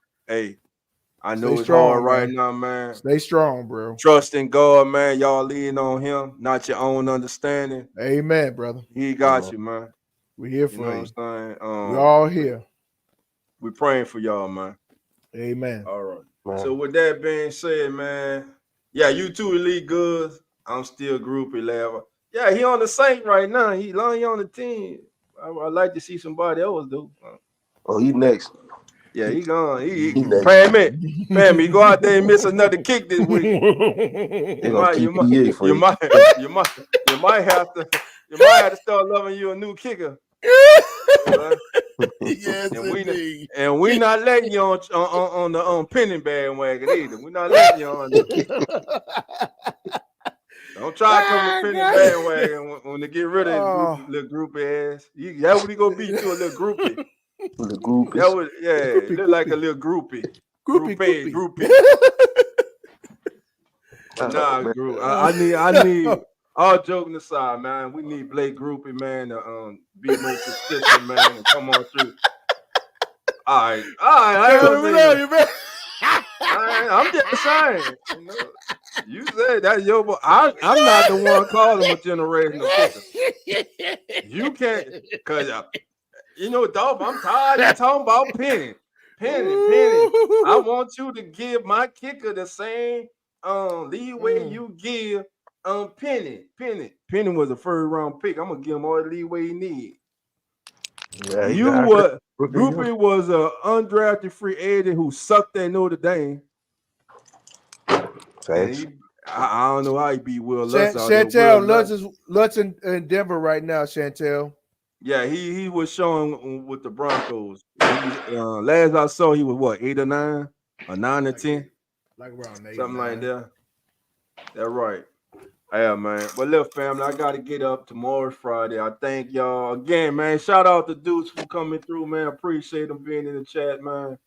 I know it's hard right now, man. Stay strong, bro. Trust in God, man. Y'all lean on him, not your own understanding. Amen, brother. He got you, man. We're here for you. Know what I'm saying? We're all here. We're praying for y'all, man. Amen. All right. Man. So with that being said, man, yeah, you two elite goods. I'm still groupie level. Yeah, he on the Saints right now. He on the team. I'd like to see somebody else do. Oh, he next. Yeah, he gone. He Pammy, go out there and miss another kick this week. You might have to start loving you a new kicker. Yes, and we not letting you on the penning bandwagon either. We're not letting you on there. Don't try to come to penning bandwagon when they get rid of his little groupie ass. That's what he gonna be to a little groupie. The groupies. That was look like a little groupie. Groupie. Nah, group. I All joking aside, man, we need Blake Groupie, man, to be more consistent, man, and come on through. All right. I ain't gonna say you, man. I'm just saying. You said that's your boy. I'm not the one calling him a generational kicker. You can't, cause Dolph, I'm tired of talking about Penny. I want you to give my kicker the same leeway you give Penny. Penny was a first round pick. I'm gonna give him all the leeway he needs. Yeah, Groupie was an undrafted free agent who sucked at Notre Dame. And I don't know how he beat Will Lutz out there. Chantel, Lutz in Denver right now, Chantel. Yeah, he was showing with the Broncos. Last I saw, he was what, 8 or 9? Or 9 or 10? Like around 8. Something like that. That's right. Yeah, man. But look, family, I got to get up. Tomorrow's Friday. I thank y'all again, man. Shout out to dudes for coming through, man. Appreciate them being in the chat, man.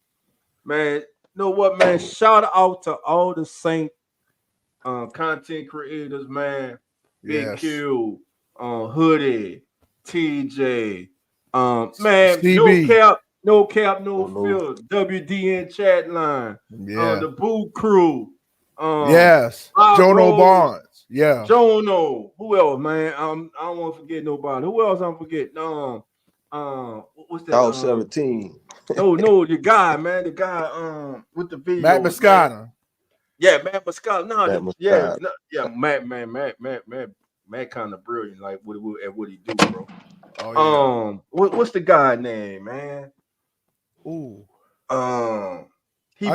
Man, you know what, man? Shout out to all the Saint content creators, man. Big Q, Hoodie, TJ, man, CB. no cap, no fill. WDN chat line. The Boo Crew. Yes. Jono Barnes. Yeah. Jono. Who else, man? I don't want to forget nobody. Who else I'm forgetting? What's that? Dog 17. No, the guy, man. The guy with the video. Matt Moscona. Yeah, Matt Moscona. Matt, Matt kind of brilliant, like what he do, bro. Oh, yeah. What's the guy name, man? Ooh. He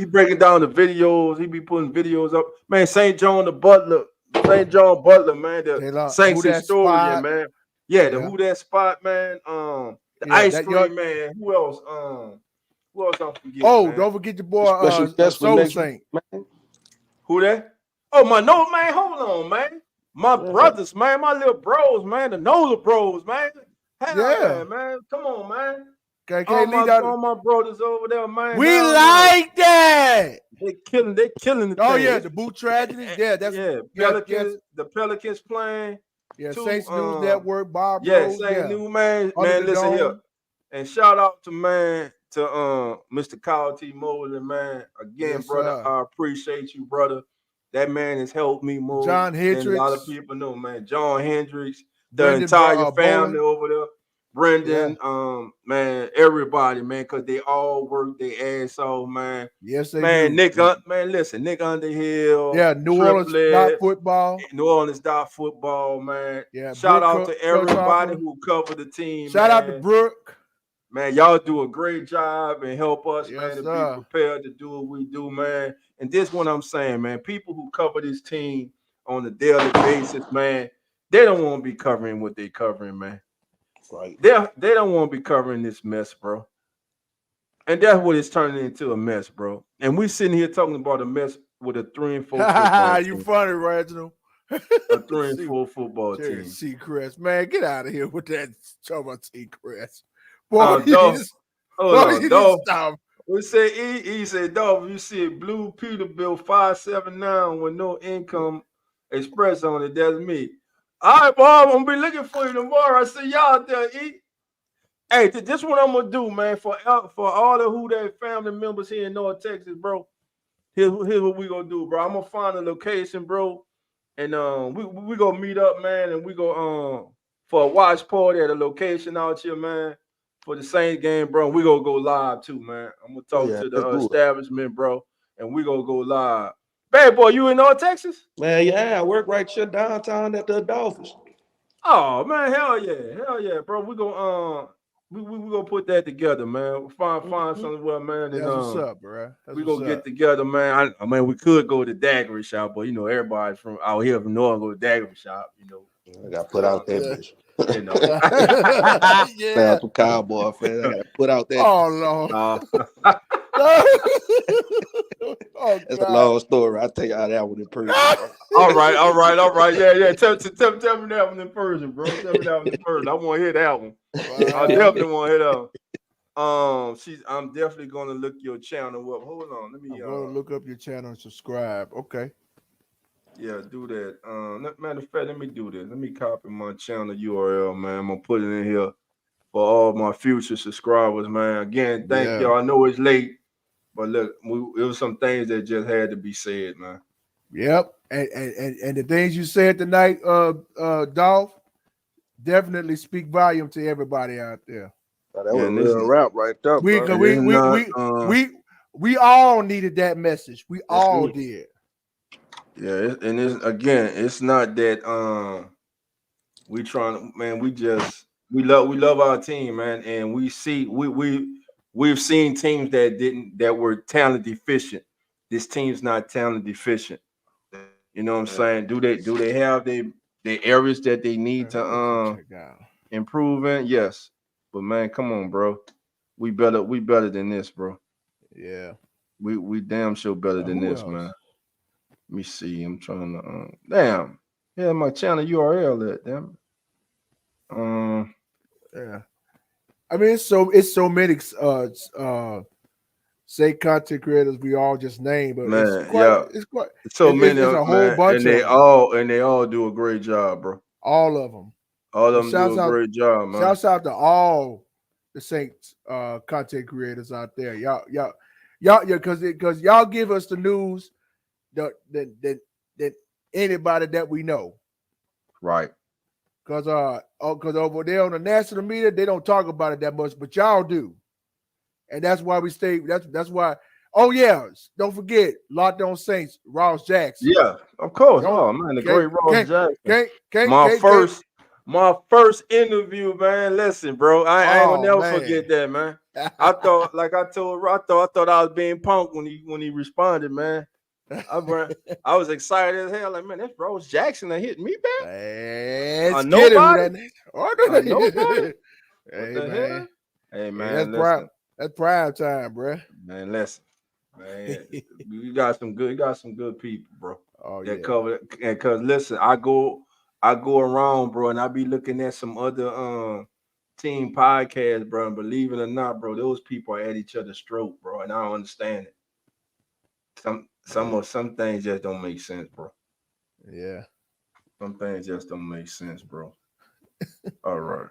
breaking down the videos. He be putting videos up. Man, St. John Butler, man. The Saints historian, man. Yeah, the Who That Spot, man. The Ice Cream Man. Who else? Who else I'm forgetting? Oh, man? don't forget your boy Soul Saint. Man. Who that? Oh, man, hold on, man. My brothers, man, my little bros, man, the Nola bros, man. Man. Come on, man. All my brothers over there, man. We like that. They killing the thing. Yeah, the boot tragedy. Yeah, that's Pelicans. The Pelicans playing. Yeah, Saints News Network, Bob. Yeah, Saints News, man. Man, listen here. And shout out to Mr. Kyle T. Mosley, man. Again, brother, I appreciate you, brother. That man has helped me more than a lot of people know, man. John Hendricks, the entire family over there. Brendan, man, everybody, man, because they all work their ass off, man. Yes, they do. Nick Underhill. Yeah, New Orleans football, man. Yeah, shout out to everybody who covered the team. Shout out to Brooke. Man, y'all do a great job and help us, man, to be prepared to do what we do, man. And this is what I'm saying, man. People who cover this team on a daily basis, man, they don't want to be covering what they're covering, man. Right. They don't want to be covering this mess, bro. And that's what it's turning into, a mess, bro. And we sitting here talking about a mess with a 3-4 football team. You funny, Reginald. A 3-4 football team. Seacrest, man, get out of here with that. Talk about Seacrest. Boy, stop. We said he said, dog, you see a blue Peterbilt 579 with no income express on it. That's me. All right, Bob, I'm gonna be looking for you tomorrow. I see y'all out there eat. Hey, this is what I'm gonna do, man. For all the Who That family members here in North Texas, bro. Here's what we gonna do, bro. I'm gonna find a location, bro, and we gonna meet up, man, and we go for a watch party at a location out here, man, for the Saints game, bro. And we gonna go live too, man. I'm gonna talk to the establishment, bro, and we gonna go live. Bad boy, you in North Texas? Man, yeah, I work right here downtown at the office. Oh man, hell yeah, bro. We gonna we gonna put that together, man. Find somewhere, man. And, that's what's up, bro. We gonna get together, man. I mean, we could go to Daggery Shop, but you know, everybody from out here from North go to Daggery Shop. You know, I got put out that bitch. You know, yeah, some cowboy fan. I got put out that. Oh Lord. It's a long story. I'll tell you how that one in person. All right. Yeah. Tell me that one in person, bro. Tell me that one in person. I want to hear that one. I definitely want to hear that one. I'm definitely gonna look your channel up. Hold on, let me look up your channel and subscribe. Okay. Yeah, do that. Matter of fact, let me do this. Let me copy my channel URL, man. I'm gonna put it in here for all my future subscribers, man. Again, thank Yeah. y'all. I know it's late, but look, it was some things that just had to be said, man. Yep. And the things you said tonight, Dolph, definitely speak volume to everybody out there. Now, that was And this real rap right there, We bro. cause it is not we all needed that message. We Yes, all we. did. and it's again, it's not that we trying to, man, we love our team, man, and we've seen teams that were talent deficient. This team's not talent deficient. You know what I'm saying? Do they have the areas that they need Man, to who is this check out? improve in? Yes. But man, come on, bro. We better than this, bro. Yeah. We damn sure better than Who this, else? man. Let me see. I'm trying to damn. Yeah, my channel URL that damn. Yeah. I mean, it's so many say content creators we all just named, but Man, yeah. So many it's of a 'em, whole man, bunch and of they them. all do a great job, bro. All of them. All of But them do a great job, man. shouts out to all the Saints content creators out there. Y'all, yeah, because y'all give us the news that anybody that we know. Right. Because over there on the national media, they don't talk about it that much, but y'all do. And that's why we stay. That's why. Oh yeah, don't forget Locked On Saints, Ross Jackson. Yeah, of course. Don't Oh man, the can't great Ross can't Jackson. can't can't My can't, can't. first my first interview, man. Listen, bro. I ain't gonna Oh never man. forget that, man. I thought, like I told Ro- I thought I was being punked when he responded, man. I bro, I was excited as hell. Like, man, that's Ross Jackson that hit me back. Let's get it. Who Nobody? that Nobody? nigga? What Hey the man. hell? Hey Hey, man, listen. that's prime time, bruh. Man, listen. Man, you got some good people, bro. Oh That yeah. cover and cause listen, I go around, bro, and I be looking at some other team podcasts, bro. And believe it or not, bro, those people are at each other's throat, bro. And I don't understand it. Some things just don't make sense, bro. Yeah. Some things just don't make sense, bro. All right.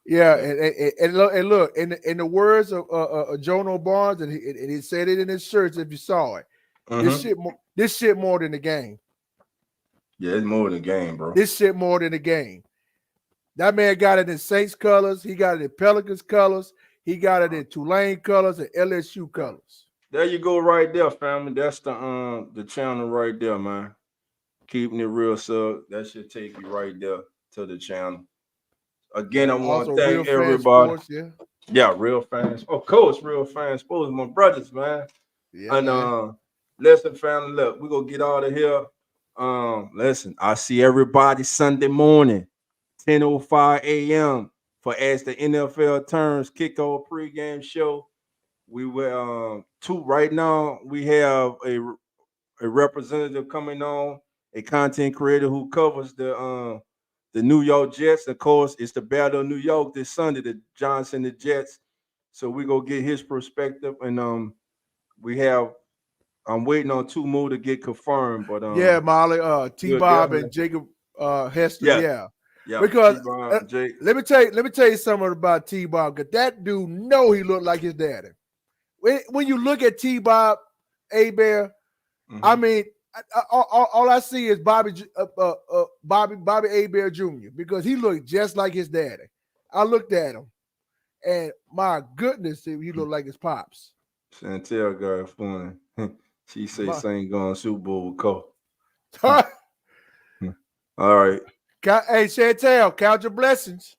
Yeah, Yeah. and look, in the words of Jono Barnes, and he said it in his shirts. If you saw it, Mm-hmm. this shit more than the game. Yeah, it's more than a game, bro. This shit more than the game. That man got it in Saints colors. He got it in Pelicans colors. He got it in Tulane colors and LSU colors. There you go, right there, family. That's the channel right there, man. Keeping it real, so that should take you right there to the channel. Again, Yeah. I want Also, to real thank fan everybody. sports. Yeah. Yeah, real fans. Of course, real fans. Supposed my brothers, man. Yeah, And man. listen, family, look, we're gonna get out of here. Listen, I see everybody Sunday morning, 10:05 a.m. for as the NFL turns kickoff pregame show. We will two right now. We have a representative coming on, a content creator who covers the New York Jets. Of course, it's the Battle of New York this Sunday, the Johnson the Jets. So we go get his perspective, and we have. I'm waiting on two more to get confirmed, but Yeah, Molly. T. we'll Bob definitely. and Jacob Hester. Yeah, Yeah. yeah. Because T-Bone, Jake. let me tell you something about T. Bob. Because that dude know he looked like his daddy. When you look at T. Bob, A Bear, I Mm-hmm. mean, all I see is Bobby A Bear Jr. because he looked just like his daddy. I looked at him, and my goodness, he looked like his pops. Chantel got funny. She say My, Saint going Super Bowl with Cole. All right. hey Chantel, count your blessings.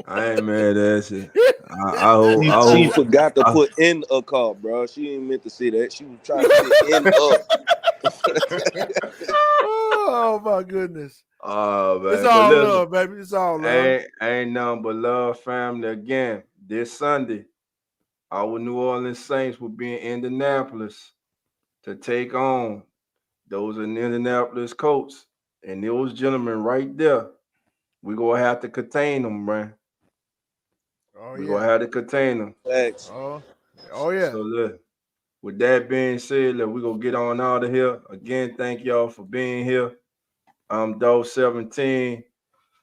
I ain't mad at you. I hope. I She hope. forgot to I, put in a car, bro. She ain't meant to say that. She was trying to say in Oh my goodness. oh It's man, but all listen, love, baby. It's all love. ain't nothing but love, family. Again, this Sunday, our New Orleans Saints will be in Indianapolis to take on those in Indianapolis Colts, and those gentlemen right there, we gonna have to contain them, man. Oh We gonna yeah. have to contain them. Facts. Oh, oh yeah. So look. with that being said, look, we're going to get on out of here. Again, thank y'all for being here. I'm Doe 17.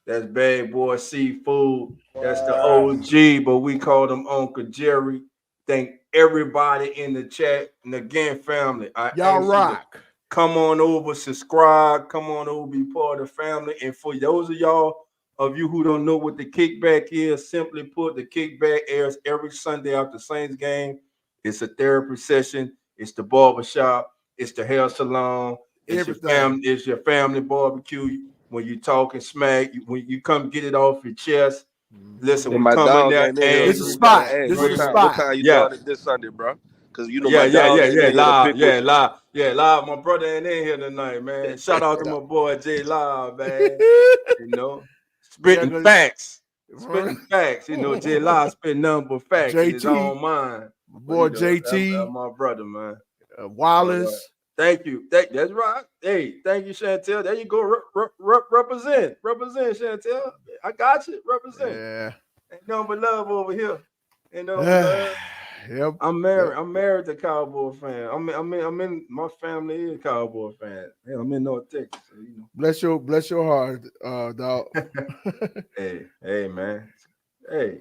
That's Bad Boy Seafood. That's the OG, but we call him Uncle Jerry. Thank everybody in the chat. And again, family, y'all rock. Come on over, subscribe. Come on over, be part of the family. And for those of you who don't know what the kickback is, simply put, the kickback airs every Sunday after Saints game. It's a therapy session. It's the barbershop. It's the hair salon. It's your family barbecue. When you talking smack, when you come get it off your chest. Listen, we come in there. This is a spot. This is a spot. What time you doing it this Sunday, bro? Because you know my dog live. My brother ain't in here tonight, man. Shout out to my boy J Live, man. You know, spitting facts. You know, J Live spitting nothing but facts in his own mind. My boy JT, that's my brother, man. Wallace. Thank you. That's right. Hey, thank you, Chantel. There you go. Represent, Chantel. I got you. Represent. Yeah. Ain't nothing but love over here. Ain't nothing but love. Yep. I'm married. I'm married to Cowboy fan. I'm in my family is Cowboy fan. Yeah, I'm in North Texas. So, you know. Bless your heart, dog. hey, man. Hey.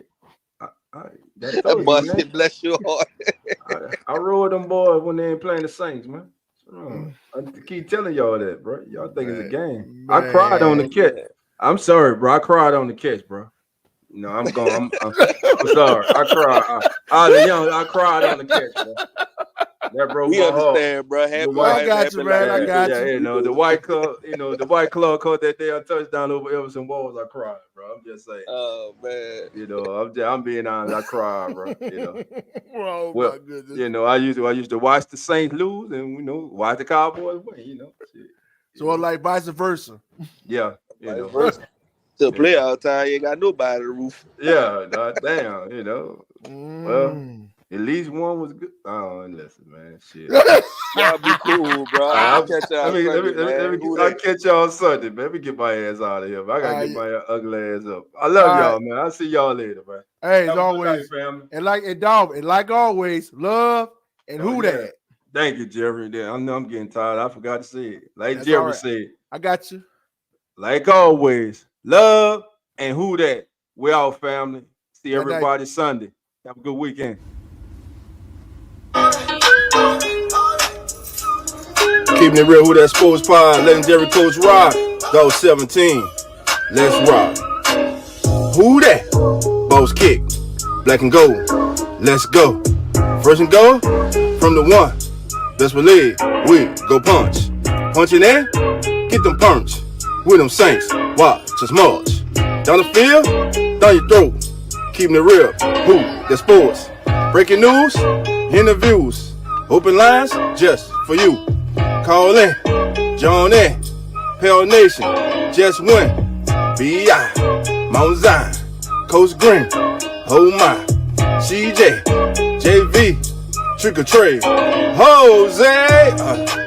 That busted, bless your heart. I roll them boys when they ain't playing the Saints, man. I keep telling y'all that, bro. Y'all think it's a game. Man. I cried on the catch. I'm sorry, bro. I cried on the catch, bro. No, I'm going. I'm sorry. I cried. I was young. I cried on the catch, bro. That broke we my understand, heart. bro. I got you, man. I got you. You know, the white club caught that day a touchdown over Everson Walls. I cried, bro. I'm just saying. Oh man. You know, I'm being honest. I cried, bro. You know. Oh my goodness. You know, I used to watch the Saints lose and watch the Cowboys win. You know. So like vice versa. Yeah. You know. Versa. To play all the time, you ain't got nobody to roof. Yeah, damn. You know. Well. At least one was good. Oh, listen, man. Shit. Y'all be cool, bro. I'll catch y'all I'll catch y'all on Sunday, man. Let me get my ass out of here. I gotta get my ugly ass up. I love y'all, man. I'll see y'all later, man. Hey, as always, family. And like always, love and who that. Thank you, Jerry. I know I'm getting tired. I forgot to say it. Like Jerry said. I got you. Like always, love and who that. We all family. See everybody Sunday. Have a good weekend. Keeping it real, who that sports pod, legendary coach Rock, Go 17. Let's rock. Who that? Boss kick, black and gold. Let's go. First and goal from the one. Best believe we go punch. Punching in, get them punch. With them Saints, watch us march. Down the field, down your throat. Keeping it real, who that sports. Breaking news, interviews, open lines just for you. Call in, join in, Pale Nation, just win. B.I., Mount Zion, Coach Green, oh my, CJ, JV, Trick or Trade, Jose,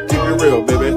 keep it real, baby.